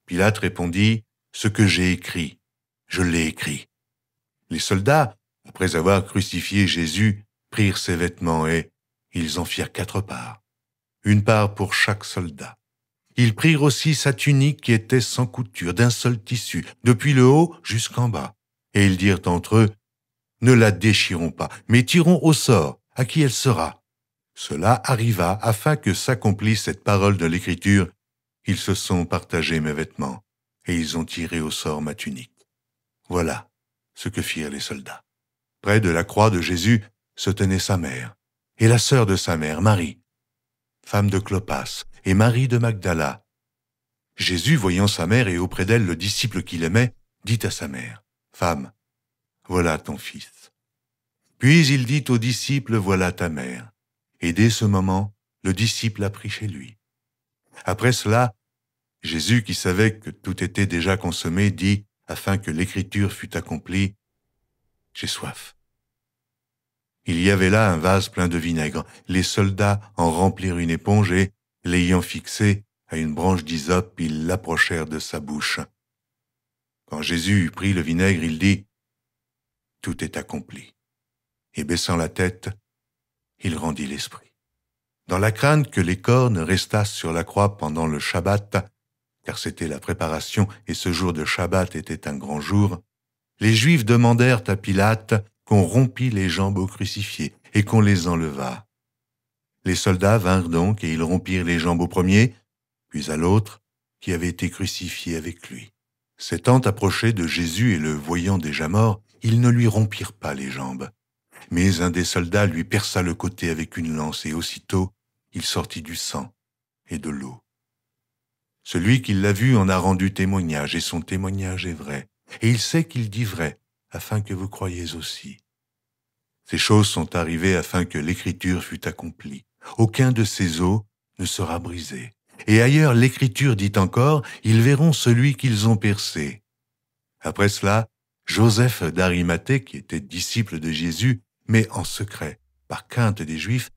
Pilate répondit, « Ce que j'ai écrit, je l'ai écrit. » Les soldats, après avoir crucifié Jésus, prirent ses vêtements et ils en firent 4 parts, une part pour chaque soldat. Ils prirent aussi sa tunique qui était sans couture, d'un seul tissu, depuis le haut jusqu'en bas. Et ils dirent entre eux, « Ne la déchirons pas, mais tirons au sort à qui elle sera. » Cela arriva afin que s'accomplisse cette parole de l'Écriture. Ils se sont partagés mes vêtements, et ils ont tiré au sort ma tunique. Voilà ce que firent les soldats. Près de la croix de Jésus se tenait sa mère, et la sœur de sa mère, Marie, femme de Clopas, et Marie de Magdala. Jésus, voyant sa mère et auprès d'elle le disciple qu'il aimait, dit à sa mère, « Femme, voilà ton fils. » Puis il dit au disciple, « Voilà ta mère. » Et dès ce moment, le disciple la prit chez lui. Après cela, Jésus, qui savait que tout était déjà consommé, dit, afin que l'écriture fût accomplie, « J'ai soif. » Il y avait là un vase plein de vinaigre. Les soldats en remplirent une éponge et, l'ayant fixée à une branche d'hysope, ils l'approchèrent de sa bouche. Quand Jésus eut pris le vinaigre, il dit, « Tout est accompli. » Et baissant la tête, il rendit l'esprit. Dans la crainte que les cornes restassent sur la croix pendant le Shabbat, car c'était la préparation et ce jour de Shabbat était un grand jour, les Juifs demandèrent à Pilate qu'on rompît les jambes au crucifié et qu'on les enlevât. Les soldats vinrent donc et ils rompirent les jambes au premier, puis à l'autre, qui avait été crucifié avec lui. S'étant approchés de Jésus et le voyant déjà mort, ils ne lui rompirent pas les jambes. Mais un des soldats lui perça le côté avec une lance et aussitôt, il sortit du sang et de l'eau. Celui qui l'a vu en a rendu témoignage et son témoignage est vrai. Et il sait qu'il dit vrai, afin que vous croyiez aussi. Ces choses sont arrivées afin que l'Écriture fût accomplie. Aucun de ces os ne sera brisé. Et ailleurs, l'Écriture dit encore, ils verront celui qu'ils ont percé. Après cela, Joseph d'Arimathée, qui était disciple de Jésus, mais en secret, par crainte des Juifs,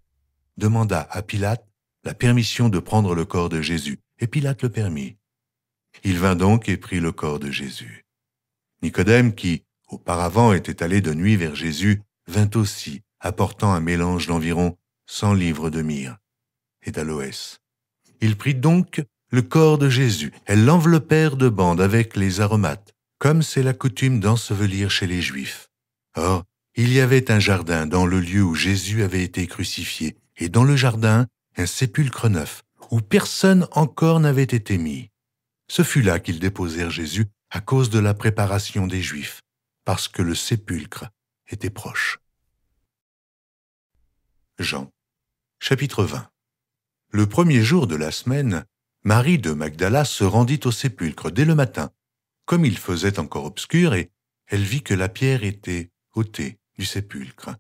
demanda à Pilate la permission de prendre le corps de Jésus, et Pilate le permit. Il vint donc et prit le corps de Jésus. Nicodème, qui, auparavant, était allé de nuit vers Jésus, vint aussi, apportant un mélange d'environ 100 livres de myrrhe et d'aloès. Il prit donc le corps de Jésus, elles l'enveloppèrent de bandes avec les aromates, comme c'est la coutume d'ensevelir chez les Juifs. Or, il y avait un jardin dans le lieu où Jésus avait été crucifié, et dans le jardin, un sépulcre neuf, où personne encore n'avait été mis. Ce fut là qu'ils déposèrent Jésus à cause de la préparation des Juifs, parce que le sépulcre était proche. Jean, chapitre 20. Le premier jour de la semaine, Marie de Magdala se rendit au sépulcre dès le matin, comme il faisait encore obscur, et elle vit que la pierre était ôtée du sépulcre.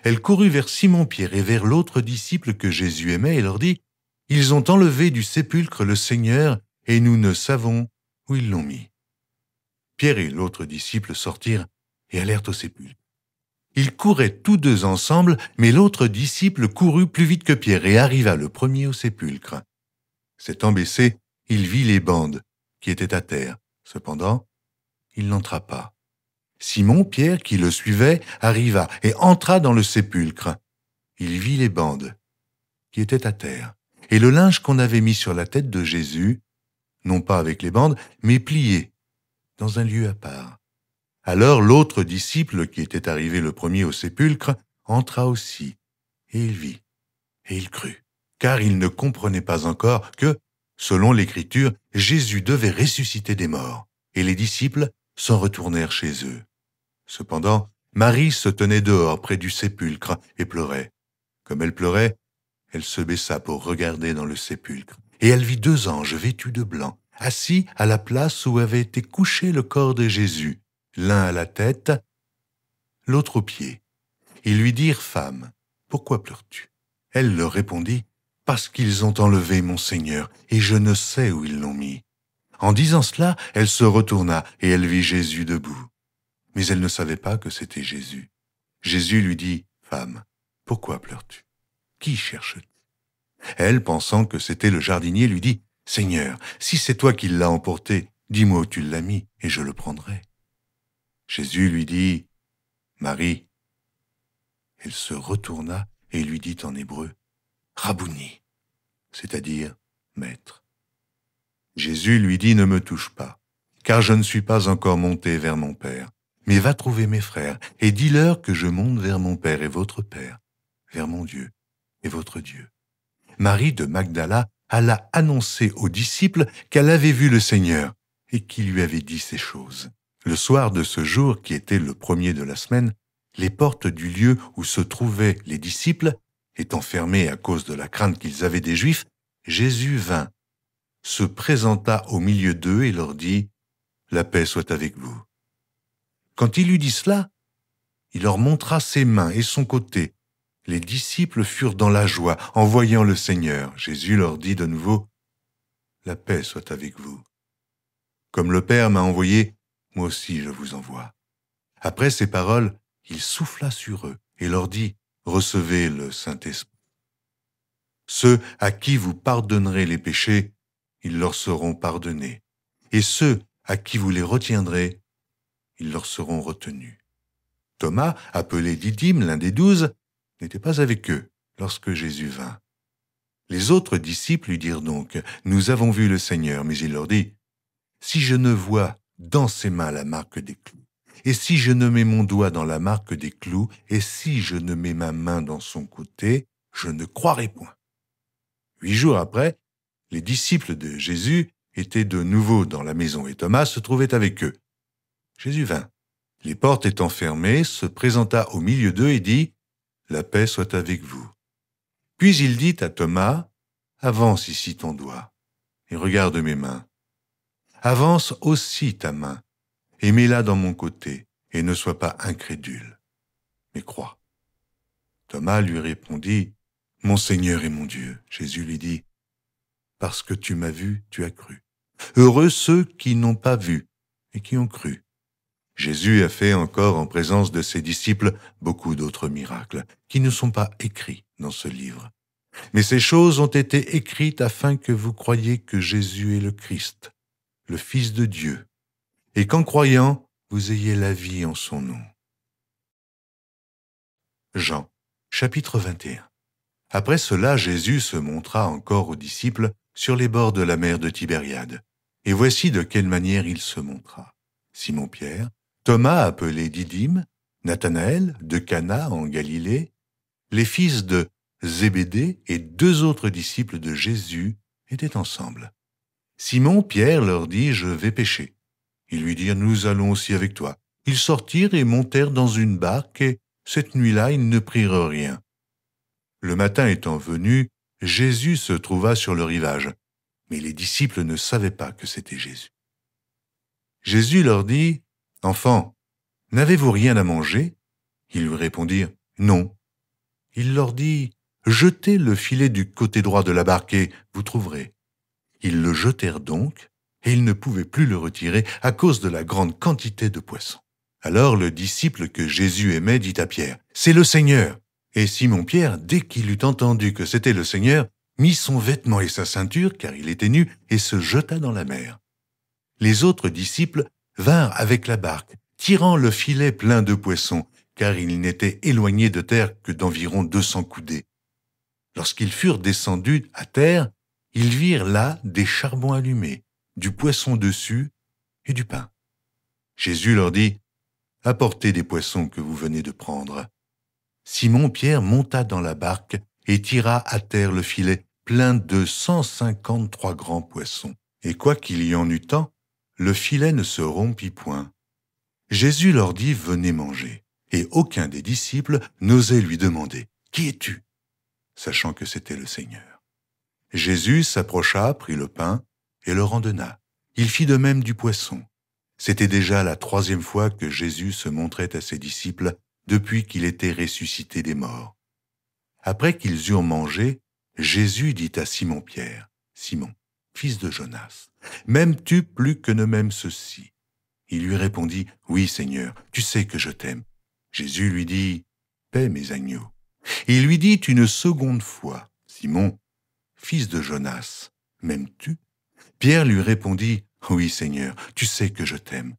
Elle courut vers Simon-Pierre et vers l'autre disciple que Jésus aimait et leur dit, « Ils ont enlevé du sépulcre le Seigneur, et nous ne savons où ils l'ont mis. » Pierre et l'autre disciple sortirent et allèrent au sépulcre. Ils couraient tous deux ensemble, mais l'autre disciple courut plus vite que Pierre et arriva le premier au sépulcre. S'étant baissé, il vit les bandes qui étaient à terre. Cependant, il n'entra pas. Simon, Pierre, qui le suivait, arriva et entra dans le sépulcre. Il vit les bandes qui étaient à terre, et le linge qu'on avait mis sur la tête de Jésus, non pas avec les bandes, mais plié, dans un lieu à part. Alors l'autre disciple, qui était arrivé le premier au sépulcre, entra aussi, et il vit, et il crut, car il ne comprenait pas encore que, selon l'Écriture, Jésus devait ressusciter des morts, et les disciples s'en retournèrent chez eux. Cependant, Marie se tenait dehors près du sépulcre et pleurait. Comme elle pleurait, elle se baissa pour regarder dans le sépulcre, et elle vit 2 anges vêtus de blanc, assis à la place où avait été couché le corps de Jésus, l'un à la tête, l'autre aux pieds. Ils lui dirent, « Femme, pourquoi pleures-tu » Elle leur répondit, « Parce qu'ils ont enlevé mon Seigneur, et je ne sais où ils l'ont mis. » En disant cela, elle se retourna, et elle vit Jésus debout. Mais elle ne savait pas que c'était Jésus. Jésus lui dit, « Femme, pourquoi pleures-tu ? Qui cherches-tu » Elle, pensant que c'était le jardinier, lui dit, « Seigneur, si c'est toi qui l'as emporté, dis-moi où tu l'as mis, et je le prendrai. » Jésus lui dit, « Marie. » Elle se retourna et lui dit en hébreu, « Rabouni », c'est-à-dire « Maître ». Jésus lui dit, « Ne me touche pas, car je ne suis pas encore monté vers mon Père. Mais va trouver mes frères, et dis-leur que je monte vers mon Père et votre Père, vers mon Dieu et votre Dieu. » Marie de Magdala alla annoncer aux disciples qu'elle avait vu le Seigneur et qu'il lui avait dit ces choses. Le soir de ce jour, qui était le premier de la semaine, les portes du lieu où se trouvaient les disciples, étant fermées à cause de la crainte qu'ils avaient des Juifs, Jésus vint, se présenta au milieu d'eux et leur dit, « La paix soit avec vous. » Quand il eut dit cela, il leur montra ses mains et son côté. Les disciples furent dans la joie en voyant le Seigneur. Jésus leur dit de nouveau, « La paix soit avec vous. Comme le Père m'a envoyé, moi aussi je vous envoie. » Après ces paroles, il souffla sur eux et leur dit, « Recevez le Saint-Esprit. Ceux à qui vous pardonnerez les péchés, ils leur seront pardonnés. Et ceux à qui vous les retiendrez, ils leur seront retenus. » Thomas, appelé Didyme, l'un des 12, n'était pas avec eux lorsque Jésus vint. Les autres disciples lui dirent donc, « Nous avons vu le Seigneur. » Mais il leur dit, « Si je ne vois dans ses mains la marque des clous, et si je ne mets mon doigt dans la marque des clous, et si je ne mets ma main dans son côté, je ne croirai point. » 8 jours après, les disciples de Jésus étaient de nouveau dans la maison et Thomas se trouvait avec eux. Jésus vint. Les portes étant fermées, se présenta au milieu d'eux et dit, « La paix soit avec vous. » Puis il dit à Thomas, « Avance ici ton doigt, et regarde mes mains. Avance aussi ta main, et mets-la dans mon côté, et ne sois pas incrédule, mais crois. » Thomas lui répondit, « Mon Seigneur et mon Dieu. » Jésus lui dit, « Parce que tu m'as vu, tu as cru. Heureux ceux qui n'ont pas vu et qui ont cru. » Jésus a fait encore en présence de ses disciples beaucoup d'autres miracles qui ne sont pas écrits dans ce livre. Mais ces choses ont été écrites afin que vous croyiez que Jésus est le Christ, le Fils de Dieu, et qu'en croyant, vous ayez la vie en son nom. Jean, chapitre 21. Après cela, Jésus se montra encore aux disciples sur les bords de la mer de Tibériade. Et voici de quelle manière il se montra. Simon-Pierre, Thomas appelé Didyme, Nathanaël de Cana en Galilée, les fils de Zébédée et 2 autres disciples de Jésus étaient ensemble. Simon, Pierre leur dit, « Je vais pêcher. » Ils lui dirent, « Nous allons aussi avec toi. » Ils sortirent et montèrent dans une barque, et cette nuit-là, ils ne prirent rien. Le matin étant venu, Jésus se trouva sur le rivage, mais les disciples ne savaient pas que c'était Jésus. Jésus leur dit, « Enfants, n'avez-vous rien à manger ?» Ils lui répondirent, « Non. » Il leur dit, « Jetez le filet du côté droit de la barque et vous trouverez. » Ils le jetèrent donc, et ils ne pouvaient plus le retirer à cause de la grande quantité de poissons. Alors le disciple que Jésus aimait dit à Pierre, « C'est le Seigneur !» Et Simon-Pierre, dès qu'il eut entendu que c'était le Seigneur, mit son vêtement et sa ceinture, car il était nu, et se jeta dans la mer. Les autres disciples vinrent avec la barque, tirant le filet plein de poissons, car il n'était éloigné de terre que d'environ 200 coudées. Lorsqu'ils furent descendus à terre, ils virent là des charbons allumés, du poisson dessus et du pain. Jésus leur dit, « Apportez des poissons que vous venez de prendre. » Simon-Pierre monta dans la barque et tira à terre le filet plein de 153 grands poissons. Et quoiqu'il y en eût tant, le filet ne se rompit point. Jésus leur dit, « Venez manger. » Et aucun des disciples n'osait lui demander, « Qui es-tu » sachant que c'était le Seigneur. Jésus s'approcha, prit le pain et le rendonna. Il fit de même du poisson. C'était déjà la 3e fois que Jésus se montrait à ses disciples depuis qu'il était ressuscité des morts. Après qu'ils eurent mangé, Jésus dit à Simon-Pierre, « Simon, fils de Jonas, m'aimes-tu plus que ne m'aime ceux-ci » Il lui répondit, « Oui, Seigneur, tu sais que je t'aime. » Jésus lui dit, « Paie mes agneaux. » Il lui dit une seconde fois, « Simon, fils de Jonas, m'aimes-tu » Pierre lui répondit, « Oui, Seigneur, tu sais que je t'aime. »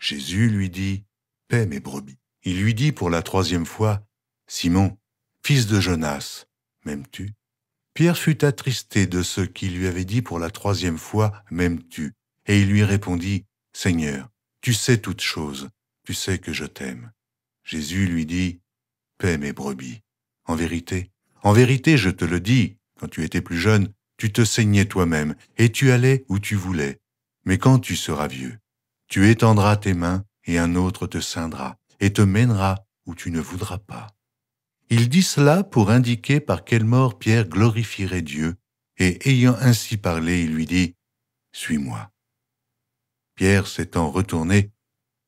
Jésus lui dit, « Paie mes brebis. » Il lui dit pour la 3e fois, « Simon, fils de Jonas, m'aimes-tu » Pierre fut attristé de ce qu'il lui avait dit pour la 3e fois, « M'aimes-tu » Et il lui répondit, « Seigneur, tu sais toutes choses, tu sais que je t'aime. » Jésus lui dit, « Paie mes brebis. En vérité, je te le dis, quand tu étais plus jeune, tu te saignais toi-même et tu allais où tu voulais. Mais quand tu seras vieux, tu étendras tes mains et un autre te ceindra et te mènera où tu ne voudras pas. » Il dit cela pour indiquer par quelle mort Pierre glorifierait Dieu, et ayant ainsi parlé, il lui dit, « Suis-moi. » Pierre, s'étant retourné,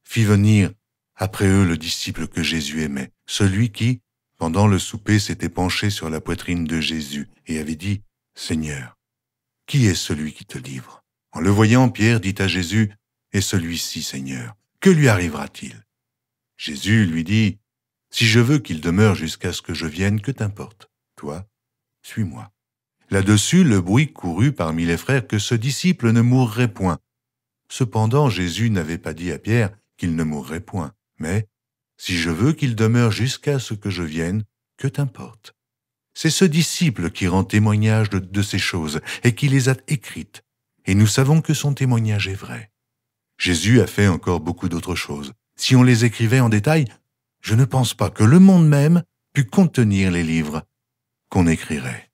fit venir après eux le disciple que Jésus aimait, celui qui, pendant le souper, s'était penché sur la poitrine de Jésus et avait dit, « Seigneur, qui est celui qui te livre ?» En le voyant, Pierre dit à Jésus, « Et celui-ci, Seigneur, que lui arrivera-t-il » Jésus lui dit, « Si je veux qu'il demeure jusqu'à ce que je vienne, que t'importe? Toi, suis-moi. » Là-dessus, le bruit courut parmi les frères que ce disciple ne mourrait point. Cependant, Jésus n'avait pas dit à Pierre qu'il ne mourrait point, mais « Si je veux qu'il demeure jusqu'à ce que je vienne, que t'importe ?» C'est ce disciple qui rend témoignage de ces choses et qui les a écrites, et nous savons que son témoignage est vrai. Jésus a fait encore beaucoup d'autres choses. Si on les écrivait en détail, je ne pense pas que le monde même pût contenir les livres qu'on écrirait.